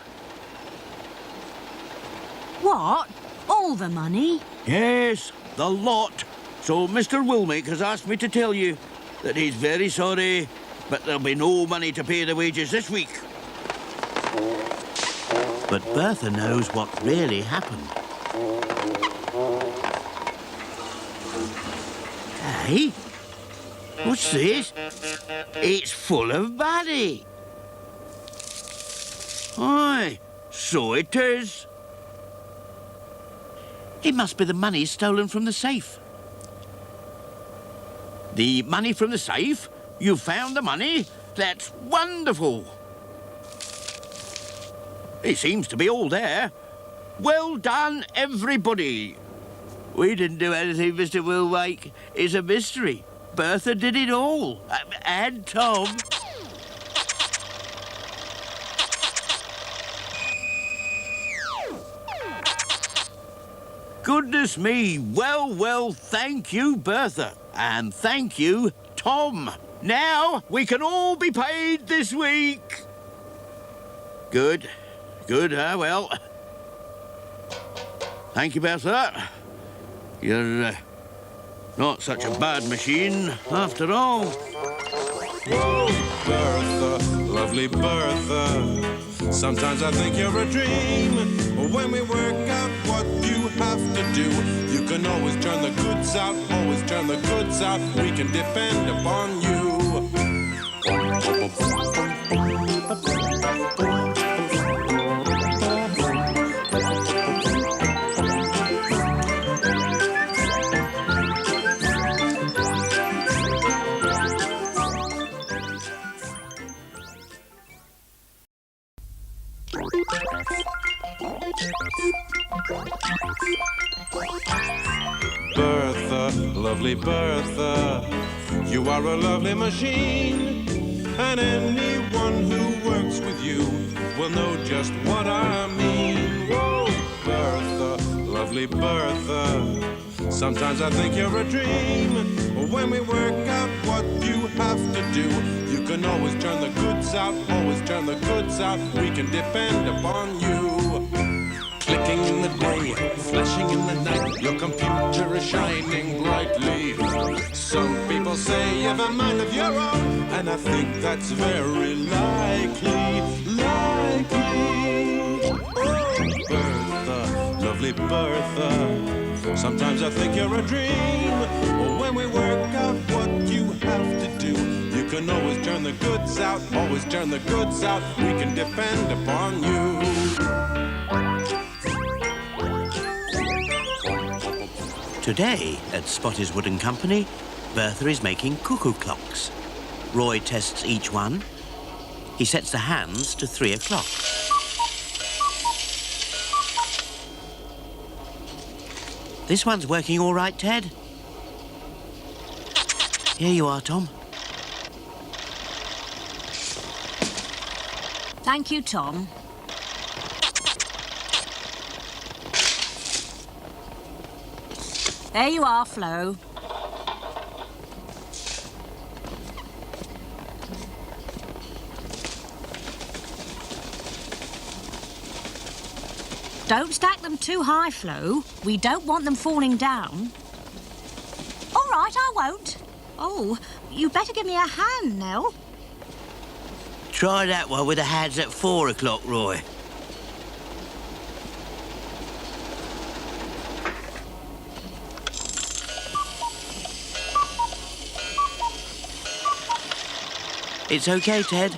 no! What? All the money? Yes, the lot. So Mr. Willmake has asked me to tell you that he's very sorry, but there'll be no money to pay the wages this week. But Bertha knows what really happened. Hey? What's this? It's full of money. Aye, So it is. It must be the money stolen from the safe. The money from the safe? You found the money? That's wonderful. It seems to be all there. Well done, everybody. We didn't do anything, Mr. Wilwake. It's a mystery. Bertha did it all. And Tom. Goodness me. Well, thank you, Bertha. And thank you, Tom. Now we can all be paid this week. Good. Well. Thank you, Bertha. You're not such a bad machine, after all. Whoa, Bertha, lovely Bertha. Sometimes I think you're a dream. When we work out what you have to do, you can always turn the goods out, always turn the goods out. We can depend upon you. Bertha, lovely Bertha, you are a lovely machine, and anyone who works with you will know just what I mean. Whoa, Bertha, lovely Bertha, sometimes I think you're a dream. When we work out what you have to do, you can always turn the goods out, always turn the goods out. We can depend upon you. Clicking in the day, flashing in the night, your computer is shining brightly. Some people say you've a mind of your own, and I think that's very likely. Oh, Bertha, lovely Bertha, sometimes I think you're a dream. When we work out what you have to do, you can always turn the goods out, always turn the goods out. We can depend upon you. Today, at Spotty's Wooden Company, Bertha is making cuckoo clocks. Roy tests each one. He sets the hands to 3 o'clock. This one's working all right, Ted. Here you are, Tom. Thank you, Tom. There you are, Flo. Don't stack them too high, Flo. We don't want them falling down. All right, I won't. Oh, you better give me a hand, Nell. Try that one with the hands at 4 o'clock, Roy. It's okay, Ted.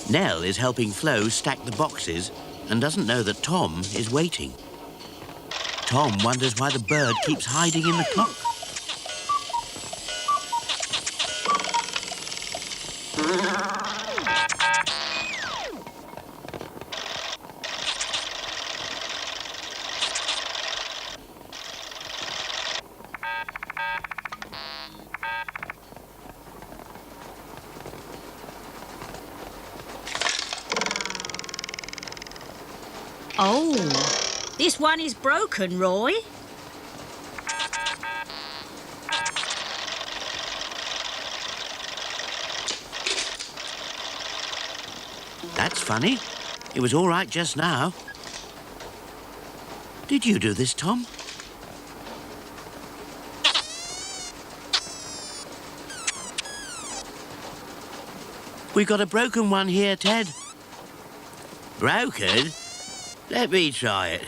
Nell is helping Flo stack the boxes and doesn't know that Tom is waiting. Tom wonders why the bird keeps hiding in the clock. Oh, this one is broken, Roy. That's funny. It was all right just now. Did you do this, Tom? We've got a broken one here, Ted. Broken? Let me try it.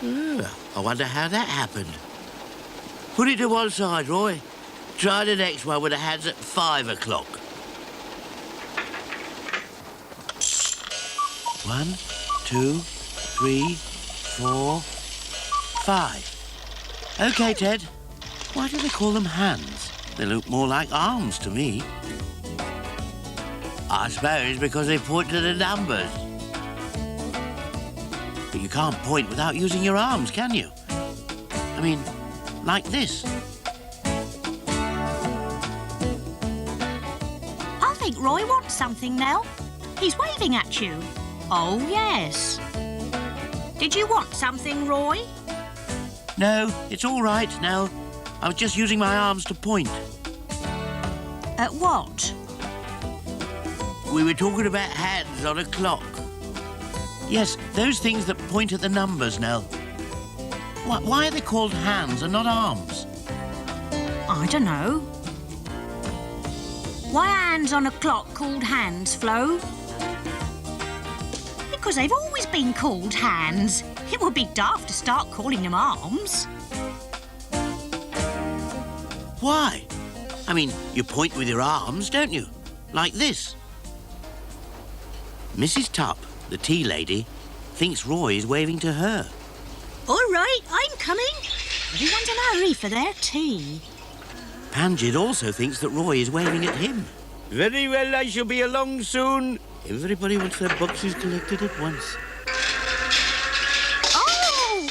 I wonder how that happened. Put it to one side, Roy. Try the next one with the hands at 5 o'clock. 1, 2, 3, 4, 5. OK, Ted. Why do they call them hands? They look more like arms to me. I suppose because they point to the numbers. But you can't point without using your arms, can you? I mean, like this. I think Roy wants something now. He's waving at you. Oh, yes. Did you want something, Roy? No, it's all right now. I was just using my arms to point. At what? We were talking about hands on a clock. Yes, those things that point at the numbers, Nell. Why are they called hands and not arms? I don't know. Why are hands on a clock called hands, Flo? Because they've always been called hands. It would be daft to start calling them arms. Why? I mean, you point with your arms, don't you? Like this. Mrs. Tupp, the tea lady, thinks Roy is waving to her. All right, I'm coming. Everyone's in a hurry for their tea. Panjid also thinks that Roy is waving at him. Very well, I shall be along soon. Everybody wants their boxes collected at once. Oh,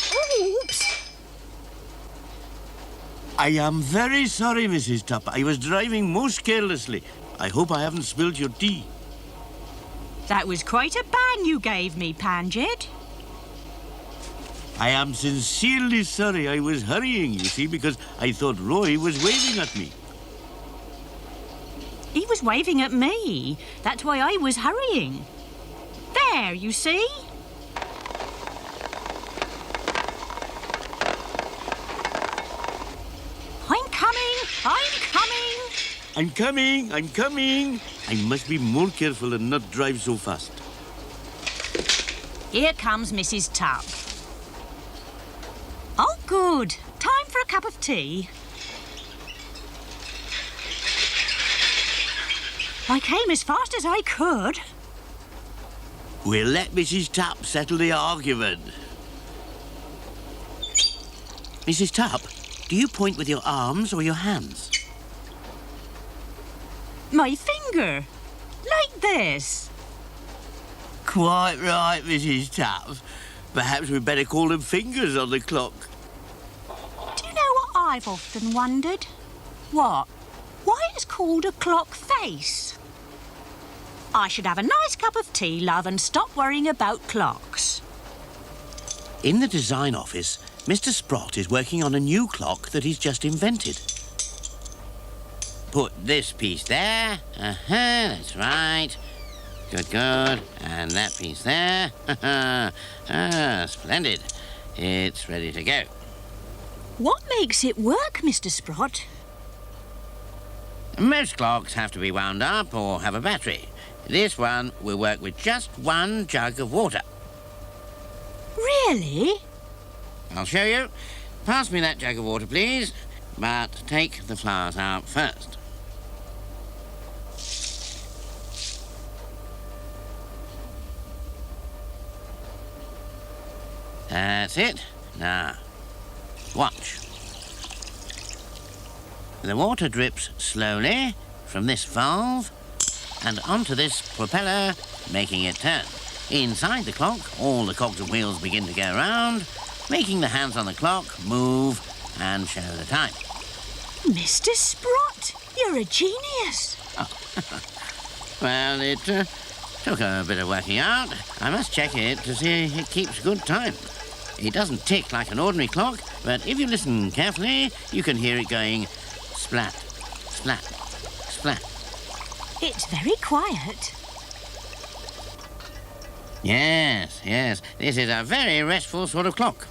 oops. I am very sorry, Mrs. Tupp. I was driving most carelessly. I hope I haven't spilled your tea. That was quite a bang you gave me, Panjid. I am sincerely sorry. I was hurrying, you see, because I thought Roy was waving at me. He was waving at me. That's why I was hurrying. There, you see? I'm coming! I'm coming! I'm coming! I'm coming! I must be more careful and not drive so fast. Here comes Mrs. Tupp. Oh, good. Time for a cup of tea. I came as fast as I could. We'll let Mrs. Tupp settle the argument. Mrs. Tupp, do you point with your arms or your hands? My finger. Like this. Quite right, Mrs. Tupp. Perhaps we'd better call them fingers on the clock. Do you know what I've often wondered? What? Why it's called a clock face? I should have a nice cup of tea, love, and stop worrying about clocks. In the design office, Mr. Sprott is working on a new clock that he's just invented. Put this piece there. That's right. Good, good. And that piece there. Splendid. It's ready to go. What makes it work, Mr. Sprott? Most clocks have to be wound up or have a battery. This one will work with just one jug of water. Really? I'll show you. Pass me that jug of water, please. But take the flowers out first. That's it. Now, watch. The water drips slowly from this valve and onto this propeller, making it turn. Inside the clock, all the cogs and wheels begin to go round, making the hands on the clock move and show the time. Mr. Sprott, you're a genius. Well, it took a bit of working out. I must check it to see it keeps good time. It doesn't tick like an ordinary clock, but if you listen carefully, you can hear it going splat, splat, splat. It's very quiet. Yes, yes. This is a very restful sort of clock.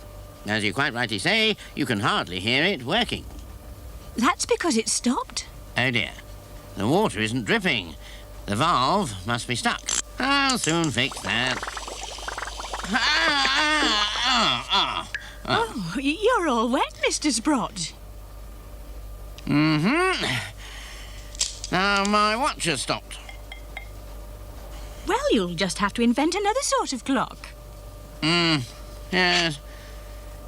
As you quite rightly say, you can hardly hear it working. That's because it stopped. Oh dear. The water isn't dripping. The valve must be stuck. I'll soon fix that. you're all wet, Mr. Sprott. Mm-hmm. Now my watch has stopped. Well, you'll just have to invent another sort of clock. Yes.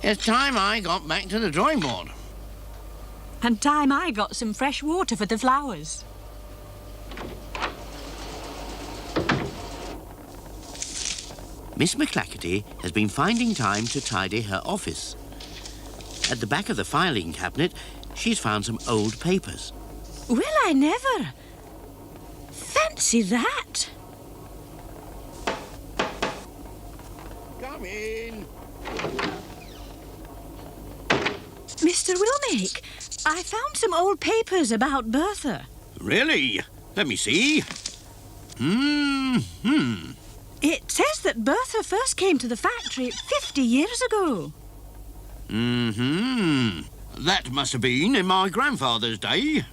It's time I got back to the drawing board. And time I got some fresh water for the flowers. Miss McClackerty has been finding time to tidy her office. At the back of the filing cabinet, she's found some old papers. Well, I never. Fancy that. Come in. Mr. Wilmake, I found some old papers about Bertha. Really? Let me see. It says that Bertha first came to the factory 50 years ago. That must have been in my grandfather's day.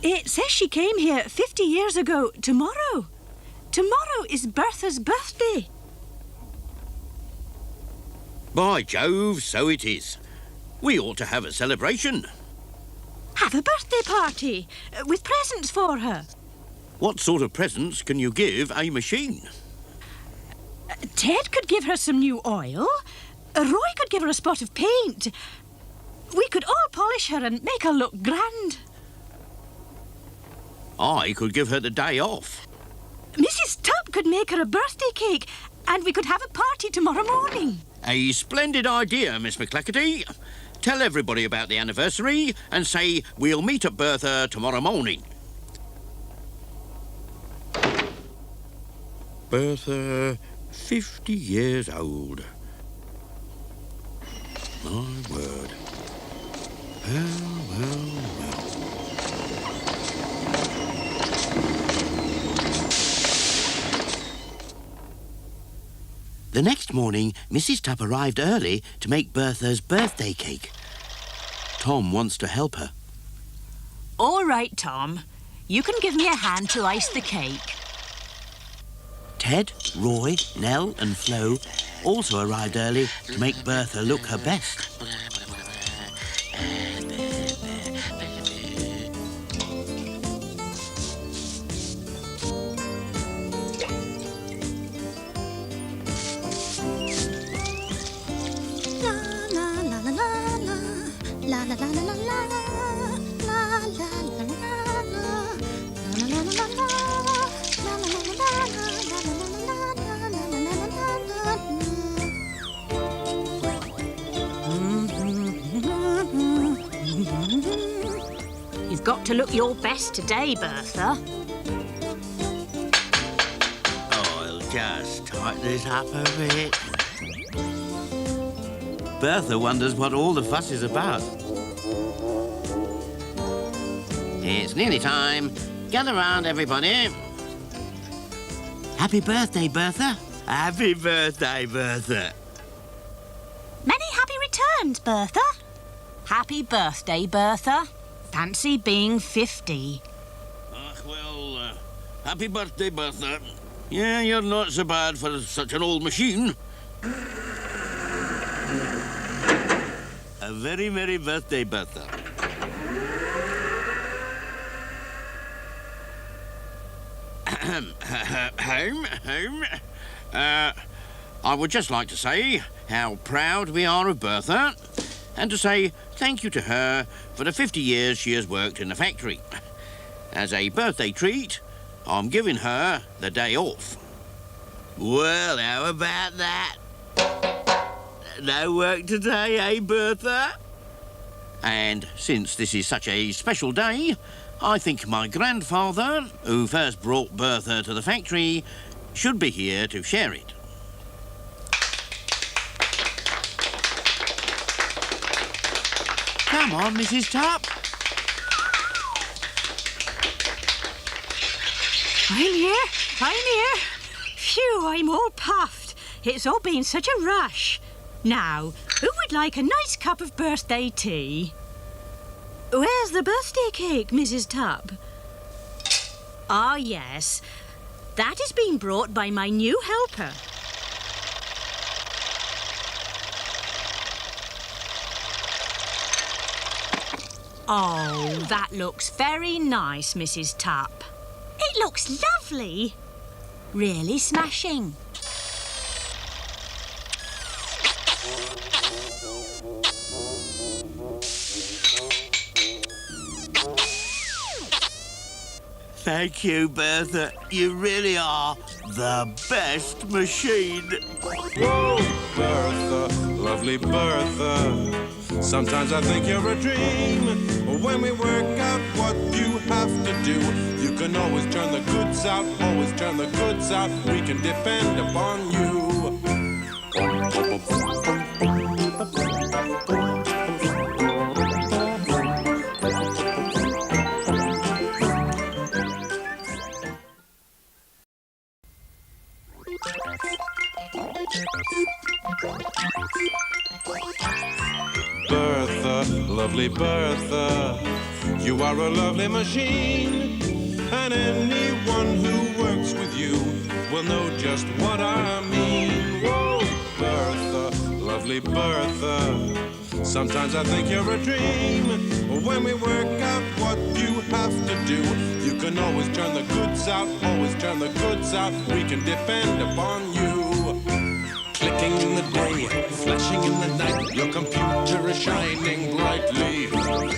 It says she came here 50 years ago tomorrow. Tomorrow is Bertha's birthday. By Jove, so it is. We ought to have a celebration. Have a birthday party with presents for her. What sort of presents can you give a machine? Ted could give her some new oil. Roy could give her a spot of paint. We could all polish her and make her look grand. I could give her the day off. Mrs. Tubb could make her a birthday cake, and we could have a party tomorrow morning. A splendid idea, Miss McClackerty. Tell everybody about the anniversary and say we'll meet at Bertha tomorrow morning. Bertha, 50 years old. My word. Well. The next morning, Mrs. Tubb arrived early to make Bertha's birthday cake. Tom wants to help her. All right, Tom. You can give me a hand to ice the cake. Ted, Roy, Nell and Flo also arrived early to make Bertha look her best. You've got to look your best today, Bertha. I'll just tighten this up a bit. Bertha wonders what all the fuss is about. It's nearly time. Gather round, everybody. Happy birthday, Bertha. Happy birthday, Bertha. Many happy returns, Bertha. Happy birthday, Bertha. Fancy being 50. Happy birthday, Bertha. Yeah, you're not so bad for such an old machine. A very merry birthday, Bertha. Home. I would just like to say how proud we are of Bertha and to say thank you to her for the 50 years she has worked in the factory. As a birthday treat, I'm giving her the day off. Well, how about that? No work today, eh, Bertha? And since this is such a special day, I think my grandfather, who first brought Bertha to the factory, should be here to share it. Come on, Mrs. Tubb. I'm here. Phew, I'm all puffed. It's all been such a rush. Now, who would like a nice cup of birthday tea? Where's the birthday cake, Mrs. Tubb? Ah, yes. That is being brought by my new helper. Oh, that looks very nice, Mrs. Tupp. It looks lovely. Really smashing. Thank you, Bertha. You really are the best machine. Whoa, Bertha, lovely Bertha. Sometimes I think you're a dream. When we work out what you have to do, you can always turn the goods out, always turn the goods out. We can depend upon you. Bertha, lovely Bertha, you are a lovely machine, and anyone who works with you will know just what I mean. Whoa, Bertha, lovely Bertha, sometimes I think you're a dream. When we work out what you have to do, you can always turn the goods out, always turn the goods out. We can depend upon you. Clicking in the day, flashing in the night, your computer is shining brightly.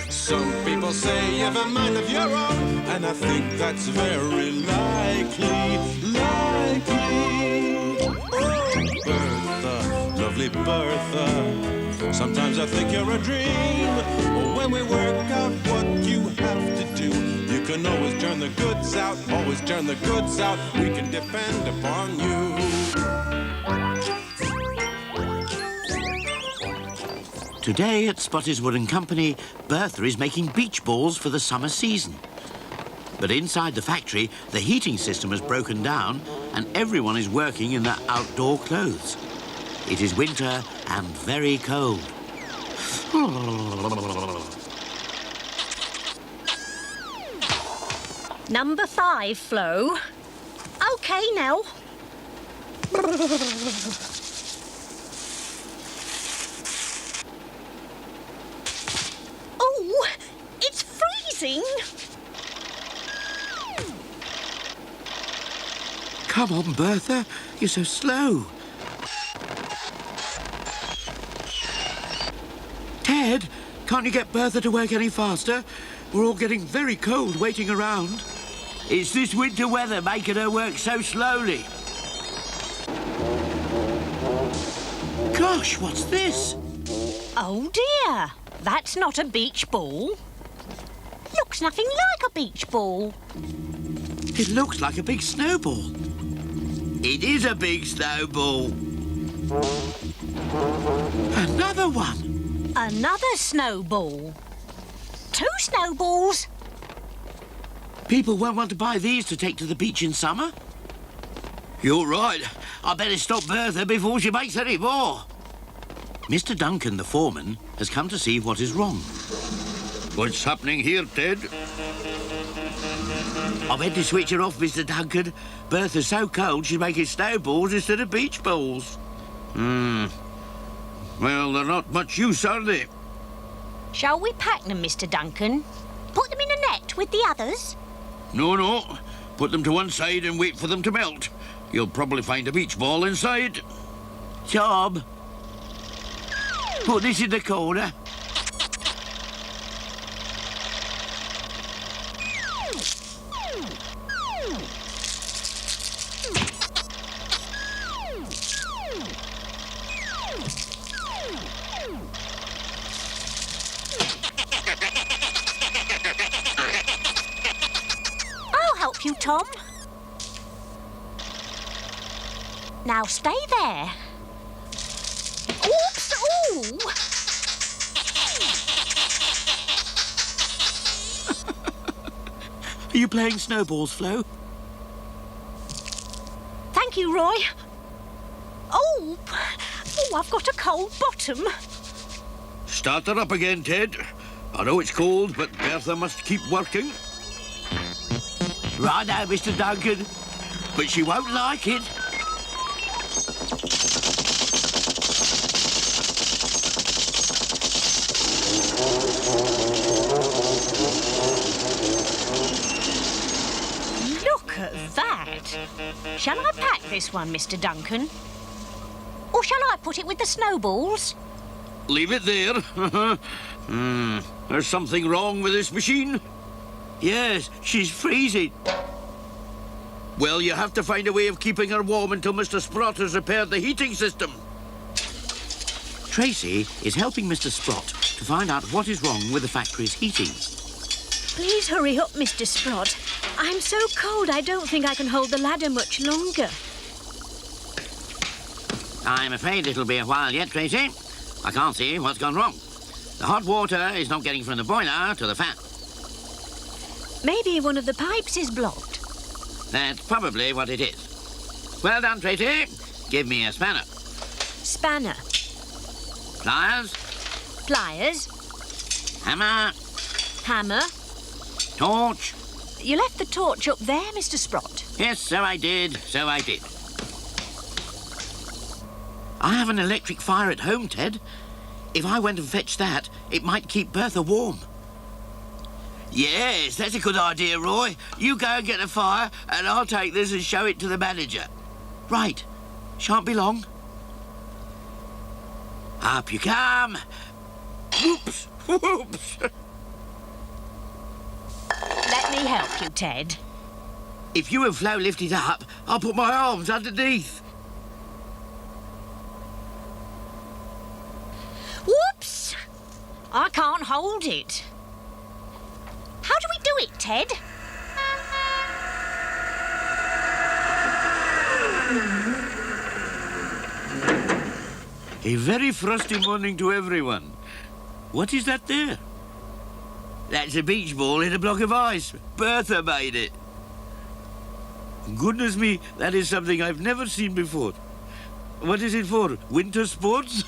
Some people say you have a mind of your own, and I think that's very likely. Oh, Bertha, lovely Bertha, sometimes I think you're a dream. When we work out what you have to do, you can always turn the goods out, always turn the goods out. We can depend upon you. Today at Spotty's Wooden Company, Bertha is making beach balls for the summer season. But inside the factory, the heating system has broken down and everyone is working in their outdoor clothes. It is winter and very cold. Number 5, Flo. OK, now. Oh, it's freezing. Come on, Bertha. You're so slow. Ted, can't you get Bertha to work any faster? We're all getting very cold waiting around. It's this winter weather making her work so slowly. Gosh, what's this? Oh, dear. That's not a beach ball. Looks nothing like a beach ball. It looks like a big snowball. It is a big snowball. Another one. Another snowball. 2 snowballs. People won't want to buy these to take to the beach in summer. You're right. I better stop Bertha before she makes any more. Mr. Duncan, the foreman, has come to see what is wrong. What's happening here, Ted? I meant to switch her off, Mr. Duncan. Bertha's so cold she's making snowballs instead of beach balls. Well, they're not much use, are they? Shall we pack them, Mr. Duncan? Put them in a net with the others? No. Put them to one side and wait for them to melt. You'll probably find a beach ball inside. Tom, put this in the corner. I'll help you, Tom. Now stay there. Oops! Ooh! Are you playing snowballs, Flo? Thank you, Roy. Oh, I've got a cold bottom. Start her up again, Ted. I know it's cold, but Bertha must keep working. Right now, Mr. Duncan. But she won't like it. Shall I pack this one, Mr. Duncan? Or shall I put it with the snowballs? Leave it there. There's something wrong with this machine. Yes, she's freezing. Well, you have to find a way of keeping her warm until Mr. Sprott has repaired the heating system. Tracy is helping Mr. Sprott to find out what is wrong with the factory's heating. Please hurry up, Mr. Sprott. I'm so cold I don't think I can hold the ladder much longer. I'm afraid it'll be a while yet, Tracy. I can't see what's gone wrong. The hot water is not getting from the boiler to the fan. Maybe one of the pipes is blocked. That's probably what it is. Well done, Tracy. Give me a spanner. Spanner. Pliers. Pliers. Hammer. Hammer. Torch. You left the torch up there, Mr. Sprott. Yes, so I did. I have an electric fire at home, Ted. If I went and fetched that, it might keep Bertha warm. Yes, that's a good idea, Roy. You go and get a fire, and I'll take this and show it to the manager. Right. Shan't be long. Up you come. Whoops, whoops. Let me help you, Ted. If you and Flo lift it up, I'll put my arms underneath. Whoops! I can't hold it. How do we do it, Ted? A very frosty morning to everyone. What is that there? That's a beach ball in a block of ice. Bertha made it. Goodness me, that is something I've never seen before. What is it for? Winter sports?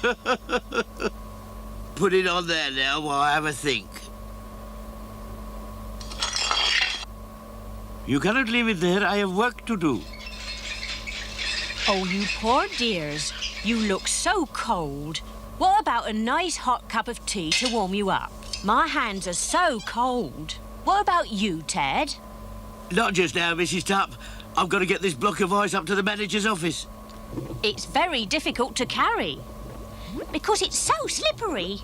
Put it on there now while I have a think. You cannot leave it there. I have work to do. Oh, you poor dears. You look so cold. What about a nice hot cup of tea to warm you up? My hands are so cold. What about you, Ted? Not just now, Mrs. Tupp. I've got to get this block of ice up to the manager's office. It's very difficult to carry. Because it's so slippery.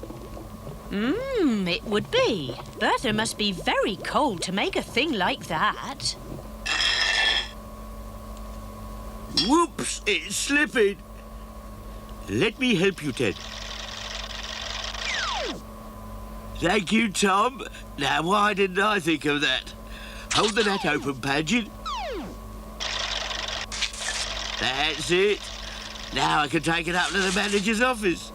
It would be. Bertha must be very cold to make a thing like that. Whoops, it's slipping. Let me help you, Ted. Thank you, Tom. Now, why didn't I think of that? Hold the net open, Paget. That's it. Now I can take it up to the manager's office.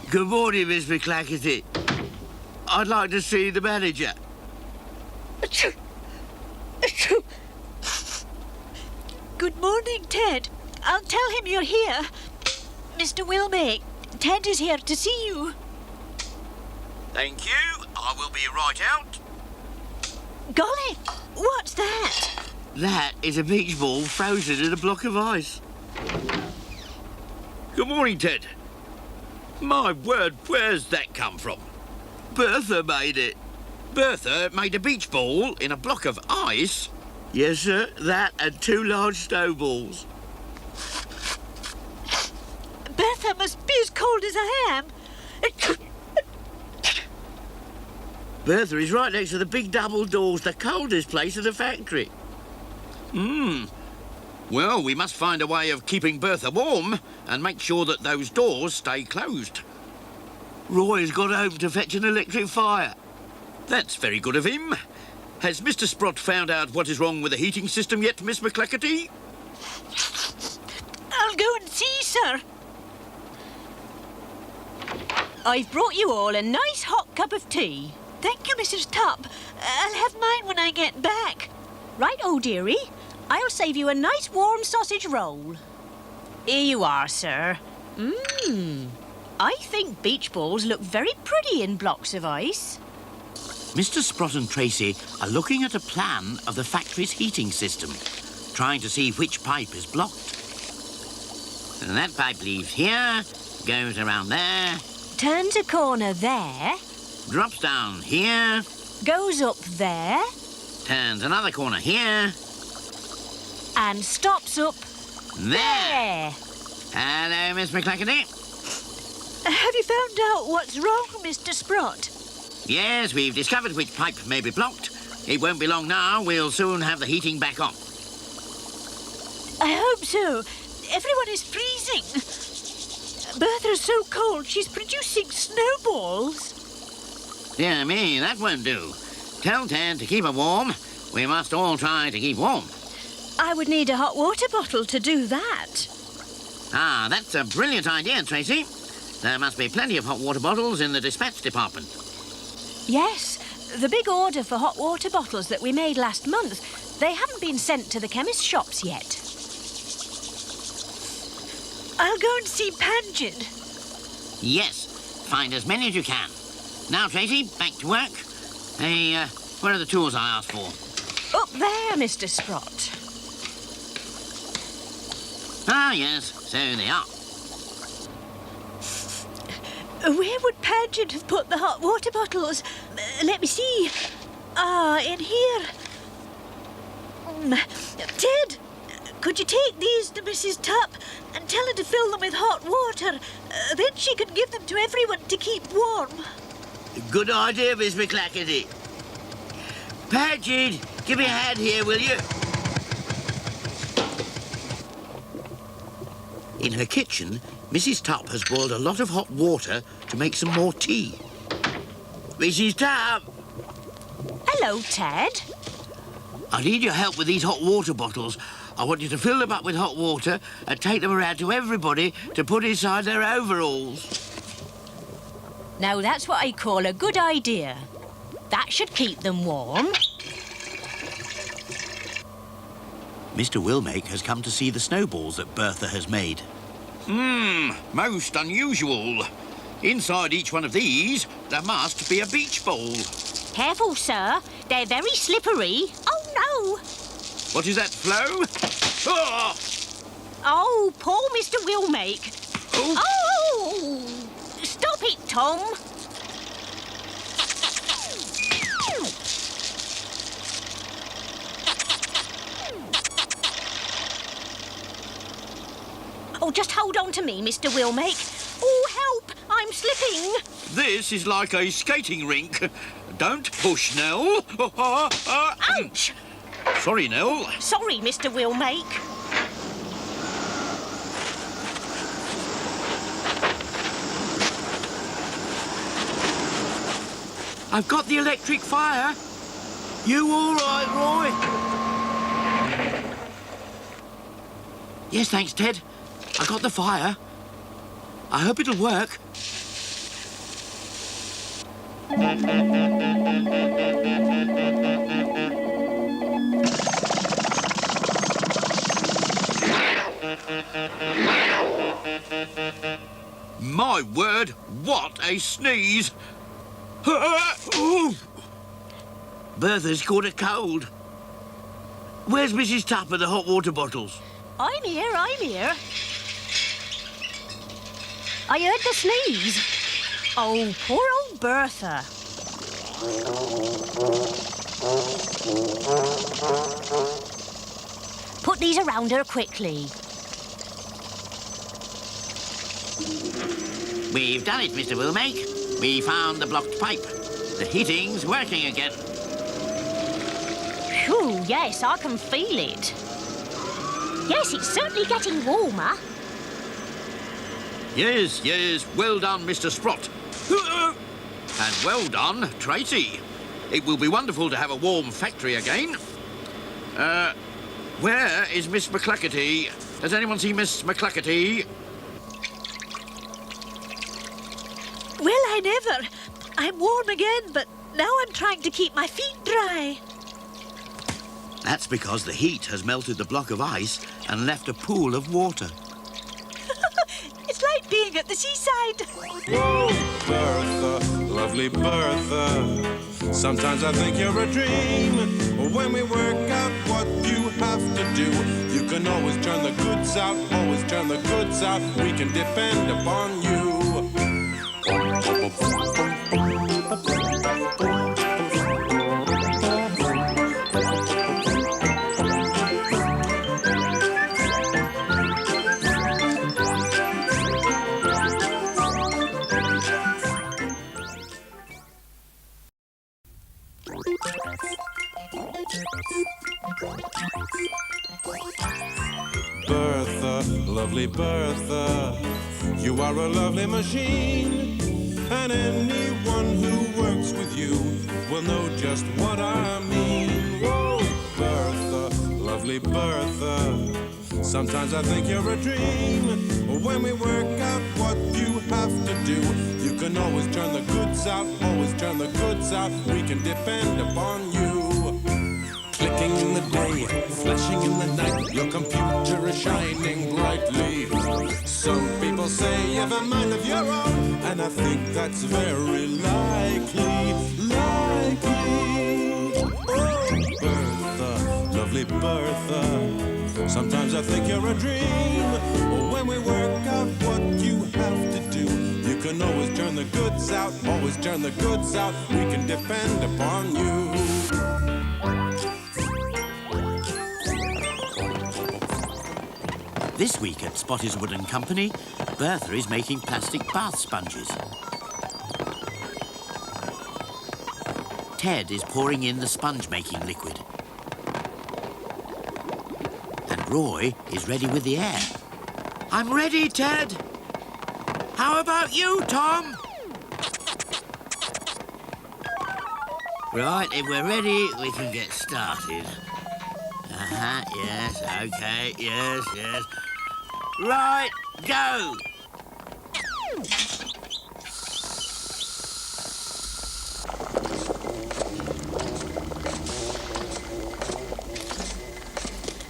Good morning, Miss McClackety. I'd like to see the manager. Good morning, Ted. I'll tell him you're here. Mr. Wilmake, Ted is here to see you. Thank you. I will be right out. Golly, what's that? That is a beach ball frozen in a block of ice. Good morning, Ted. My word, where's that come from? Bertha made it. Bertha made a beach ball in a block of ice? Yes, sir. That and 2 large snowballs. Bertha must be as cold as I am. Bertha is right next to the big double doors, the coldest place in the factory. Well, we must find a way of keeping Bertha warm and make sure that those doors stay closed. Roy's gone home to fetch an electric fire. That's very good of him. Has Mr. Sprott found out what is wrong with the heating system yet, Miss McClackety? I'll go and see, sir. I've brought you all a nice hot cup of tea. Thank you, Mrs. Tupp. I'll have mine when I get back. Right, oh dearie. I'll save you a nice warm sausage roll. Here you are, sir. I think beach balls look very pretty in blocks of ice. Mr. Sprott and Tracy are looking at a plan of the factory's heating system, trying to see which pipe is blocked. And that pipe leaves here, goes around there, Turns a corner there, drops down here, goes up there, turns another corner here, and stops up there. there. Hello, Miss McClackety. Have you found out what's wrong, Mr. Sprott? Yes, we've discovered which pipe may be blocked. It won't be long now. We'll soon have the heating back on. I hope so. Everyone is freezing. Bertha's so cold, she's producing snowballs. Dear me, that won't do. Tell Ted to keep her warm. We must all try to keep warm. I would need a hot water bottle to do that. Ah, that's a brilliant idea, Tracy. There must be plenty of hot water bottles in the dispatch department. Yes, the big order for hot water bottles that we made last month, they haven't been sent to the chemist shops yet. I'll go and see Paget. Yes, find as many as you can. Now, Tracy, back to work. Hey, where are the tools I asked for? Up there, Mr. Sprott. Ah, yes, so they are. Where would Paget have put the hot water bottles? Let me see. Ah, in here. Ted, could you take these to Mrs. Tupp and tell her to fill them with hot water? Then she can give them to everyone to keep warm. Good idea, Miss McClackety. Paget, give me a hand here, will you? In her kitchen, Mrs. Tupp has boiled a lot of hot water to make some more tea. Mrs. Tupp! Hello, Ted. I need your help with these hot water bottles. I want you to fill them up with hot water and take them around to everybody to put inside their overalls. Now, that's what I call a good idea. That should keep them warm. Mr. Wilmake has come to see the snowballs that Bertha has made. Most unusual. Inside each one of these, there must be a beach ball. Careful, sir. They're very slippery. Oh, no. What is that, Flo? Ah! Oh, poor Mr. Wilmake. Oh. Oh! Stop it, Tom. Oh, just hold on to me, Mr. Wilmake. Oh, help! I'm slipping. This is like a skating rink. Don't push, Nell. Ouch! Sorry, Nell. Sorry, Mr. Wilmake. I've got the electric fire. You all right, Roy? Yes, thanks, Ted. I got the fire. I hope it'll work. My word, what a sneeze. Bertha's caught a cold. Where's Mrs. Tupp and the hot water bottles? I'm here. I heard the sneeze. Oh, poor old Bertha. Put these around her quickly. We've done it, Mr. Wilmake. We found the blocked pipe. The heating's working again. Phew, yes, I can feel it. Yes, it's certainly getting warmer. Yes, well done, Mr. Sprott. And well done, Tracy. It will be wonderful to have a warm factory again. Where is Miss McClackety? Has anyone seen Miss McClackety? Well, I never. I'm warm again, but now I'm trying to keep my feet dry. That's because the heat has melted the block of ice and left a pool of water. It's like being at the seaside. Bertha, lovely Bertha, Sometimes I think you're a dream. When we work out what you have to do, you can always turn the goods out, always turn the goods out. We can depend upon you. Bertha, lovely Bertha, you are a lovely machine, and anyone who works with you will know just what I mean. Whoa, Bertha, lovely Bertha, sometimes I think you're a dream. When we work out what you have to do, you can always turn the goods out, always turn the goods out. We can depend upon you. Clicking in the day, flashing in the night, your computer is shining brightly. Some people say you've a mind of your own, and I think that's very likely. Oh, Bertha, lovely Bertha, sometimes I think you're a dream. When we work out what you have to do, you can always turn the goods out, always turn the goods out. We can depend upon you. This week at Spotty's Wooden Company, Bertha is making plastic bath sponges. Ted is pouring in the sponge-making liquid. And Roy is ready with the air. I'm ready, Ted. How about you, Tom? Right, if we're ready, we can get started. Yes, OK, yes. Right, go!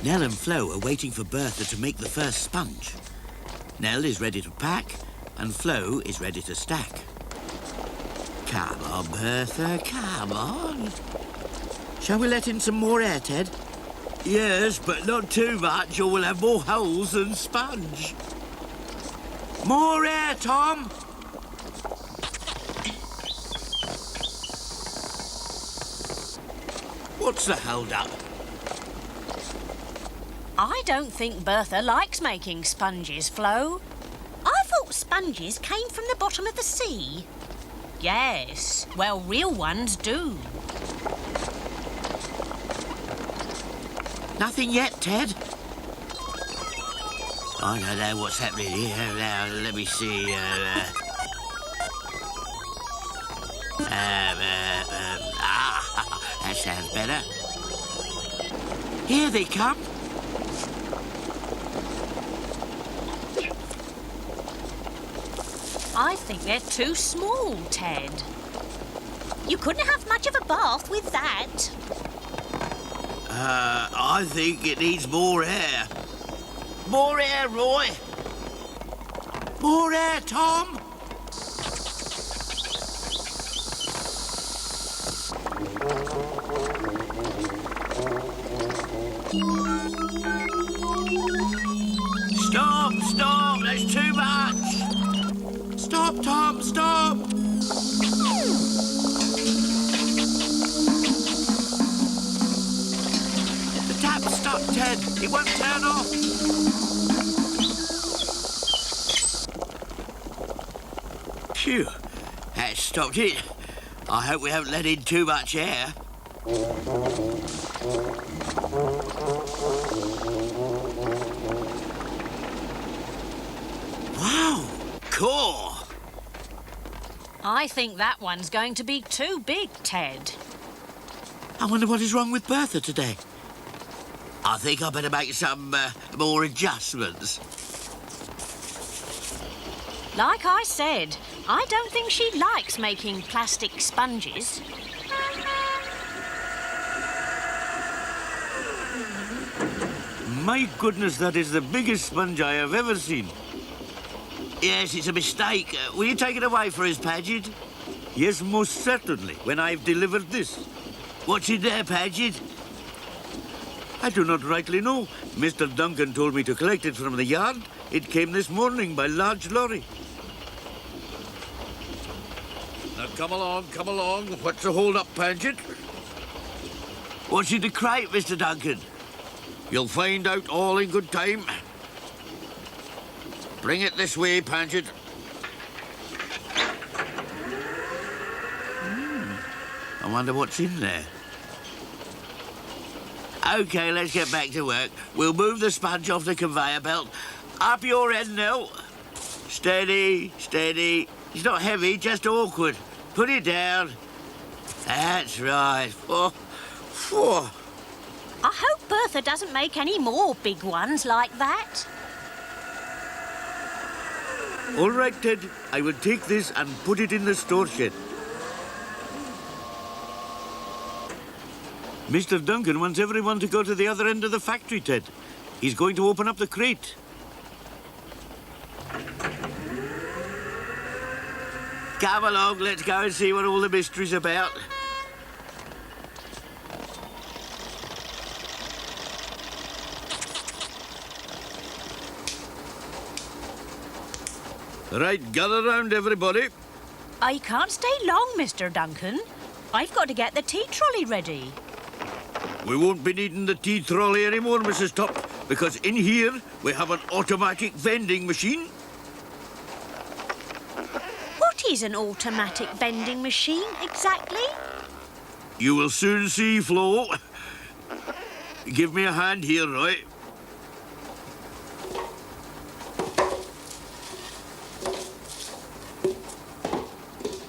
Nell and Flo are waiting for Bertha to make the first sponge. Nell is ready to pack, and Flo is ready to stack. Come on, Bertha, come on. Shall we let in some more air, Ted? Yes, but not too much, or we'll have more holes than sponge. More air, Tom. What's the hold-up? I don't think Bertha likes making sponges, Flo. I thought sponges came from the bottom of the sea. Yes, well, real ones do. Nothing yet, Ted. I don't know what's happening here. Now, let me see. That sounds better. Here they come. I think they're too small, Ted. You couldn't have much of a bath with that. I think it needs more air. More air, Roy. More air, Tom. Stop, that's too much. Stop, Tom, stop. The tap's stuck, Ted. It won't turn off. Phew, that stopped it. I hope we haven't let in too much air. Wow, cool. I think that one's going to be too big, Ted. I wonder what is wrong with Bertha today. I think I better make some more adjustments. Like I said, I don't think she likes making plastic sponges. My goodness, that is the biggest sponge I have ever seen. Yes, it's a mistake. Will you take it away for us, Paget? Yes, most certainly, when I've delivered this. What's in there, Paget? I do not rightly know. Mr. Duncan told me to collect it from the yard. It came this morning by large lorry. Now, come along, come along. What's the hold-up, Paget? What's in the crate, Mr. Duncan? You'll find out all in good time. Bring it this way, Paget. I wonder what's in there. OK, let's get back to work. We'll move the sponge off the conveyor belt. Up your end, Nell. Steady, steady. It's not heavy, just awkward. Put it down. That's right. Oh, oh. I hope Bertha doesn't make any more big ones like that. All right, Ted. I will take this and put it in the store shed. Mr. Duncan wants everyone to go to the other end of the factory, Ted. He's going to open up the crate. Come along, let's go and see what all the mystery's about. Right, gather round, everybody. I can't stay long, Mr. Duncan. I've got to get the tea trolley ready. We won't be needing the tea trolley anymore, Mrs. Top, because in here we have an automatic vending machine. What is an automatic vending machine exactly? You will soon see, Flo. Give me a hand here, Roy.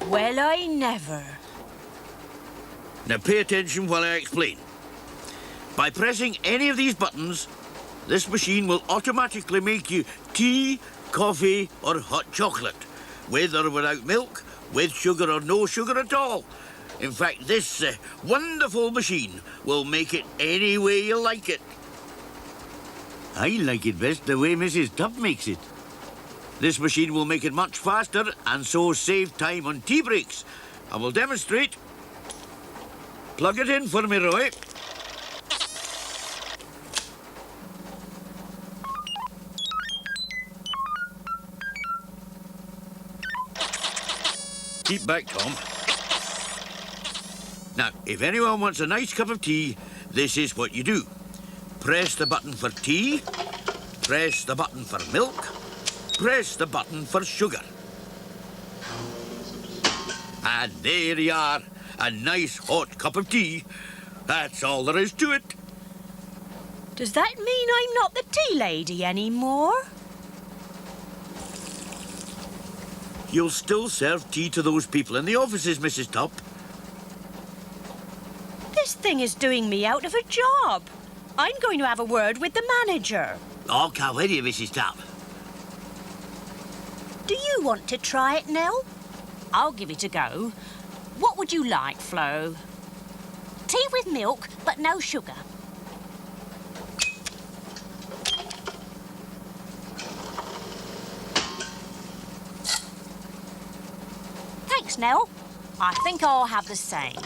Well, I never. Now pay attention while I explain. By pressing any of these buttons, this machine will automatically make you tea, coffee or hot chocolate, with or without milk, with sugar or no sugar at all. In fact, this wonderful machine will make it any way you like it. I like it best the way Mrs. Tubb makes it. This machine will make it much faster and so save time on tea breaks. I will demonstrate. Plug it in for me, Roy. Keep back, Tom. Now, if anyone wants a nice cup of tea, this is what you do. Press the button for tea, press the button for milk, press the button for sugar. And there you are, a nice hot cup of tea. That's all there is to it. Does that mean I'm not the tea lady anymore? You'll still serve tea to those people in the offices, Mrs. Tubb. This thing is doing me out of a job. I'm going to have a word with the manager. I'll come with you, Mrs. Tubb. Do you want to try it, Nell? I'll give it a go. What would you like, Flo? Tea with milk, but no sugar. Thanks, Nell. I think I'll have the same.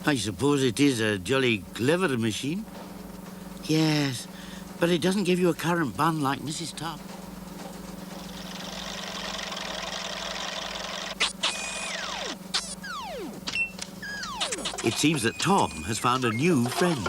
I suppose it is a jolly clever machine. Yes, but it doesn't give you a currant bun like Mrs. Tubb. It seems that Tom has found a new friend.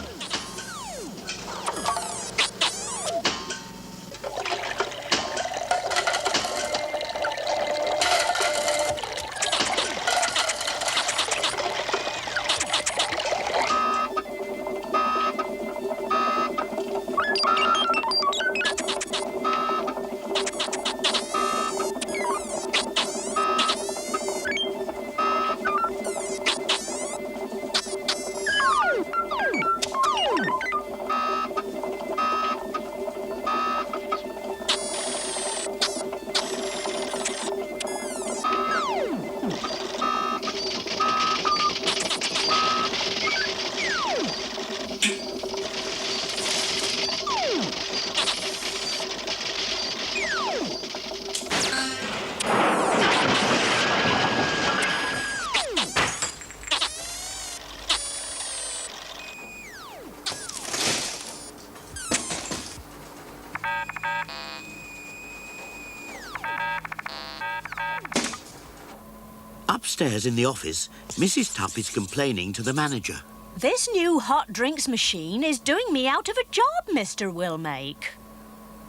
Upstairs in the office, Mrs. Tupp is complaining to the manager. This new hot drinks machine is doing me out of a job, Mr. Willmake.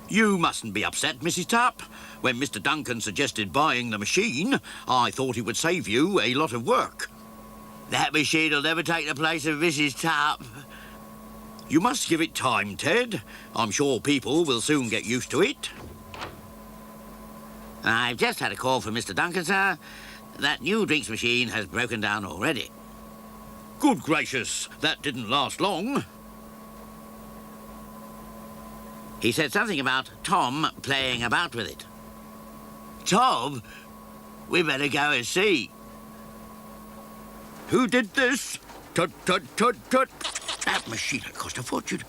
You mustn't be upset, Mrs. Tupp. When Mr. Duncan suggested buying the machine, I thought it would save you a lot of work. That machine will never take the place of Mrs. Tupp. You must give it time, Ted. I'm sure people will soon get used to it. I've just had a call from Mr. Duncan, sir. That new drinks machine has broken down already. Good gracious, that didn't last long. He said something about Tom playing about with it. Tom? We better go and see. Who did this? Tut, tut, tut, tut. That machine had cost a fortune.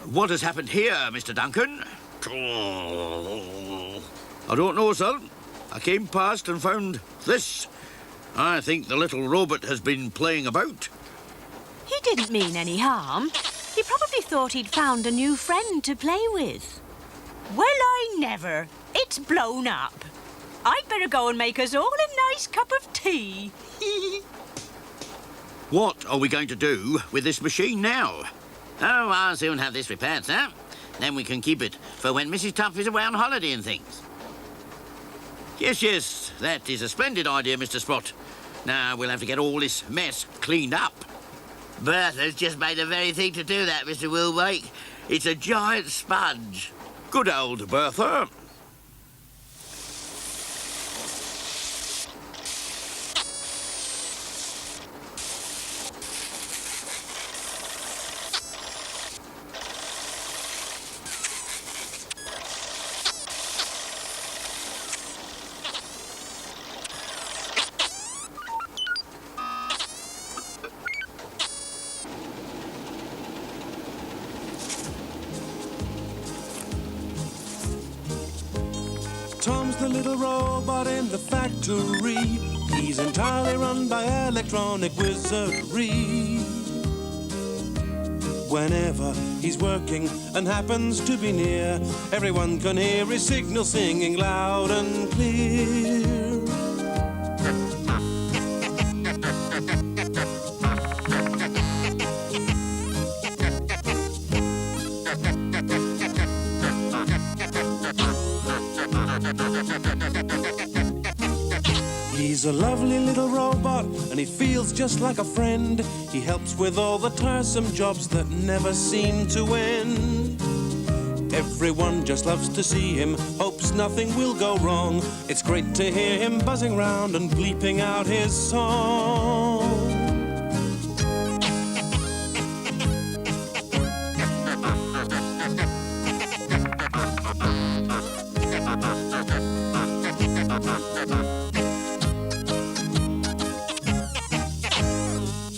What has happened here, Mr. Duncan? I don't know, sir. I came past and found this. I think the little robot has been playing about. He didn't mean any harm. He probably thought he'd found a new friend to play with. Well, I never. It's blown up. I'd better go and make us all a nice cup of tea. What are we going to do with this machine now? Oh, I'll soon have this repaired, sir. Then we can keep it for when Mrs. Tupp is away on holiday and things. Yes, that is a splendid idea, Mr. Sprott. Now we'll have to get all this mess cleaned up. Bertha's just made the very thing to do that, Mr. Willmake. It's a giant sponge. Good old Bertha. Tom's the little robot in the factory. He's entirely run by electronic wizardry. Whenever he's working and happens to be near, everyone can hear his signal singing loud and clear. He's a lovely little robot, and he feels just like a friend. He helps with all the tiresome jobs that never seem to end. Everyone just loves to see him, hopes nothing will go wrong. It's great to hear him buzzing round and bleeping out his song.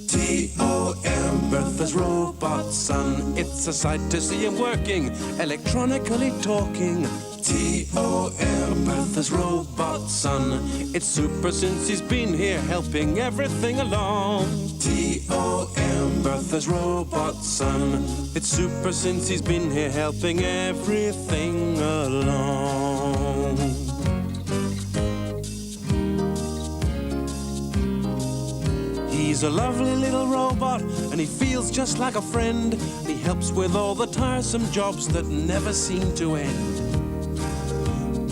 T.O.M. Bertha's robot son. It's a sight to see him working, electronically talking. T.O.M. Bertha's robot son. It's super since he's been here, helping everything along. T.O.M. Bertha's robot son. It's super since he's been here, helping everything along. He's a lovely little robot, and he feels just like a friend. He helps with all the tiresome jobs that never seem to end.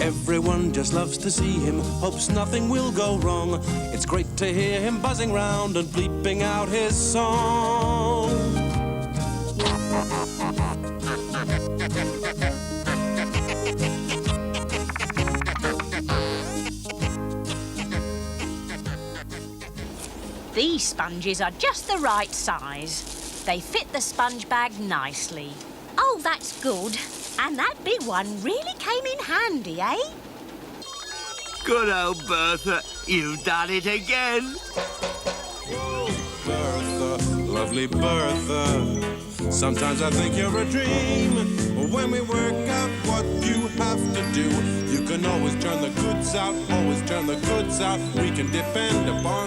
Everyone just loves to see him, hopes nothing will go wrong. It's great to hear him buzzing round and bleeping out his song. These sponges are just the right size. They fit the sponge bag nicely. Oh, that's good. And that big one really came in handy, eh? Good old Bertha, you've done it again. Bertha, lovely Bertha. Sometimes I think you're a dream. When we work out what you have to do, you can always turn the goods out, always turn the goods out. We can depend upon